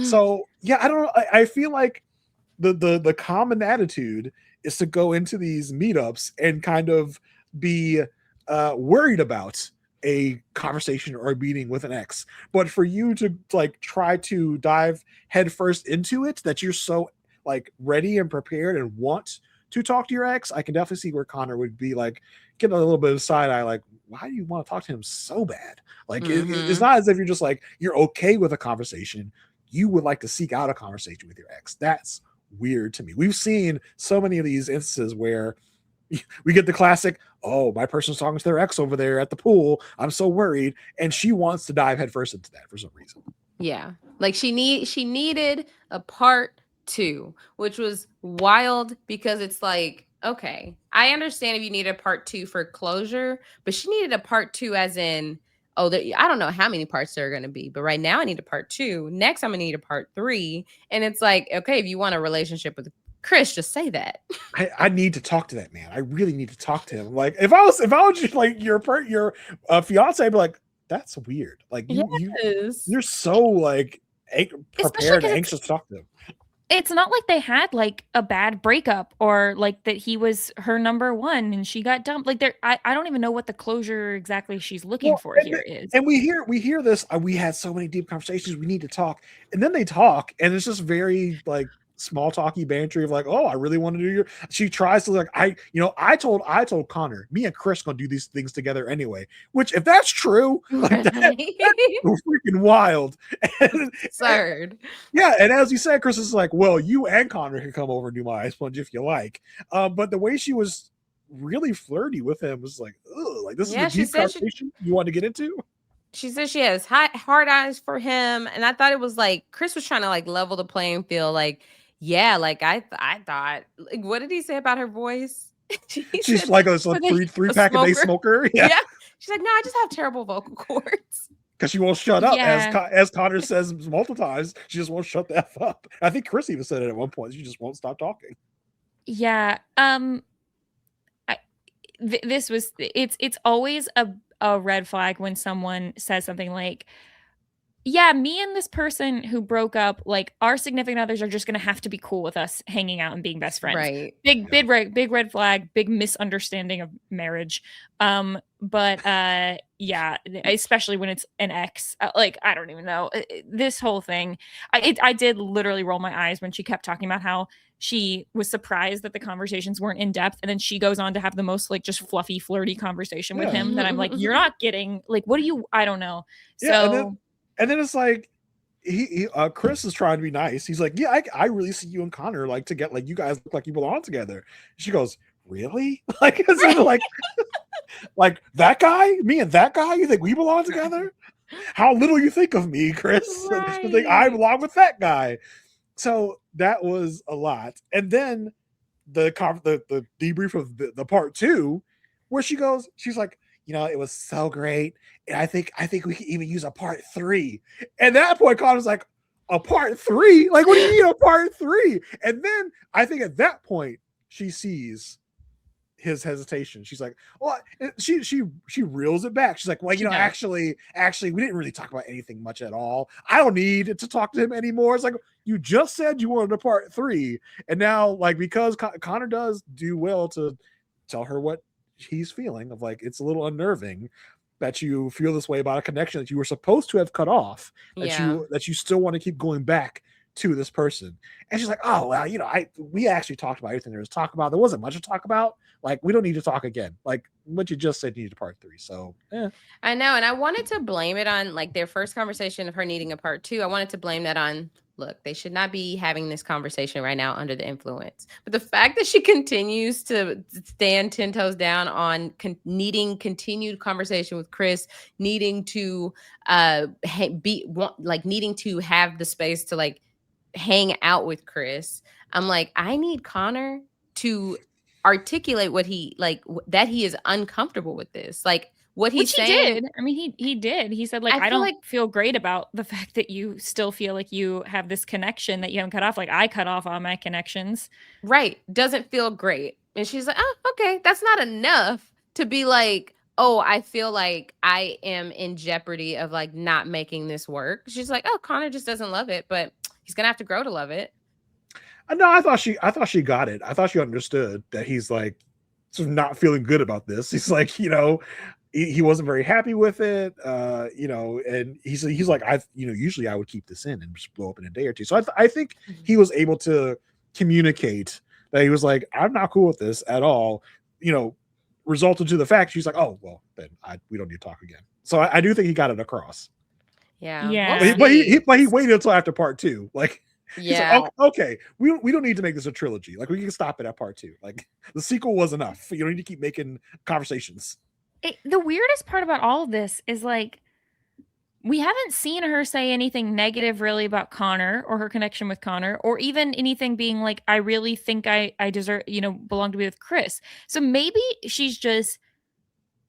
So yeah, I don't know. I feel like the common attitude is to go into these meetups and kind of be worried about a conversation or a meeting with an ex, but for you to like try to dive headfirst into it, that you're so like ready and prepared and want to talk to your ex, I can definitely see where Connor would be like getting a little bit of side eye, like, why do you want to talk to him so bad? Like it's not as if you're just like you're okay with a conversation, you would like to seek out a conversation with your ex. That's weird to me. We've seen so many of these instances where we get the classic, oh, my person's talking to their ex over there at the pool, I'm so worried, and she wants to dive headfirst into that for some reason. Yeah, like she needed a part 2, which was wild because it's like, okay, I understand if you need a part 2 for closure, but she needed a part 2 as in, oh, I don't know how many parts there are going to be, but right now I need a part 2. Next, I'm going to need a part 3. And it's like, okay, if you want a relationship with Chris, just say that. I need to talk to that man. I really need to talk to him. Like if I was just like your fiance, I'd be like, that's weird. Like you're so like prepared and anxious to talk to him. It's not like they had like a bad breakup or like that he was her number one and she got dumped. Like I don't even know what the closure exactly she's looking for here is. And we hear this. We had so many deep conversations. We need to talk, and then they talk, and it's just very like small talky banter of like, oh, I really want to do your. She tries to like, I told Connor, me and Chris gonna do these things together anyway. Which, if that's true, like that's freaking wild. And, Absurd. yeah, and as you said, Chris is like, well, you and Connor can come over and do my ice plunge if you like. But the way she was really flirty with him was like, ugh, like this is the deep conversation you want to get into. She said she has hard eyes for him, and I thought it was like Chris was trying to like level the playing field. Like, yeah, like I thought. Like, what did he say about her voice? She's said, like a three pack a day smoker. Yeah. She's like, no, I just have terrible vocal cords. Because she won't shut up, as Connor says multiple times. She just won't shut the F up. I think Chris even said it at one point. She just won't stop talking. Yeah. It's always a red flag when someone says something like, yeah, me and this person who broke up, like our significant others are just going to have to be cool with us hanging out and being best friends. Right. Big red flag, big misunderstanding of marriage. Yeah, especially when it's an ex, like, I don't even know this whole thing. I did literally roll my eyes when she kept talking about how she was surprised that the conversations weren't in depth. And then she goes on to have the most like just fluffy, flirty conversation with him that I'm like, you're not getting like, what do you, I don't know. So. And then it's like Chris is trying to be nice. He's like, yeah, I really see you and Connor like to get like you guys look like you belong together. She goes, really? Like, like that guy, me and that guy, you think we belong together? How little you think of me, Chris? Right. You think I belong with that guy. So that was a lot. And then the debrief of the part 2, where she's like, it was so great. And I think we could even use a part 3. And at that point, Connor's like, a part 3? Like, what do you mean a part 3? And then I think at that point, she sees his hesitation. She's like, well, she reels it back. She's like, well, actually, we didn't really talk about anything much at all. I don't need to talk to him anymore. It's like, you just said you wanted a part 3. And now, like, because Connor does do well to tell her what he's feeling of like, it's a little unnerving that you feel this way about a connection that you were supposed to have cut off, that you still want to keep going back to this person. And she's like, oh, well, we actually talked about everything there was to talk about. There wasn't much to talk about. Like, we don't need to talk again. Like, what you just said, you need a part 3. So, I know. And I wanted to blame it on like their first conversation of her needing a part 2. I wanted to blame that on, look, they should not be having this conversation right now under the influence. But the fact that she continues to stand 10 toes down on needing continued conversation with Chris, needing to needing to have the space to like hang out with Chris. I'm like, I need Connor to articulate what he like, that he is uncomfortable with this. Like, what he's saying. He did. I mean, he did. He said, like, I don't feel great about the fact that you still feel like you have this connection that you haven't cut off. Like, I cut off all my connections. Right. Doesn't feel great. And she's like, oh, okay. That's not enough to be like, oh, I feel like I am in jeopardy of like not making this work. She's like, oh, Connor just doesn't love it, but he's gonna have to grow to love it. No, I thought she got it. I thought she understood that he's like sort of not feeling good about this. He's like, he wasn't very happy with it, and he's like, usually I would keep this in and just blow up in a day or two. So I think he was able to communicate that he was like, I'm not cool with this at all, resulted to the fact she's like, oh, well, then we don't need to talk again. So I do think he got it across. Yeah. But he waited until after part 2. Like, yeah. Like, okay, we don't need to make this a trilogy. Like, we can stop it at part 2. Like, the sequel was enough. You don't need to keep making conversations. The weirdest part about all of this is like, we haven't seen her say anything negative really about Connor or her connection with Connor, or even anything being like, I really think I deserve, belong to be with Chris. So maybe she's just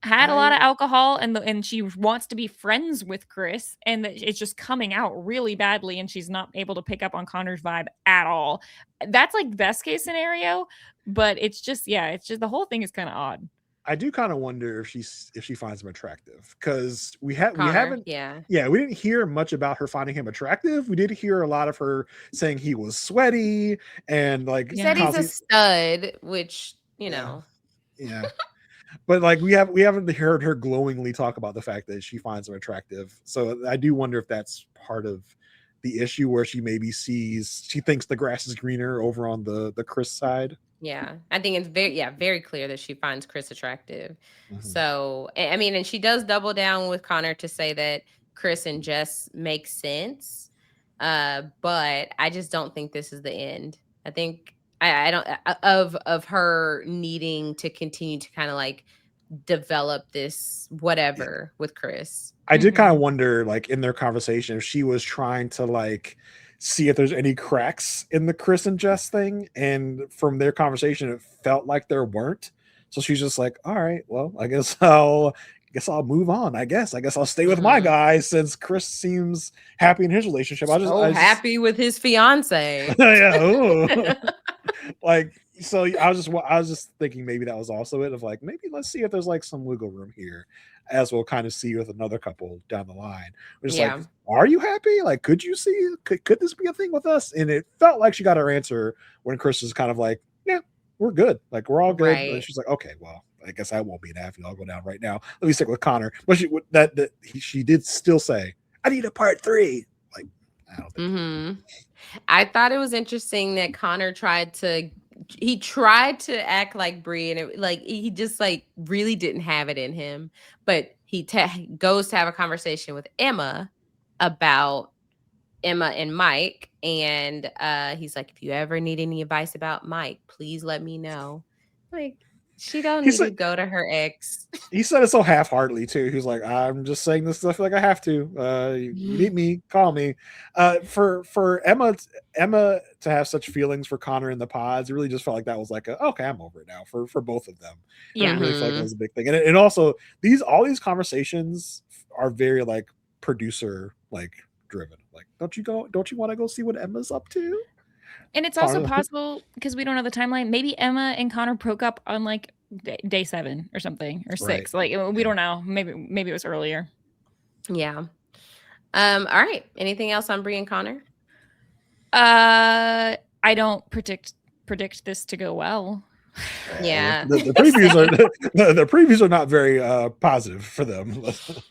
had a lot of alcohol and she wants to be friends with Chris, and it's just coming out really badly, and she's not able to pick up on Connor's vibe at all. That's like best case scenario, but it's just the whole thing is kind of odd. I do kind of wonder if she finds him attractive, because we didn't hear much about her finding him attractive. We did hear a lot of her saying he was sweaty and like he said he's a stud, which yeah. But like we haven't heard her glowingly talk about the fact that she finds him attractive. So I do wonder if that's part of the issue where she maybe she thinks the grass is greener over on the Chris side. Yeah, I think it's very clear that she finds Chris attractive. Mhm. So, I mean, and she does double down with Connor to say that Chris and Jess make sense. But I just don't think this is the end. I think I don't of her needing to continue to kind of like develop this whatever with Chris. I did kind of wonder, like, in their conversation, if she was trying to like see if there's any cracks in the Chris and Jess thing, and from their conversation, it felt like there weren't. So she's just like, "All right, well, I guess I'll move on. I guess I'll stay with my guy since Chris seems happy in his relationship." I just happy with his fiance. Yeah. Like, so I was just thinking maybe that was also it, of like, maybe let's see if there's like some wiggle room here, as we'll kind of see with another couple down the line. We're just like, are you happy? Like, could you see, could this be a thing with us? And it felt like she got her answer when Chris was kind of like, yeah, we're good. Like, we're all good. Right. And she's like, okay, well, I guess I won't be an happy. I'll go down right now. Let me stick with Connor. But she did still say, I need a part 3. Like, I don't think I thought it was interesting that Connor tried to act like Bri, and he just like really didn't have it in him. But he goes to have a conversation with Emma about Emma and Mike, and he's like, if you ever need any advice about Mike, please let me know. Like, she don't need to go to her ex. He said it so half-heartedly too. He's like, I'm just saying this stuff like I have to. You need me, call me. For Emma to have such feelings for Connor in the pods, it really just felt like that was like okay, I'm over it now for both of them. Yeah, I really felt like that was a big thing. And also all these conversations are very like producer like driven. Like, don't you want to go see what Emma's up to? And it's also possible, because we don't know the timeline, maybe Emma and Connor broke up on like day 7 or something, or 6. Right. Like, we don't know. Maybe it was earlier. Yeah. All right. Anything else on Bri and Connor? I don't predict this to go well. Yeah. The previews are not very positive for them,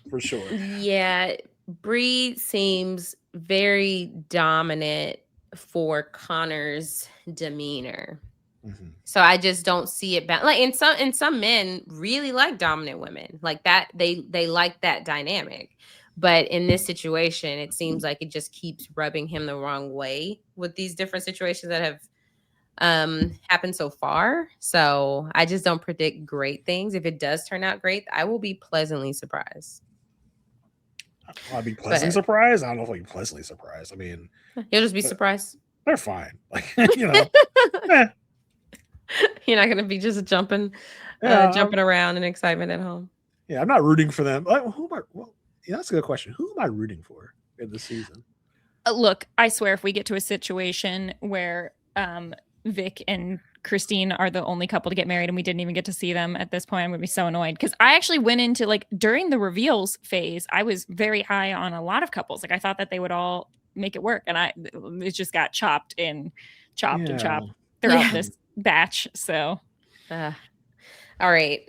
for sure. Yeah. Bri seems very dominant for Connor's demeanor. So I just don't see it like in some men really like dominant women like that. They like that dynamic, but in this situation it seems like it just keeps rubbing him the wrong way with these different situations that have happened so far. So I just don't predict great things. If it does turn out great, I will be pleasantly surprised. I'll be pleasantly surprised. I don't know if I'll be pleasantly surprised. I mean, you'll just be surprised. They're fine. Like, you know, You're not going to be just jumping around in excitement at home. Yeah, I'm not rooting for them. That's a good question. Who am I rooting for in this season? Look, I swear, if we get to a situation where Vic and Christine are the only couple to get married and we didn't even get to see them at this point, I'm going to be so annoyed. Because I actually went into, like, during the reveals phase, I was very high on a lot of couples. Like, I thought that they would all make it work. And it just got chopped and chopped throughout this batch. So all right,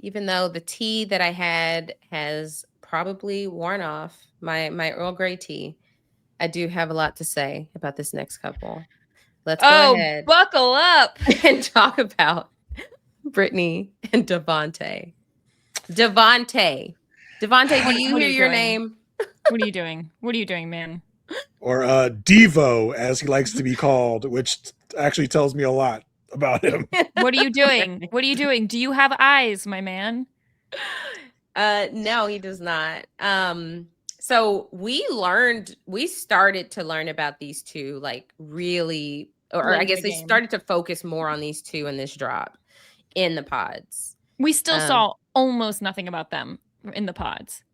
even though the tea that I had has probably worn off, my Earl Grey tea, I do have a lot to say about this next couple. Let's go ahead, buckle up, and talk about Britney and Devonte. Devonte, do you hear your name? What are you doing? What are you doing, man? Or Devo, as he likes to be called, which actually tells me a lot about him. What are you doing? What are you doing? Do you have eyes, my man? No, he does not. So we started to learn about these two, like, really, or I guess they started to focus more on these two in this drop in the pods. We still saw almost nothing about them in the pods.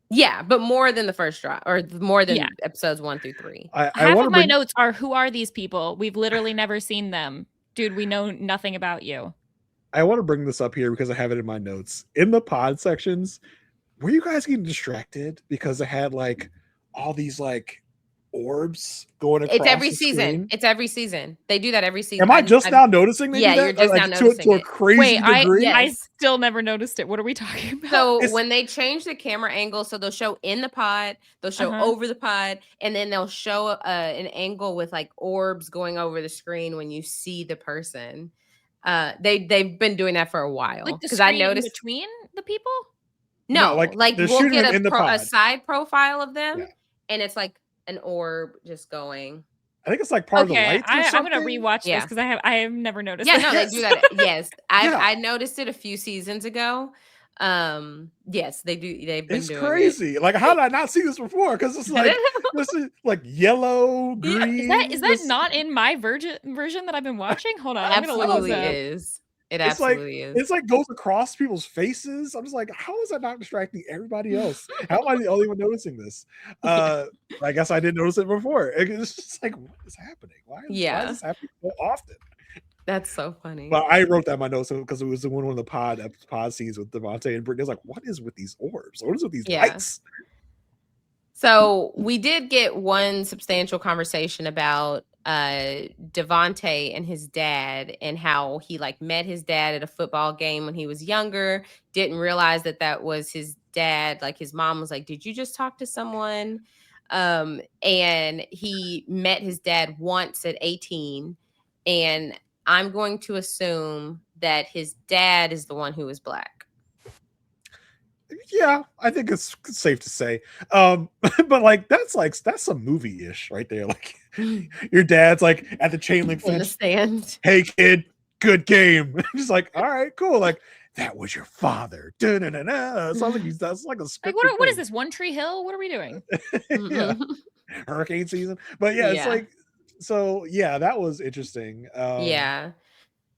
Yeah, but more than the first drop, or more than episodes 1 through 3. Half of my notes are, who are these people? We've literally never seen them. Dude, we know nothing about you. I want to bring this up here because I have it in my notes. In the pod sections, were you guys getting distracted? Because they had like all these like orbs going across It's every the season. screen? It's every season. They do that every season. Am I just now noticing they do Yeah, that? you're just Like, now noticing to a it. crazy Wait, degree? I Yes. still never noticed it. What are we talking about? So It's- when they change the camera angle, so they'll show in the pod, they'll show over the pod, and then they'll show an angle with like orbs going over the screen when you see the person. They've been doing that for a while Like the because I screen in noticed. between the people? No, like, like they're we'll shooting get them in the a pod. side profile of them, Yeah. and it's like an orb just going. I think it's like part of the lights or I'm something. gonna rewatch this because I have never noticed. Yeah, this. no, they do that. Yes, Yeah. I noticed it a few seasons ago. Yes, they do. They've been It's doing crazy. Like, how did I not see this before? Because it's like this is like yellow, green. Is that not in my version that I've been watching? Hold on, I'm gonna look absolutely this up. is. It It's like absolutely is. it's like goes across people's faces. I'm just like, how is that not distracting everybody else? How am I the only one noticing this? I guess I didn't notice it before. It's just like, what is happening? Why is this happening so often? That's so funny. But I wrote that in my notes because it was the one of the pod scenes with Devonte and Britney. I was like, what is with these orbs? What is with these lights? So we did get one substantial conversation about Devonte and his dad and how he like met his dad at a football game when he was younger, didn't realize that was his dad. Like his mom was like, did you just talk to someone? And he met his dad once at 18, and I'm going to assume that his dad is the one who is Black. Yeah, I think it's safe to say. But like that's some movie-ish right there. Like your dad's like at the chain link fence in the stand. Hey kid, good game. Just like, all right, cool. Like that was your father. Sounds like that's like a like what is this? One Tree Hill? What are we doing? Yeah, hurricane season. But yeah, it's like so. Yeah, that was interesting. Yeah.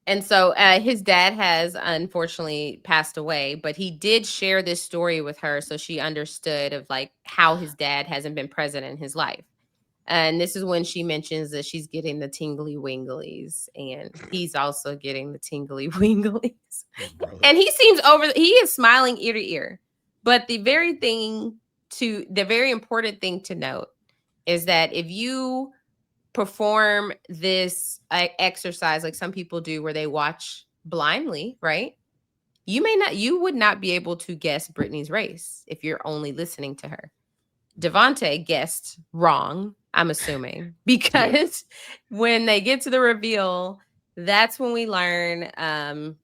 And so his dad has unfortunately passed away, but he did share this story with her so she understood of like how his dad hasn't been present in his life. And this is when she mentions that she's getting the tingly winglies and he's also getting the tingly winglies. And he is smiling ear to ear. But the very important thing to note is that if you perform this exercise like some people do where they watch blindly, right? You would not be able to guess Britney's race if you're only listening to her. Devonte guessed wrong, I'm assuming, because when they get to the reveal, that's when we learn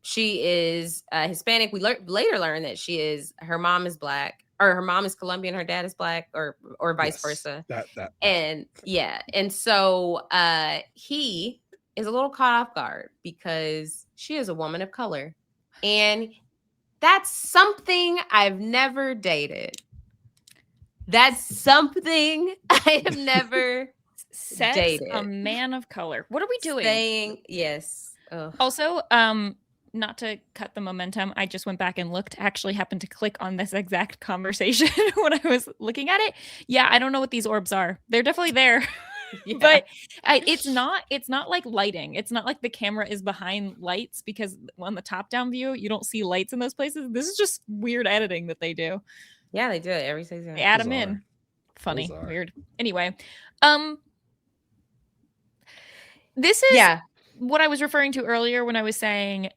she is Hispanic. We later learn that her mom is Black, or her mom is Colombian, her dad is Black, or vice versa. And so he is a little caught off guard because she is a woman of color, and that's something I've never dated. That's something I have never dated. A man of color. What are we doing? Saying yes. Ugh. Also, not to cut the momentum, I just went back and looked. Actually, happened to click on this exact conversation when I was looking at it. Yeah, I don't know what these orbs are. They're definitely there, but it's not like lighting. It's not like the camera is behind lights, because on the top-down view, you don't see lights in those places. This is just weird editing that they do. Yeah, they do it every season. They add them in. Funny, weird. Anyway, this is what I was referring to earlier when I was saying,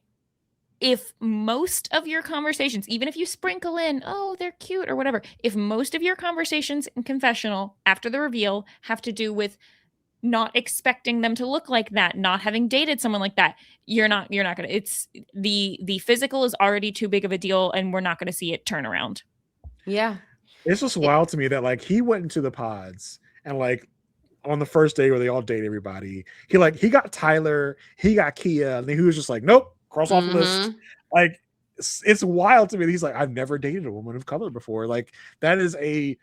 if most of your conversations, even if you sprinkle in, oh, they're cute or whatever, if most of your conversations in confessional after the reveal have to do with not expecting them to look like that, not having dated someone like that, you're not gonna. It's the physical is already too big of a deal, and we're not gonna see it turn around. Yeah, it's just wild to me that like he went into the pods and like on the first day where they all date everybody, he got Tyler, he got Kia, and then he was just like, nope, cross off the list. Like it's wild to me that he's like, I've never dated a woman of color before. Like that is an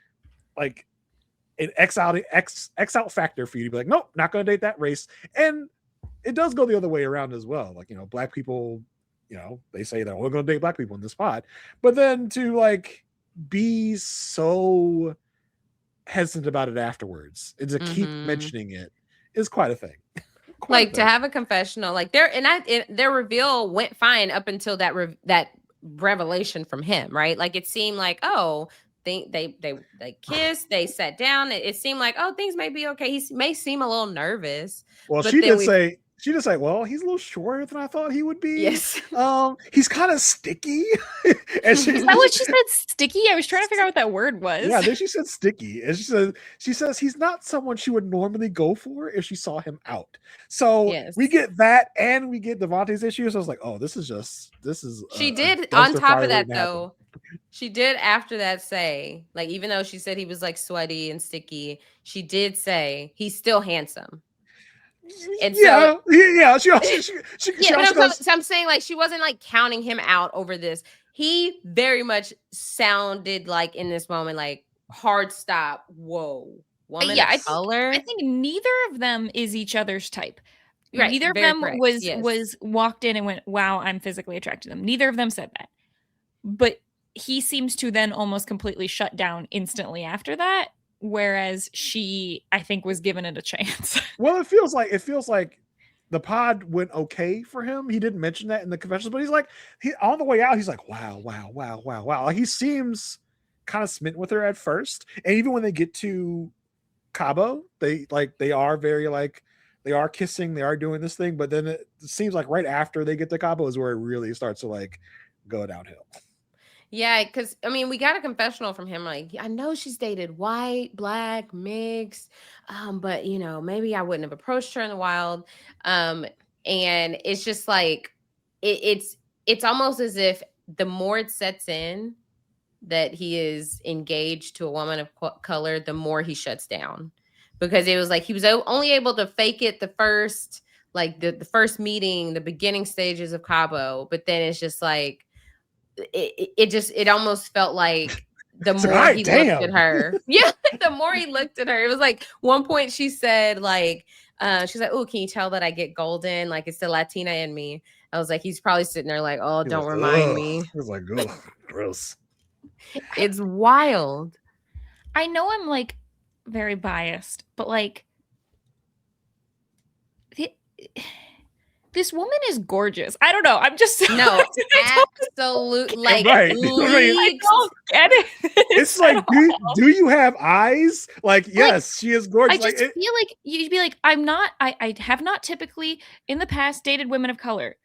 X out factor for you to be like, nope, not gonna date that race. And it does go the other way around as well. Like, you know, Black people, you know, they say that we're gonna date Black people in this pod, but then to like be so hesitant about it afterwards and to keep mentioning it is quite a thing. To have a confessional like their reveal went fine up until that revelation from him, right? Like it seemed like, oh, they kissed, they sat down. It seemed like, oh, things may be okay. He may seem a little nervous, Well, but then we she did say, well, he's a little shorter than I thought he would be. yes. He's kind of sticky. And Is that what she said? Sticky? I was trying to figure out what that word was. Yeah, then she said sticky. And she says he's not someone she would normally go for if she saw him out. So Yes. we get that and we get Devontae's issues. So I was like, oh, this is She did on top of that though. She did after that say, like, even though she said he was like sweaty and sticky, she did say he's still handsome. And yeah, she also so I'm saying, like, she wasn't like counting him out over this. He very much sounded like in this moment, like, hard stop. Whoa, woman of color. I think neither of them is each other's type. Right, neither of them was walked in and went, wow, I'm physically attracted to them. Neither of them said that. But he seems to then almost completely shut down instantly after that. Whereas she, I think, was given it a chance. Well, it feels like the pod went okay for him. He didn't mention that in the confessions, but he's like, on the way out, he's like, wow. Like, he seems kind of smitten with her at first. And even when they get to Cabo, they are very like, they are kissing, they are doing this thing. But then it seems like right after they get to Cabo is where it really starts to like go downhill. Yeah, because I mean, we got a confessional from him. Like, I know she's dated white, black, mixed, but you know, maybe I wouldn't have approached her in the wild. And it's just like it's almost as if the more it sets in that he is engaged to a woman of color, the more he shuts down, because it was like he was only able to fake it the first, like the first meeting, the beginning stages of Cabo, but then it's just like. It almost felt like the more he looked at her, the more he looked at her, it was like one point she said like, she's like, oh, can you tell that I get golden? Like, it's the Latina in me. I was like, he's probably sitting there like, oh, don't remind me. He was like, ugh, gross. It's wild. I know I'm like very biased, but like this woman is gorgeous. I don't know. I'm just no, absolute like right. I don't get it. It's like, do you have eyes? Like, yes, she is gorgeous. I just feel like you'd be like, I have not typically in the past dated women of color,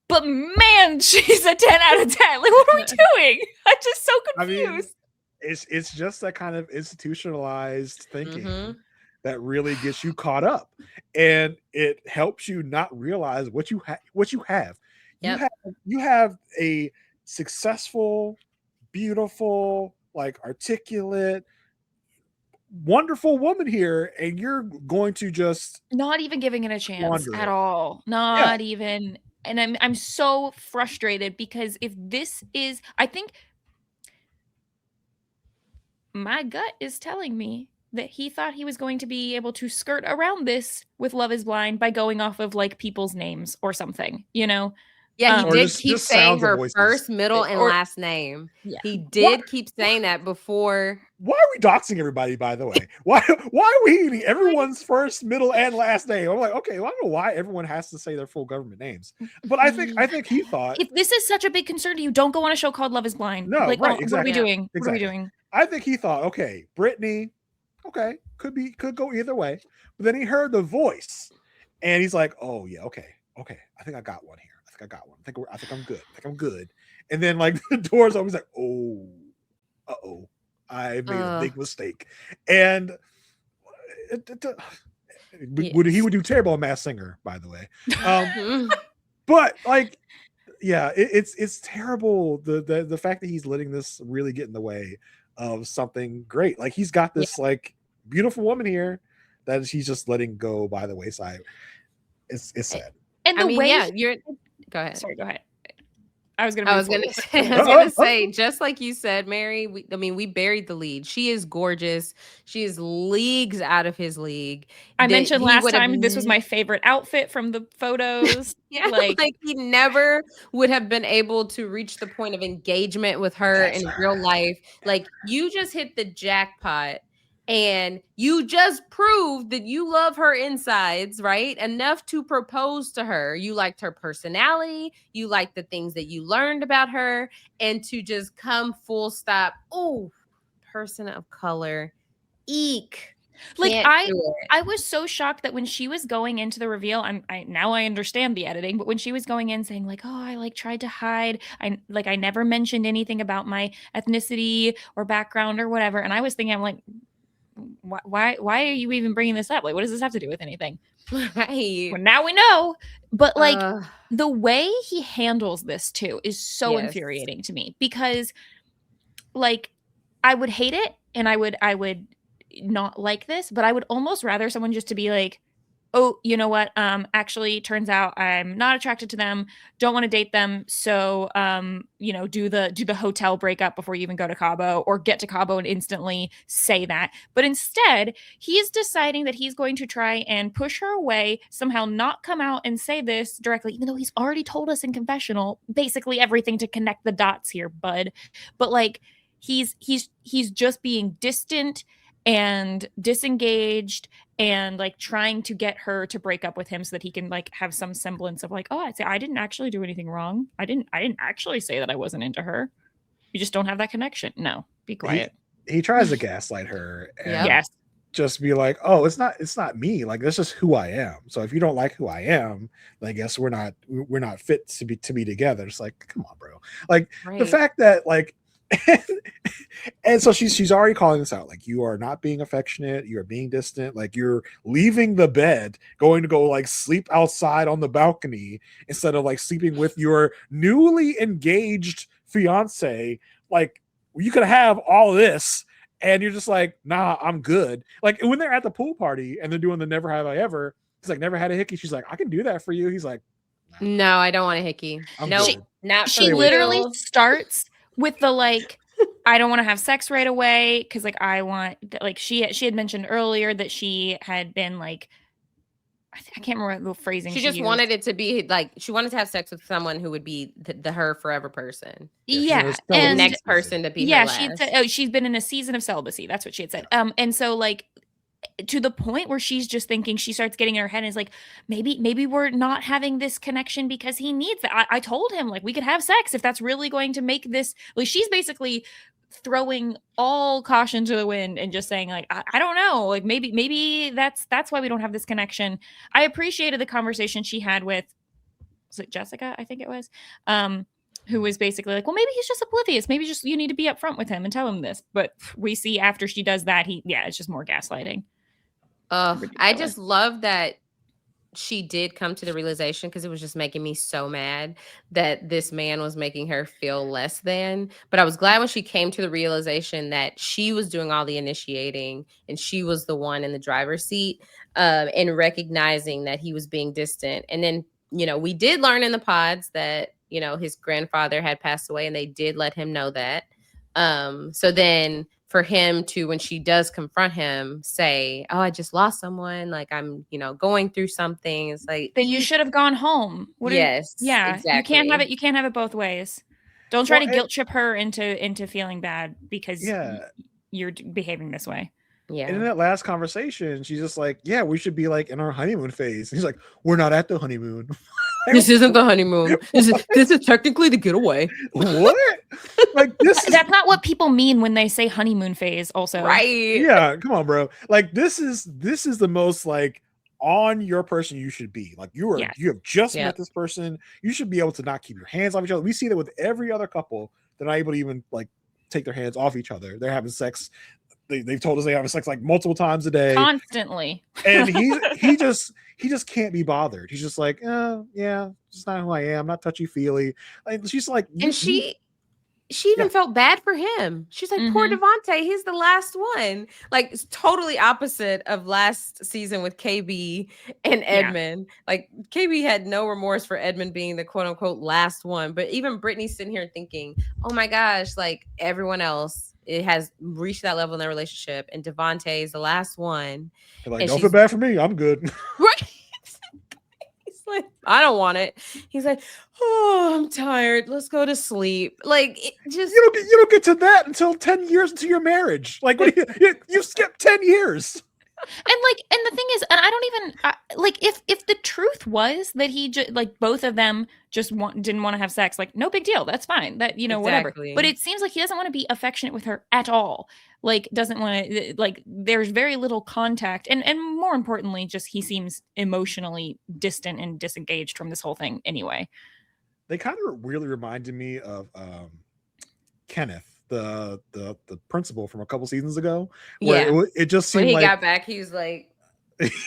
but man, she's a 10 out of 10. Like, what are we doing? I'm just so confused. I mean, it's just that kind of institutionalized thinking. That really gets you caught up, and it helps you not realize what you have. Yep. You have a successful, beautiful, like articulate, wonderful woman here, and you're going to just not even giving it a chance at all. Not even. And I'm so frustrated because if this is, I think my gut is telling me that he thought he was going to be able to skirt around this with Love is Blind by going off of like people's names or something, you know? Yeah, he did keep saying her first, middle, and last name. Yeah. He did keep saying that before. Why are we doxing everybody, by the way? Why are we eating everyone's first, middle, and last name? I'm like, okay, well, I don't know why everyone has to say their full government names. But I think he thought, if this is such a big concern to you, don't go on a show called Love is Blind. No, like, right, exactly. What are we doing? Exactly. What are we doing? I think he thought, okay, Britney, okay, could go either way. But then he heard the voice, and he's like, oh yeah, okay, I think I got one here. I got one. I think I'm good. And then like the doors open, he's like, oh, I made a big mistake. And he would do terrible on Masked Singer, by the way. But like, yeah, it's terrible. The fact that he's letting this really get in the way of something great. Like, he's got this like beautiful woman here that he's just letting go by the wayside. It's sad. And the way you're. Go ahead. Sorry, go ahead. I was gonna say, just like you said, Mary. We buried the lead. She is gorgeous. She is leagues out of his league. I mentioned last time this was my favorite outfit from the photos. Yeah, like he never would have been able to reach the point of engagement with her in real life. Like, you just hit the jackpot. And you just proved that you love her insides, right? Enough to propose to her. You liked her personality. You liked the things that you learned about her. And to just come full stop. Oh, person of color. Eek. Like Can't do it. I was so shocked that when she was going into the reveal, now I understand the editing, but when she was going in saying like, oh, I like tried to hide, I never mentioned anything about my ethnicity or background or whatever, and I was thinking, I'm like, why are you even bringing this up? Like, what does this have to do with anything? Right. Well, now we know, but like Ugh. the way he handles this too is so Yes. infuriating to me, because like I would hate it and I would not like this, but I would almost rather someone just to be like, oh, you know what? Actually, turns out I'm not attracted to them. Don't want to date them. So, do the hotel breakup before you even go to Cabo, or get to Cabo and instantly say that. But instead, he's deciding that he's going to try and push her away, somehow not come out and say this directly, even though he's already told us in confessional basically everything to connect the dots here, bud. But like, he's just being distant and disengaged and like trying to get her to break up with him so that he can like have some semblance of like, oh, I didn't actually do anything wrong. I didn't actually say that I wasn't into her. You just don't have that connection. No, be quiet. He tries to gaslight her and Yes. just be like, oh, it's not me. Like, that's just who I am. So if you don't like who I am, then I guess we're not fit to be together. It's like, come on, bro. Like the fact that like and so she's already calling this out, like, you are not being affectionate, you're being distant, like you're leaving the bed, going to go like sleep outside on the balcony instead of like sleeping with your newly engaged fiance. Like, you could have all this and you're just like, nah, I'm good. Like when they're at the pool party and they're doing the never have I ever, he's like, never had a hickey. She's like, I can do that for you. He's like, no, I don't want a hickey. No, not for she literally real. starts with the like, I don't want to have sex right away because like I want, like she had mentioned earlier that she had been like, I can't remember the phrasing. She just used. wanted it to be like, she wanted to have sex with someone who would be the her forever person. Yeah, and the next person to be her last. She had said, oh, she's been in a season of celibacy. That's what she had said. And so like, to the point where she's just thinking, she starts getting in her head and is like, maybe we're not having this connection because he needs that. I told him like we could have sex if that's really going to make this. Like, she's basically throwing all caution to the wind and just saying like, I don't know, like maybe that's why we don't have this connection. I appreciated the conversation she had with, was it Jessica? I think it was, who was basically like, well, maybe he's just oblivious. Maybe just you need to be upfront with him and tell him this. But we see after she does that, it's just more gaslighting. I just love that she did come to the realization, because it was just making me so mad that this man was making her feel less than. But I was glad when she came to the realization that she was doing all the initiating and she was the one in the driver's seat, and recognizing that he was being distant. And then, we did learn in the pods that, his grandfather had passed away, and they did let him know that. So then for him to, when she does confront him, say, oh, I just lost someone, like I'm, going through something. It's like, then you should have gone home. Yes. Exactly. You can't have it both ways. Don't try to guilt trip her into feeling bad because you're behaving this way. Yeah. And in that last conversation, she's just like, yeah, we should be like in our honeymoon phase. And he's like, we're not at the honeymoon. This isn't the honeymoon. This is technically the getaway. What? Like this that's not what people mean when they say honeymoon phase also. Right. Yeah, come on, bro. Like this is the most like on your person you should be. Like you have just met this person. You should be able to not keep your hands off each other. We see that with every other couple. They're not able to even like take their hands off each other. They're having sex. They've told us they have sex like multiple times a day, constantly. And he just can't be bothered. He's just like, yeah, it's not who I am. Not touchy feely. Like, she's like, and she even felt bad for him. She's like, poor Devonte, he's the last one. Like, it's totally opposite of last season with KB and Edmund. Like, KB had no remorse for Edmund being the quote unquote last one. But even Brittany's sitting here thinking, oh my gosh, like everyone else, it has reached that level in their relationship, and Devonte is the last one. You're like, don't feel bad for me. I'm good. Right. He's like, I don't want it. He's like, oh, I'm tired. Let's go to sleep. Like, it just you don't get to that until 10 years into your marriage. Like, you skipped 10 years. And the thing is, and I don't even like if the truth was that he like both of them just didn't want to have sex, like no big deal, that's fine, that whatever. But it seems like he doesn't want to be affectionate with her at all. Like doesn't want to, like there's very little contact, and more importantly, just he seems emotionally distant and disengaged from this whole thing. Anyway, they kind of really reminded me of Kenneth, the principal from a couple seasons ago, where it just seemed when he like got back, he was like,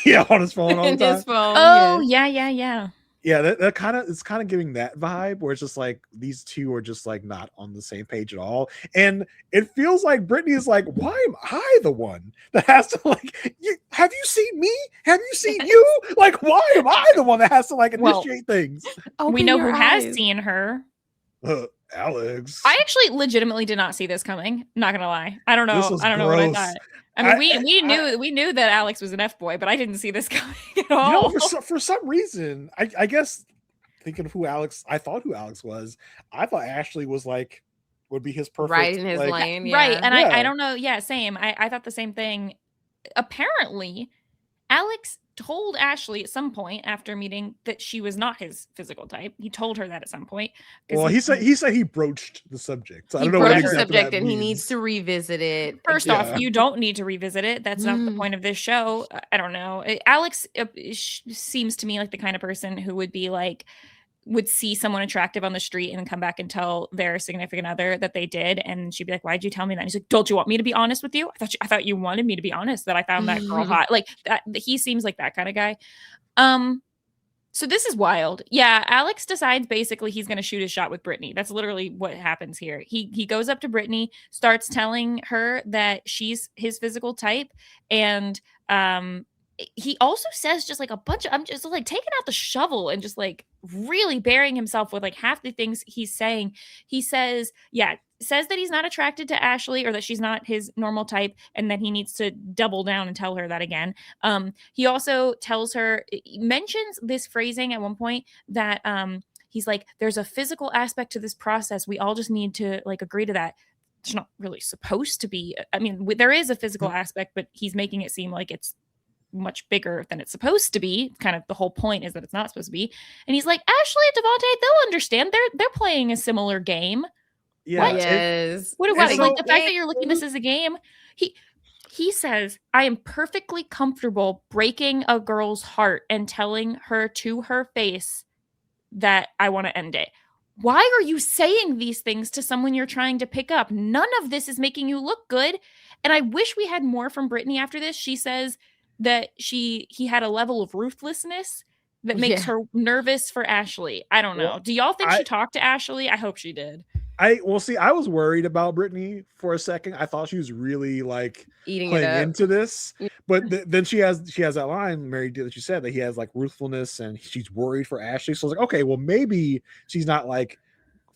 yeah, on his phone all the time. His phone, oh yeah. Yeah, that kind of, it's kind of giving that vibe where it's just like these two are just like not on the same page at all, and it feels like Britney is like, why am I the one that has to like? Have you seen me? Have you seen you? Like, why am I the one that has to like initiate things? We know who has seen her. Alex. I actually legitimately did not see this coming. Not gonna lie, I don't know. I don't know what I thought. I mean, we knew that Alex was an F-boy, but I didn't see this coming at all. For some reason, I guess thinking of who Alex, I thought who Alex was. I thought Ashley was like would be his perfect, right in his lane, right? And I don't know. Yeah, same. I thought the same thing. Apparently, Alex told Ashley at some point after meeting that she was not his physical type. He told her that at some point. Well, he said he broached the subject. So I don't know what exactly the subject, and he needs to revisit it. First off, you don't need to revisit it. That's not the point of this show. I don't know. Alex seems to me like the kind of person who would be like, would see someone attractive on the street and come back and tell their significant other that they did, and she'd be like, why'd you tell me that? And he's like, don't you want me to be honest with you? I thought you wanted me to be honest, that I found that girl hot. Like that. He seems like that kind of guy. So this is wild. Yeah, Alex decides basically he's going to shoot his shot with Britney. That's literally what happens here. He goes up to Britney, starts telling her that she's his physical type, and he also says just like a bunch of, I'm just like taking out the shovel and just like really burying himself with like half the things he's saying. He says that he's not attracted to Ashley, or that she's not his normal type, and then he needs to double down and tell her that again. He also tells her, mentions this phrasing at one point that he's like, there's a physical aspect to this process. We all just need to like agree to that. It's not really supposed to be. I mean, there is a physical aspect, but he's making it seem like it's much bigger than it's supposed to be. Kind of the whole point is that it's not supposed to be. And he's like, Ashley and Devonte, they'll understand. They're playing a similar game. Yeah. What? Yes. What like the fact that you're looking at this as a game? He says, I am perfectly comfortable breaking a girl's heart and telling her to her face that I want to end it. Why are you saying these things to someone you're trying to pick up? None of this is making you look good. And I wish we had more from Britney after this. She says that he had a level of ruthlessness that makes her nervous for Ashley. I don't know. Well, do y'all think she talked to Ashley? I hope she did. I was worried about Britney for a second. I thought she was really like eating playing into this, but then she has that line, Mary, that you said that he has like ruthfulness and she's worried for Ashley. So I was like, okay, well maybe she's not like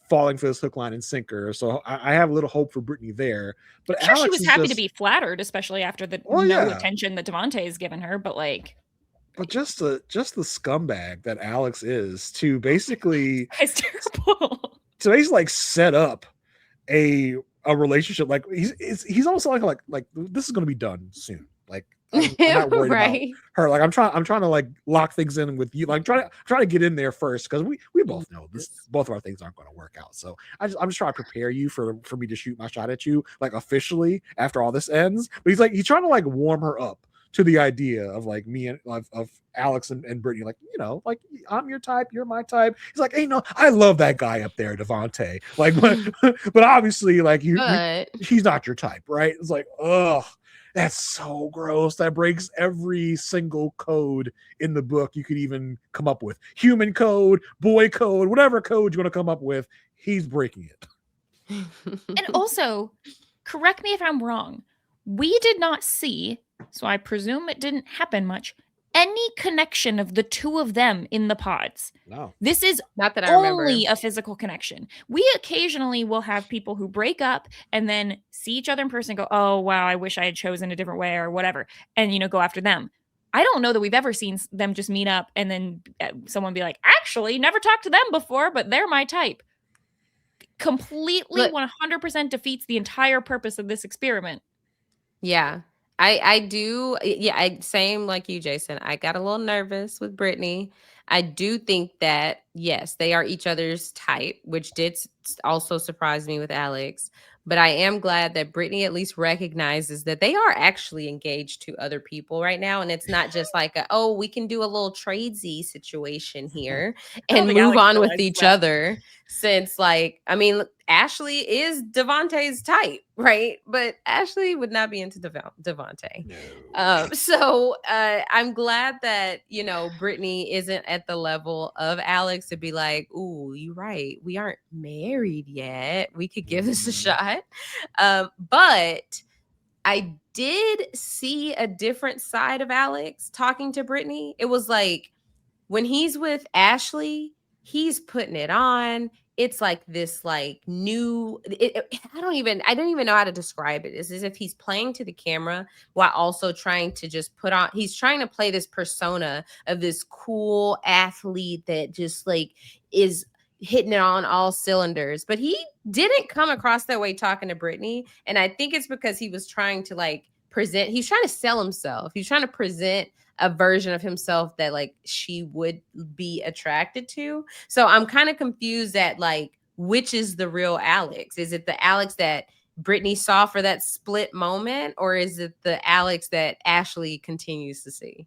falling for this hook, line, and sinker. So I have a little hope for Britney there. But I'm sure she was happy to be flattered, especially after the attention that Devonte has given her. But like, just the scumbag that Alex is to basically, it's terrible. To basically like set up a relationship. Like he's also like this is going to be done soon. Like I'm not worried about her. Like I'm trying to like lock things in with you. Like try to get in there first, because we both know this. Both of our things aren't going to work out. So I'm just trying to prepare you for me to shoot my shot at you, like officially after all this ends. But he's trying to like warm her up to the idea of like me and of Alex and Britney, like, you know, like I'm your type, you're my type. He's like, hey, no, I love that guy up there, Devonte. Like, but obviously, like he's not your type, right? It's like, ugh. That's so gross. That breaks every single code in the book you could even come up with. Human code, boy code, whatever code you're going to come up with, he's breaking it. And also, correct me if I'm wrong, we did not see, so I presume it didn't happen much, any connection of the two of them in the pods. No. This is not that I only remember. A physical connection. We occasionally will have people who break up and then see each other in person and go, oh, wow, I wish I had chosen a different way or whatever. And, you know, go after them. I don't know that we've ever seen them just meet up and then someone be like, actually, never talked to them before, but they're my type. Completely 100% defeats the entire purpose of this experiment. Yeah. I do. Yeah, same like you, Jason. I got a little nervous with Britney. I do think that yes, they are each other's type, which did also surprise me with Alex. But I am glad that Britney at least recognizes that they are actually engaged to other people right now, and it's not just like oh, we can do a little tradesy situation here I don't and think move Alex on with realizes each that. other. Since like, I mean, Ashley is Devonte's type, right? But Ashley would not be into Devonte. No. I'm glad that, you know, Britney isn't at the level of Alex to be like, ooh, you're right. We aren't married yet. We could give this a shot. But I did see a different side of Alex talking to Britney. It was like, when he's with Ashley, he's putting it on. It's like this like new I don't even know how to describe it. It's as if he's playing to the camera while also trying to just he's trying to play this persona of this cool athlete that just like is hitting it on all cylinders. But he didn't come across that way talking to Britney. And I think it's because he was trying to like he's trying to sell himself. He's trying to present a version of himself that like she would be attracted to. So I'm kind of confused at like which is the real Alex? Is it the Alex that Britney saw for that split moment, or is it the Alex that Ashley continues to see?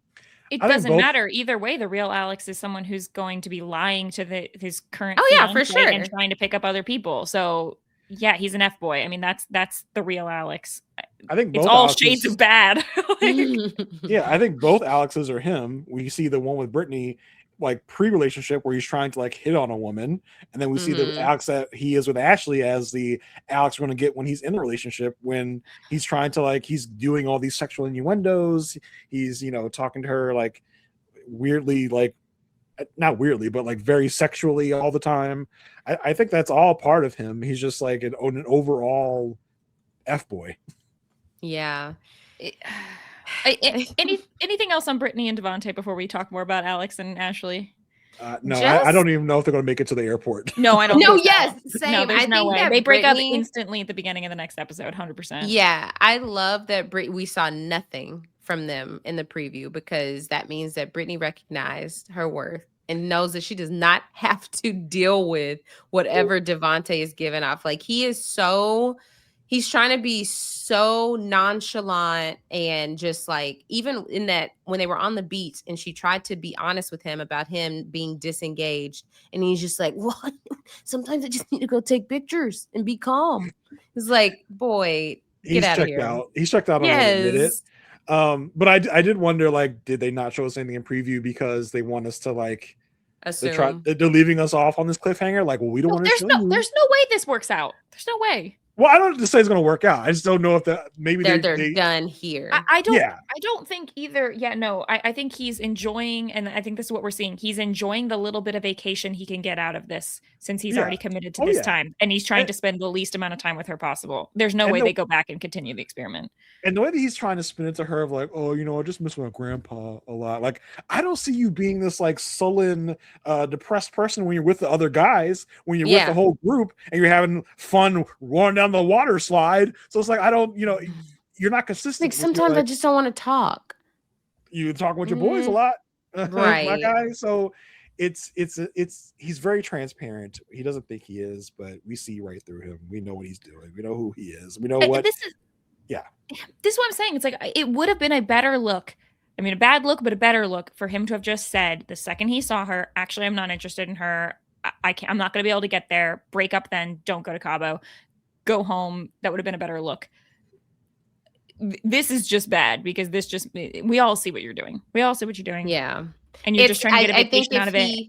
It I think doesn't both. matter either way. The real Alex is someone who's going to be lying to his current Oh yeah, for fiance and sure. trying to pick up other people. So yeah, he's an F boy. I mean, that's the real Alex. I think It's both all shades Alexes. of bad. Like, Yeah, I think both Alexes are him. We see the one with Britney, like pre-relationship, where he's trying to like hit on a woman, and then we see the Alex that he is with Ashley as the Alex we're going to get when he's in the relationship, when he's trying to like he's doing all these sexual innuendos. He's talking to her like weirdly, like not weirdly, but like very sexually all the time. I think that's all part of him. He's just like an overall F boy. Yeah. anything else on Britney and Devonte before we talk more about Alex and Ashley? No, I don't even know if they're going to make it to the airport. No, I don't. No, think so. yes, same. No, there's I no think way. that They break up Britney, instantly at the beginning of the next episode, 100%. Yeah, I love that we saw nothing from them in the preview, because that means that Britney recognized her worth and knows that she does not have to deal with whatever Devonte is giving off. Like he's trying to be so nonchalant, and just like, even in that when they were on the beach and she tried to be honest with him about him being disengaged, and he's just like, what? Sometimes I just need to go take pictures and be calm. It's like, boy, get out of here. He's checked out. I won't admit it. But I did wonder, like, did they not show us anything in preview because they want us to like Assume. they're leaving us off on this cliffhanger? Like, well, we don't want to show you. There's no way this works out. There's no way. Well, I don't just say it's going to work out. I just don't know if maybe they're done here. I don't think either. Yeah, no, I think he's enjoying, and I think this is what we're seeing. He's enjoying the little bit of vacation he can get out of this, since he's already committed to this time, and he's trying to spend the least amount of time with her possible. There's no way they go back and continue the experiment. And the way that he's trying to spin it to her of like, oh, I just miss my grandpa a lot. Like, I don't see you being this like sullen, depressed person when you're with the other guys, when you're with the whole group and you're having fun rolling down the water slide. So it's like, I don't, you're not consistent. Like, sometimes I just don't want to talk. You talk with your boys a lot, right? My guy. So it's he's very transparent. He doesn't think he is, but we see right through him. We know what he's doing. We know who he is. We know what. This is what I'm saying. It's like, it would have been a better look. I mean, a bad look, but a better look for him to have just said the second he saw her, actually, I'm not interested in her. I'm not going to be able to get there. Break up then. Don't go to Cabo. Go home. That would have been a better look. This is just bad, because we all see what you're doing. We all see what you're doing. Yeah. And you're just trying to get a vacation out of it.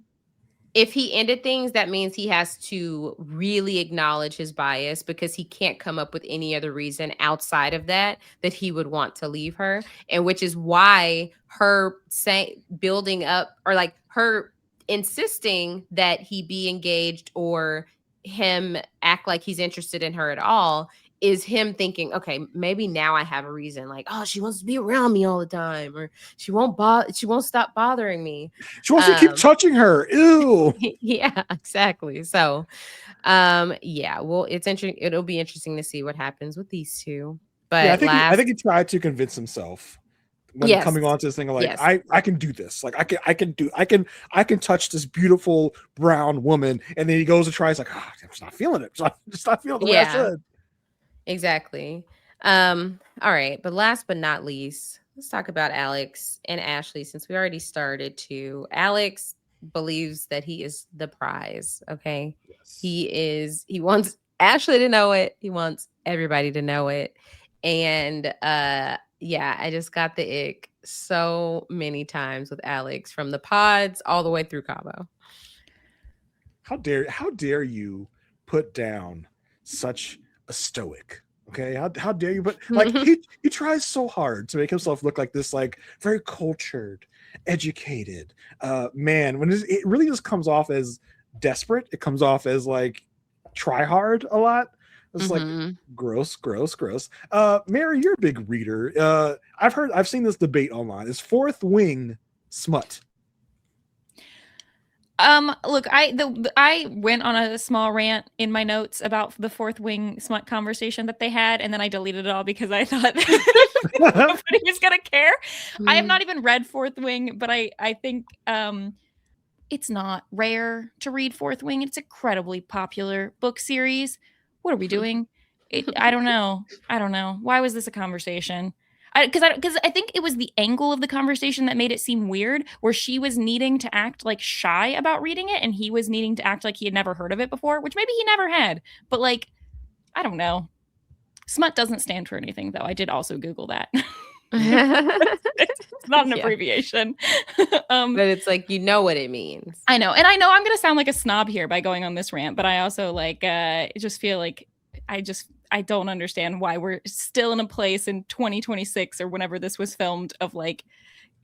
If he ended things, that means he has to really acknowledge his bias, because he can't come up with any other reason outside of that he would want to leave her. And which is why her building up, or like her insisting that he be engaged, or him act like he's interested in her at all, is him thinking, okay, maybe now I have a reason. Like, oh, she wants to be around me all the time, or she won't stop bothering me. She wants to keep touching her. Ew. Yeah, exactly. So, well, it's interesting. It'll be interesting to see what happens with these two. Yeah, But I last, think he tried to convince himself when yes, coming onto this thing, like yes, I can do this. Like I can touch this beautiful brown woman, and then he goes to try. He's like, I'm just not feeling it. I'm just not feeling it the way I yeah, should. exactly. All right, but last but not least, let's talk about Alex and Ashley since we already started to. Alex believes that he is the prize, okay? Yes. He wants Ashley to know it. He wants everybody to know it. And yeah, I just got the ick so many times with Alex from the pods all the way through Cabo. How dare you put down such a stoic? Okay, how dare you? But like he tries so hard to make himself look like this, like very cultured, educated man. When it really just comes off as desperate. It comes off as like try hard a lot. It's like Mhm. gross, gross, gross. Mary, you're a big reader. I've seen this debate online. Is fourth wing smut? Look, I went on a small rant in my notes about the fourth wing smut conversation that they had, and then I deleted it all because I thought nobody was gonna care. I have not even read Fourth Wing, but I think it's not rare to read Fourth Wing. It's incredibly popular book series. What are we doing? I don't know. I don't know. Why was this a conversation? Because I think it was the angle of the conversation that made it seem weird, where she was needing to act like shy about reading it, and he was needing to act like he had never heard of it before, which maybe he never had. But like, I don't know. Smut doesn't stand for anything, though. I did also Google that. It's not an Yeah. abbreviation. But it's like you know what it means. I know, and I know I'm gonna sound like a snob here by going on this rant, but I also like just feel like I don't understand why we're still in a place in 2026 or whenever this was filmed of like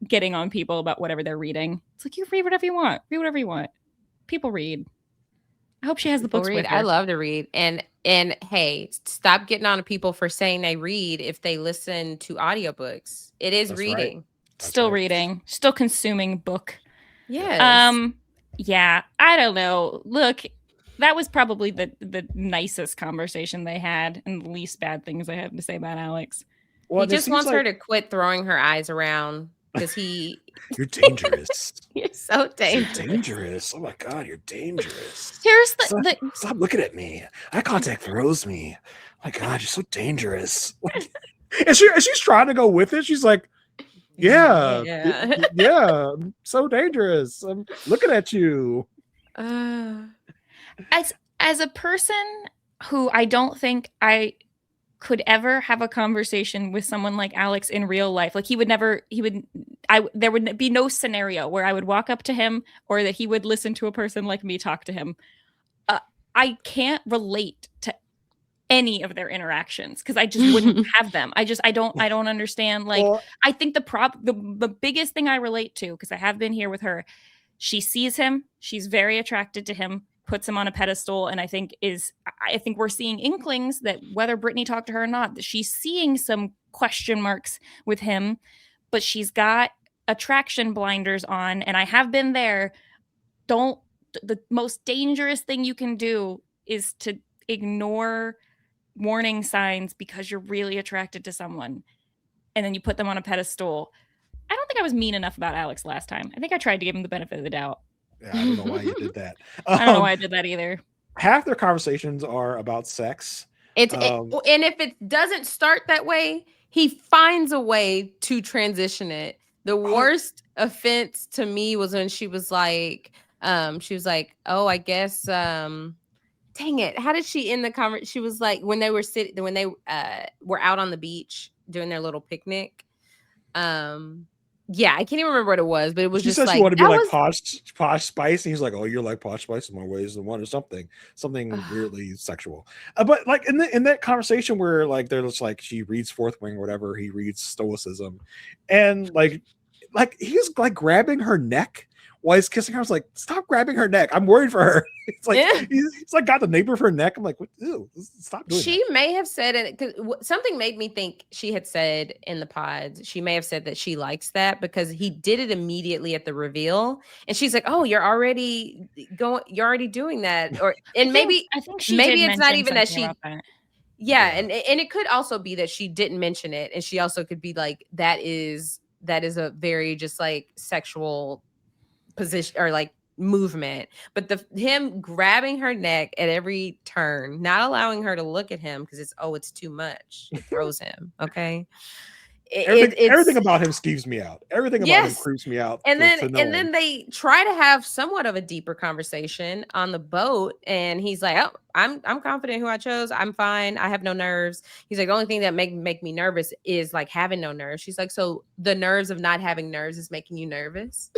getting on people about whatever they're reading. It's like you read whatever you want. Read whatever you want. People read. I hope she has the People books read. with her. I love to read. And hey, stop getting on to people for saying they read if they listen to audiobooks. It is That's right. reading. That's Still right. reading. Still consuming book. Yes. Yeah, I don't know. Look, that was probably the nicest conversation they had and the least bad things I have to say about Alex. Well, He it just seems wants like her to quit throwing her eyes around because you're dangerous. you're so You're dangerous. dangerous. Oh my god, you're dangerous. Here's Stop looking at me. Eye contact throws me. Oh my god, you're so dangerous. And she's trying to go with it. She's like, yeah, yeah, I'm so dangerous. I'm looking at you. as a person who I don't think I could ever have a conversation with someone like Alex in real life. Like there would be no scenario where I would walk up to him or that he would listen to a person like me talk to him. I can't relate to any of their interactions because I just wouldn't have them. I don't understand. Like, Well, I think the biggest thing I relate to, because I have been here with her, she sees him, she's very attracted to him, puts him on a pedestal, and I think we're seeing inklings that whether Britney talked to her or not, that she's seeing some question marks with him, but she's got attraction blinders on, and I have been there. The most dangerous thing you can do is to ignore warning signs because you're really attracted to someone and then you put them on a pedestal. I don't think I was mean enough about Alex last time. I think I tried to give him the benefit of the doubt. yeah, I don't know why you did that. I don't know why I did that either. Half their conversations are about sex. And if it doesn't start that way, he finds a way to transition it. The worst offense to me was when she was like, oh, I guess, dang it. How did she end the conversation? She was like, when they were out on the beach doing their little picnic. Yeah, I can't even remember what it was, but it was She just said like, she wanted to be like was posh spice, and he's like, "Oh, you're like posh spice in more ways than one," or something weirdly sexual. But like in that conversation where like they're just like she reads Fourth Wing or whatever, he reads Stoicism, and like he's like grabbing her neck while he's kissing her. I was like, "Stop grabbing her neck! I'm worried for her." It's like he's like got the nape of her neck. I'm like, "What? Ew, stop doing She may have said it because something made me think she had said in the pods. She may have said that she likes that because he did it immediately at the reveal, and she's like, "Oh, you're already doing that," or and maybe I think she maybe did it's not mention even that something she. about that. Yeah, Yeah. and it could also be that she didn't mention it, and she also could be like, that is a very just like sexual position or like movement. But the him grabbing her neck at every turn, not allowing her to look at him because it's too much. It throws him. Okay, Everything it's about him skeeves me out. Everything about him yes. creeps me out And then to no and end. then they try to have somewhat of a deeper conversation on the boat, and he's like, "Oh, I'm confident who I chose. I'm fine. I have no nerves." He's like, "The only thing that make me nervous is like having no nerves." She's like, "So the nerves of not having nerves is making you nervous?"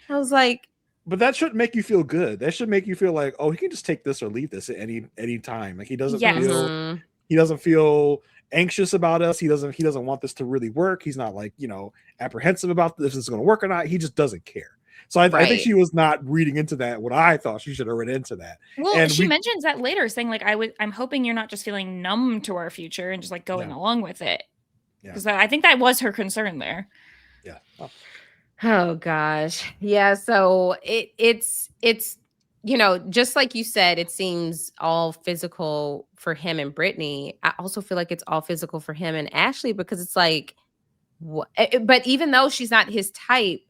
I was like, But that shouldn't make you feel good. That should make you feel like, oh, he can just take this or leave this at any time. Like Yes. he doesn't feel anxious about us. He doesn't want this to really work. He's not like, apprehensive about if this is going to work or not. He just doesn't care. So I think right. she was not reading into that what I thought she should have read into that. Well, And she mentions that later, saying like, I'm hoping you're not just feeling numb to our future and just like going along with it. Because I think that was her concern there. Yeah. Oh gosh. Yeah, so it's just like you said, it seems all physical for him and Britney. I also feel like it's all physical for him and Ashley because it's like but even though she's not his type,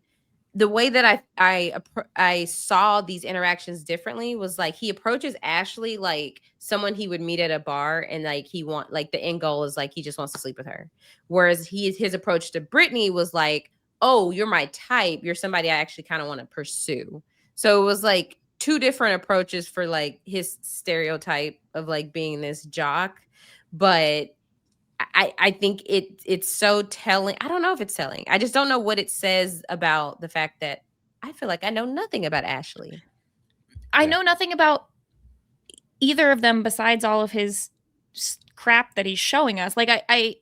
the way that I saw these interactions differently was like he approaches Ashley like someone he would meet at a bar, and like the end goal is like he just wants to sleep with her. Whereas his approach to Britney was like, "Oh, you're my type. You're somebody I actually kind of want to pursue." So it was like two different approaches for like his stereotype of like being this jock, but I think it's so telling. I don't know if it's telling. I just don't know what it says about the fact that I feel like I know nothing about Ashley. I know nothing about either of them besides all of his crap that he's showing us. Like I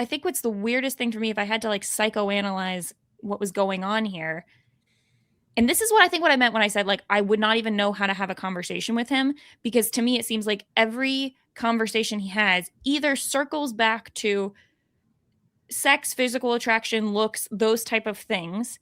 think what's the weirdest thing for me, if I had to like psychoanalyze what was going on here, and this is what I think what I meant when I said like I would not even know how to have a conversation with him, because to me it seems like every conversation he has either circles back to sex, physical attraction, looks, those type of things,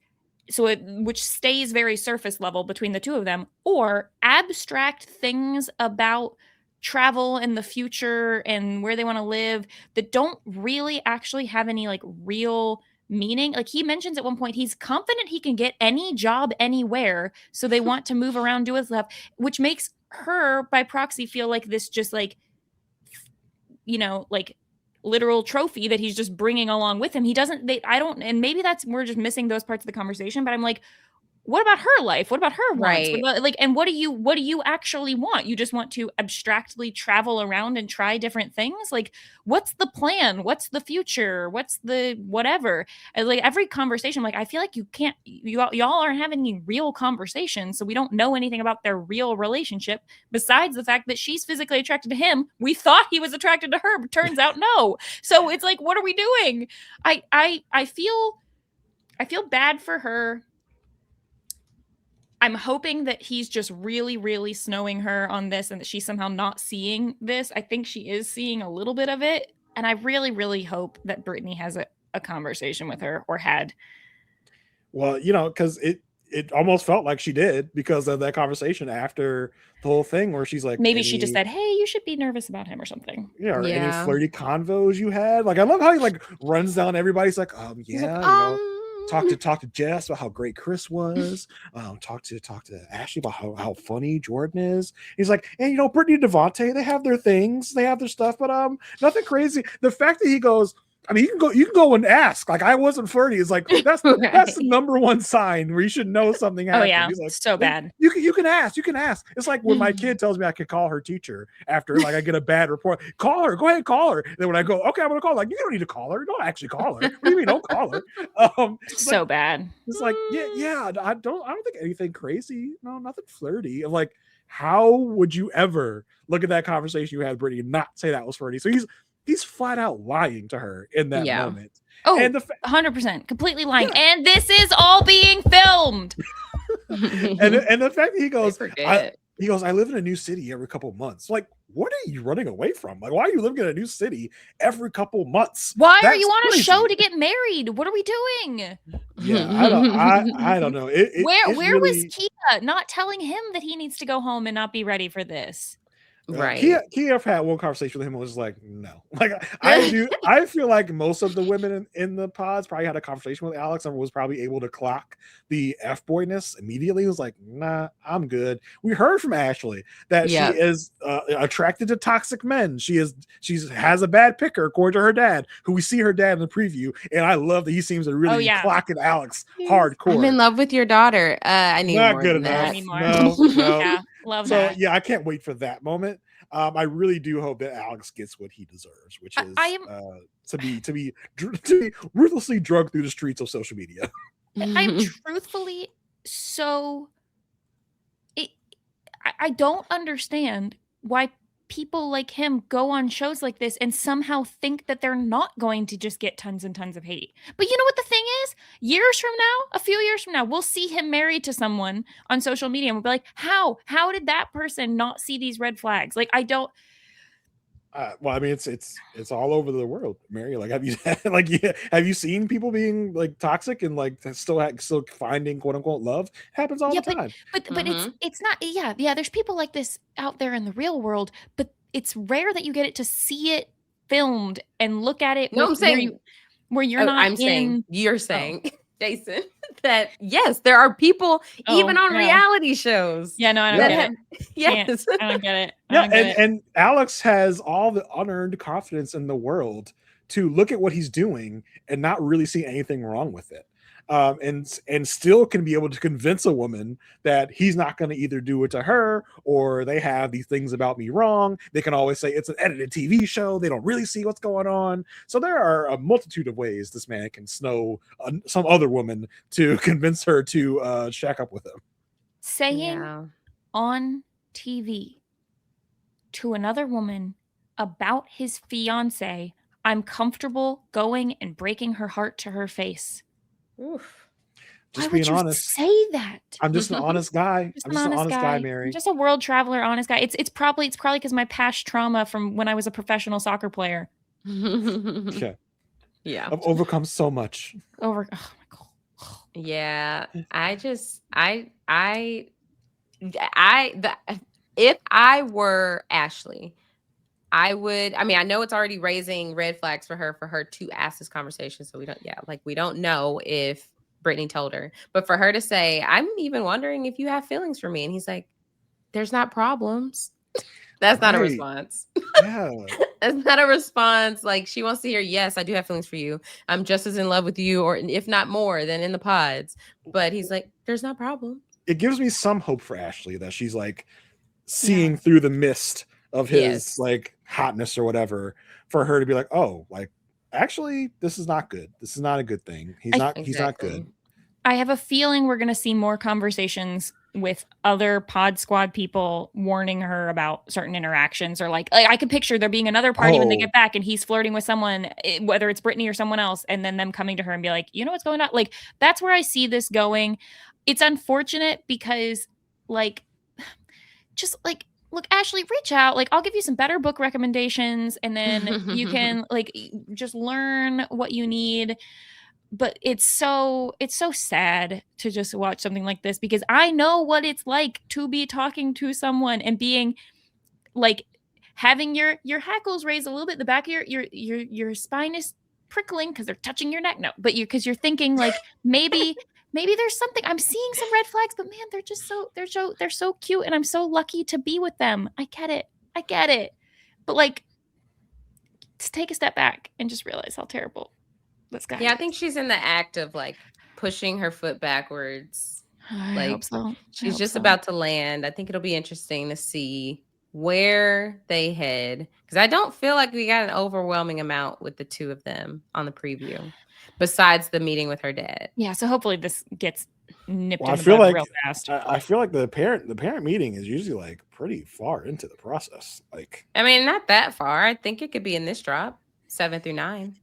which stays very surface level between the two of them, or abstract things about travel and the future and where they want to live that don't really actually have any like real meaning. Like he mentions at one point he's confident he can get any job anywhere, so they want to move around, do his stuff, which makes her by proxy feel like this just like like literal trophy that he's just bringing along with him. He doesn't I don't, and maybe we're just missing those parts of the conversation, but I'm like, what about her life? What about her wants? Right. What about, and what do you actually want? You just want to abstractly travel around and try different things? Like, what's the plan? What's the future? What's the whatever? And like every conversation, like I feel like y'all aren't having any real conversations, so we don't know anything about their real relationship besides the fact that she's physically attracted to him. We thought he was attracted to her, but turns out no. So it's like, what are we doing? I feel bad for her. I'm hoping that he's just really, really snowing her on this and that she's somehow not seeing this. I think she is seeing a little bit of it. And I really, really hope that Britney has a conversation with her, or had. Well, because it almost felt like she did because of that conversation after the whole thing where she's like, maybe she just said, hey, you should be nervous about him or something. Or any flirty convos you had. Like, I love how he like runs down everybody's like, talk to Jess about how great Chris was. Talk to Ashley about how funny Jordan is. He's like, and Britney and Devonte, they have their things, they have their stuff, but nothing crazy. The fact that he goes, I mean, you can go and ask. Like, I wasn't flirty. It's like that's that's the number one sign where you should know something happened. Oh yeah, He's like, so bad. You can ask. You can ask. It's like when my kid tells me I can call her teacher after like I get a bad report. Call her. Go ahead, call her. And then when I go, okay, I'm gonna call her. Like, you don't need to call her. Don't actually call her. What do you mean don't call her? So like, bad. It's like yeah. I don't think anything crazy. No, nothing flirty. I'm like, how would you ever look at that conversation you had with Britney and not say that was flirty? So he's flat out lying to her in that moment. Oh, and 100%, completely lying. Yeah. And this is all being filmed. and the fact that he goes, I live in a new city every couple of months. Like, what are you running away from? Like, why are you living in a new city every couple of months? Why are you on a show to get married? What are we doing? Yeah, I don't know. Where really... was Kia not telling him that he needs to go home and not be ready for this? Right. Kiev had one conversation with him and was like, no. Like I feel like most of the women in the pods probably had a conversation with Alex and was probably able to clock the F-boyness immediately. It was like, nah, I'm good. We heard from Ashley that she Yep. is attracted to toxic men. She has a bad picker according to her dad, who we see her dad in the preview, and I love that he seems to really be clocking Alex hardcore. I'm in love with your daughter. I need Not more good than enough. that. I need more. No. Yeah, love So that. yeah, I can't wait for that moment. I really do hope that Alex gets what he deserves, which is I am to be ruthlessly drugged through the streets of social media. I'm truthfully so I don't understand why people like him go on shows like this and somehow think that they're not going to just get tons and tons of hate. But you know what the thing is? Years from now, a few years from now, we'll see him married to someone on social media and we'll be like, how did that person not see these red flags? Like, I don't. Well, I mean, it's all over the world, Mary. Like, have you seen people being like toxic and like still finding quote unquote love? Happens all the time. But it's not. Yeah. There's people like this out there in the real world, but it's rare that you get it to see it filmed and look at it. No, I'm saying where you're not. I'm saying you're saying, Jason, that yes, there are people even on reality shows. Yeah, no, I don't get it. Yes, I don't get it. And Alex has all the unearned confidence in the world to look at what he's doing and not really see anything wrong with it. And still can be able to convince a woman that he's not going to either do it to her or they have these things about me wrong. They can always say it's an edited TV show. They don't really see what's going on. So there are a multitude of ways this man can snow some other woman to convince her to shack up with him. Saying on TV to another woman about his fiance, I'm comfortable going and breaking her heart to her face. Oof. Just Why being would you honest. say that? I'm just an honest guy. I'm just an honest guy, Mary. I'm just a world traveler, honest guy. It's probably because my past trauma from when I was a professional soccer player. Yeah. I've overcome so much. Oh my God. Yeah. If I were Ashley, I mean, I know it's already raising red flags for her to ask this conversation. So we don't know if Britney told her, but for her to say, I'm even wondering if you have feelings for me. And he's like, there's not problems. That's not a response. Yeah. That's not a response. Like, she wants to hear, yes, I do have feelings for you. I'm just as in love with you, or if not more than in the pods. But he's like, there's no problem. It gives me some hope for Ashley that she's like seeing through the mist of his like hotness or whatever, for her to be like, oh, like actually this is not good. This is not a good thing. He's not good. I have a feeling we're going to see more conversations with other pod squad people warning her about certain interactions, or like I could picture there being another party when they get back and he's flirting with someone, whether it's Britney or someone else, and then them coming to her and be like, you know what's going on? Like, that's where I see this going. It's unfortunate because like, just like, look, Ashley, reach out. Like, I'll give you some better book recommendations and then you can like just learn what you need. But it's so sad to just watch something like this, because I know what it's like to be talking to someone and being like having your hackles raised a little bit, the back of your spine is prickling because they're touching your neck. No, but because you're thinking like maybe there's something. I'm seeing some red flags, but man, they're so cute, and I'm so lucky to be with them. I get it, but like, just take a step back and just realize how terrible this guy. Yeah, I think she's in the act of like pushing her foot backwards. I hope so. She's just about to land. I think it'll be interesting to see where they head, because I don't feel like we got an overwhelming amount with the two of them on the preview, besides the meeting with her dad. Yeah, so hopefully this gets nipped Well, in the bud real fast. I feel like the parent meeting is usually like pretty far into the process. Like, I mean, not that far. I think it could be in this drop, 7 through 9.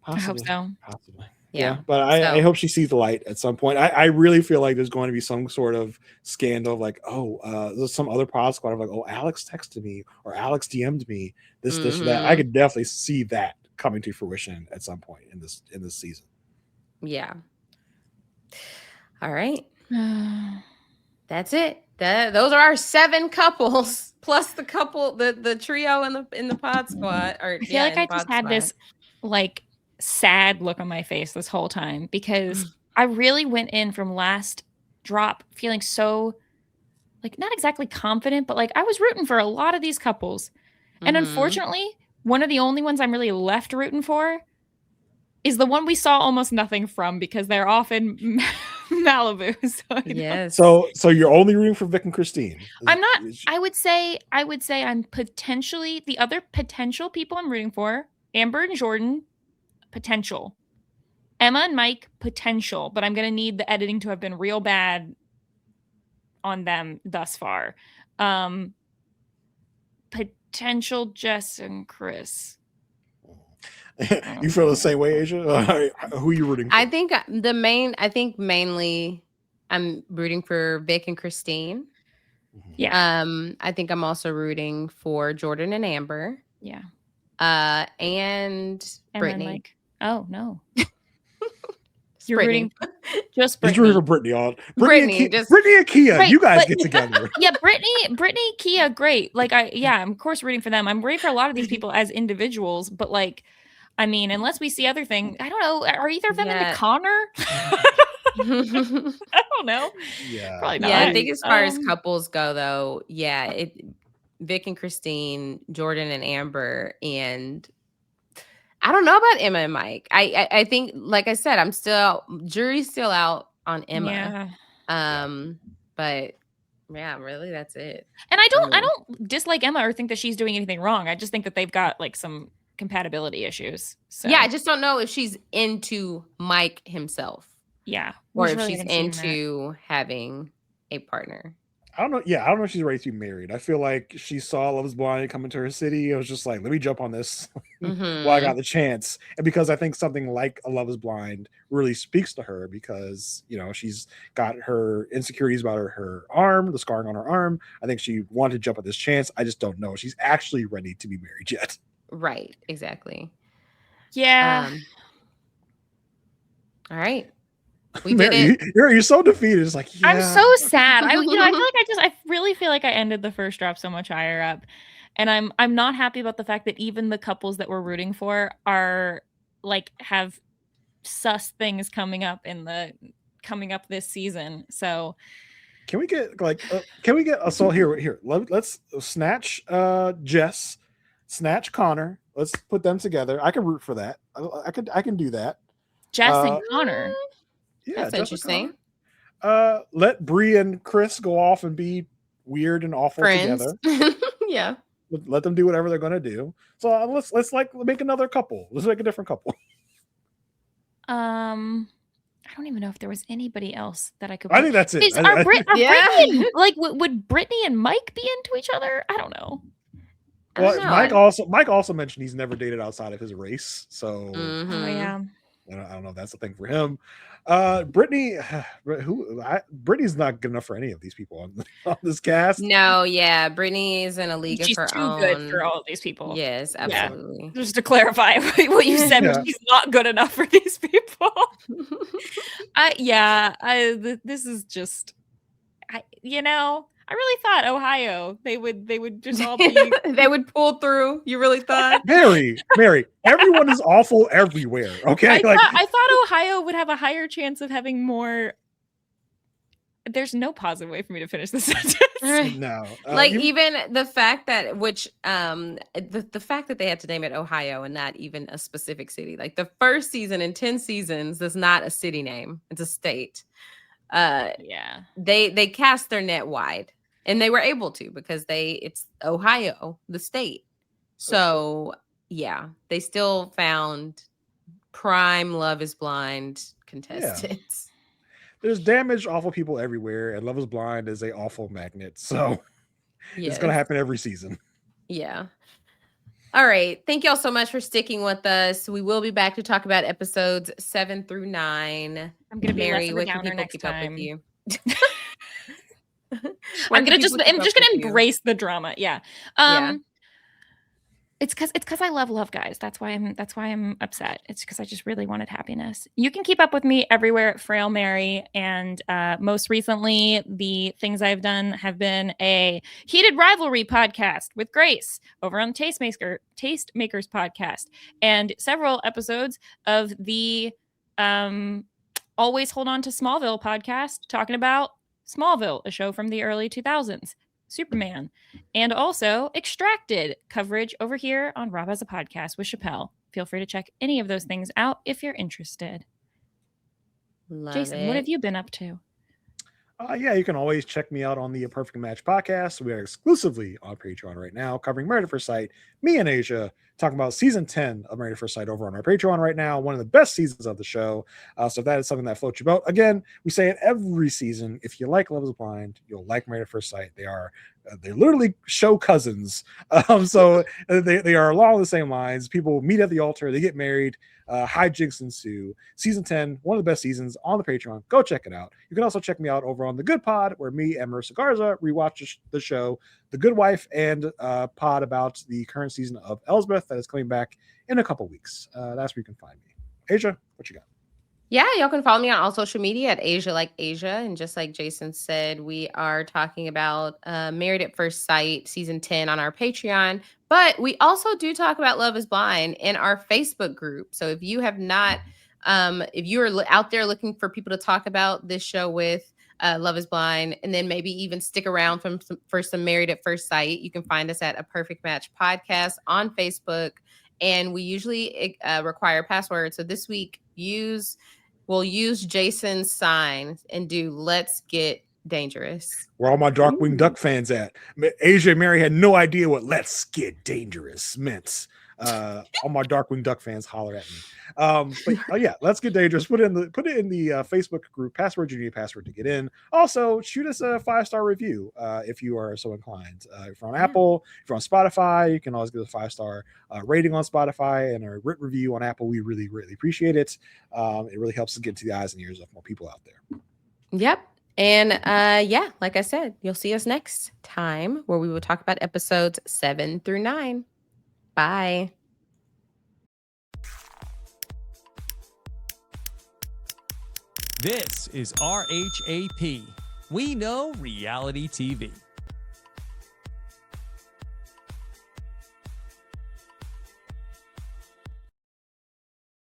Possibly. I hope so. Possibly. Yeah. But I hope she sees the light at some point. I really feel like there's going to be some sort of scandal of like, there's some other pod squad of like, oh, Alex texted me or Alex DM'd me this, that. I could definitely see that coming to fruition at some point in this season. Yeah. All right. That's it. Those are our 7 couples. plus the couple, the trio in the pod squad, or I feel like in I the just pod had squad. this like sad look on my face this whole time because I really went in from last drop feeling so like not exactly confident, but like I was rooting for a lot of these couples. And unfortunately, one of the only ones I'm really left rooting for is the one we saw almost nothing from because they're off in Malibu. Yes. So you're only rooting for Vic and Christine. I'm not. I would say I'm potentially the other potential people I'm rooting for. Amber and Jordan, potential. Emma and Mike, potential. But I'm gonna need the editing to have been real bad on them thus far. Potential Jess and Chris. You feel the same way, Asia? Who are you rooting for? I think mainly I'm rooting for Vic and Christine. Yeah. I think I'm also rooting for Jordan and Amber. Yeah. And Emma Britney. and Mike. Oh no. You're rooting just Just Britney. rooting for Britney on Britney and Kia. Right, you guys but- get together. Yeah, Brittany, Kia, great. Like I'm of course rooting for them. I'm rooting for a lot of these people as individuals, but like, I mean, unless we see other things, I don't know. Are either of them into Connor? I don't know. Yeah, probably not. Yeah, I think as far as couples go, though, yeah, Vic and Christine, Jordan and Amber, and I don't know about Emma and Mike. I think, like I said, jury's still out on Emma. Yeah. But yeah, really, that's it. And I don't dislike Emma or think that she's doing anything wrong. I just think that they've got like some compatibility issues. So yeah, I just don't know if she's into Mike himself. Yeah. Or if she's into having a partner. I don't know. Yeah, I don't know if she's ready to be married. I feel like she saw Love is Blind come into her city. It was just like, let me jump on this while I got the chance. And because I think something like a Love is Blind really speaks to her because, you know, she's got her insecurities about her arm, the scarring on her arm. I think she wanted to jump at this chance. I just don't know if she's actually ready to be married yet. Right. Exactly. Yeah. All right. We Mary, did it. You're so defeated. It's like, yeah. I'm so sad. I really feel like I ended the first drop so much higher up, and I'm not happy about the fact that even the couples that we're rooting for are like have sus things coming up this season. So can we get so here? Let's snatch Jess, snatch Connor. Let's put them together. I can root for that. I can do that. Jess and Connor. Yeah, that's interesting. Let Bri and Chris go off and be weird and awful together. Yeah. Let them do whatever they're gonna do. So let's like make another couple. Let's make a different couple. I don't even know if there was anybody else that I could. I think that's it. Britney like would Britney and Mike be into each other? I don't know. Well, Mike also mentioned he's never dated outside of his race. So oh yeah. I don't know if that's the thing for him. Britney's not good enough for any of these people on this cast. No, yeah, Britney is in a league of her own. She's too good for all of these people. Yes, absolutely. Yeah. Just to clarify what you said, but she's not good enough for these people. This is just, I really thought Ohio they would just all be they would pull through. You really thought? Mary, everyone is awful everywhere. Okay, I thought Ohio would have a higher chance of having more. There's no positive way for me to finish this sentence. No, even the fact that the fact that they had to name it Ohio and not even a specific city. Like the first season in 10 seasons is not a city name; it's a state. They cast their net wide, and they were able to because it's Ohio, the state. So yeah, they still found prime Love is Blind contestants. There's damaged, awful people everywhere, and Love is Blind is a awful magnet. So it's gonna happen every season. Yeah. All right. Thank y'all so much for sticking with us. We will be back to talk about episodes 7 through 9. I'm gonna be Mary, less of a downer next time. Up with you? I'm just gonna embrace the drama. Yeah. It's because I love guys. That's why I'm upset. It's because I just really wanted happiness. You can keep up with me everywhere at Frail Mary, and most recently, the things I've done have been a heated rivalry podcast with Grace over on the Tastemakers podcast, and several episodes of the Always Hold On to Smallville podcast talking about Smallville, a show from the early 2000s. Superman, and also Extracted coverage over here on Rob Has a Podcast with Chappelle. Feel free to check any of those things out if you're interested. Love Jason, it. what have you been up to? Yeah, you can always check me out on the Perfect Match podcast. We are exclusively on Patreon right now, covering Married at First Sight. Me and Asia talking about season 10 of Married at First Sight over on our Patreon right now. One of the best seasons of the show. So if that is something that floats your boat, again, we say it every season. If you like Love is Blind, you'll like Married at First Sight. They literally show cousins. So they are along the same lines. People meet at the altar, they get married, hijinks ensue. Season 10, one of the best seasons on the Patreon. Go check it out. You can also check me out over on The Good Pod, where me and Marissa Garza rewatch the show The Good Wife, and pod about the current season of Elsbeth that is coming back in a couple weeks. That's where you can find me. Asia, what you got? Yeah, y'all can follow me on all social media at Asia Like Asia. And just like Jason said, we are talking about Married at First Sight season 10 on our Patreon. But we also do talk about Love is Blind in our Facebook group. So if you have not, if you are out there looking for people to talk about this show with, Love is Blind, and then maybe even stick around for some Married at First Sight, you can find us at A Perfect Match Podcast on Facebook. And we usually require passwords. So this week, we'll use Jason's sign and do Let's Get Dangerous. Where all my Darkwing Duck fans at? Asia and Mary had no idea what Let's Get Dangerous meant. All my Darkwing Duck fans holler at me. But yeah, Let's Get Dangerous. Put it in the Facebook group. Password, you need a password to get in. Also, shoot us a 5-star review if you are so inclined. If you're on Apple, if you're on Spotify, you can always give us a 5-star rating on Spotify and a written review on Apple. We really, really appreciate it. It really helps us get to the eyes and ears of more people out there. Yep. And yeah, like I said, you'll see us next time where we will talk about episodes 7 through 9. Bye. This is RHAP. We know reality TV.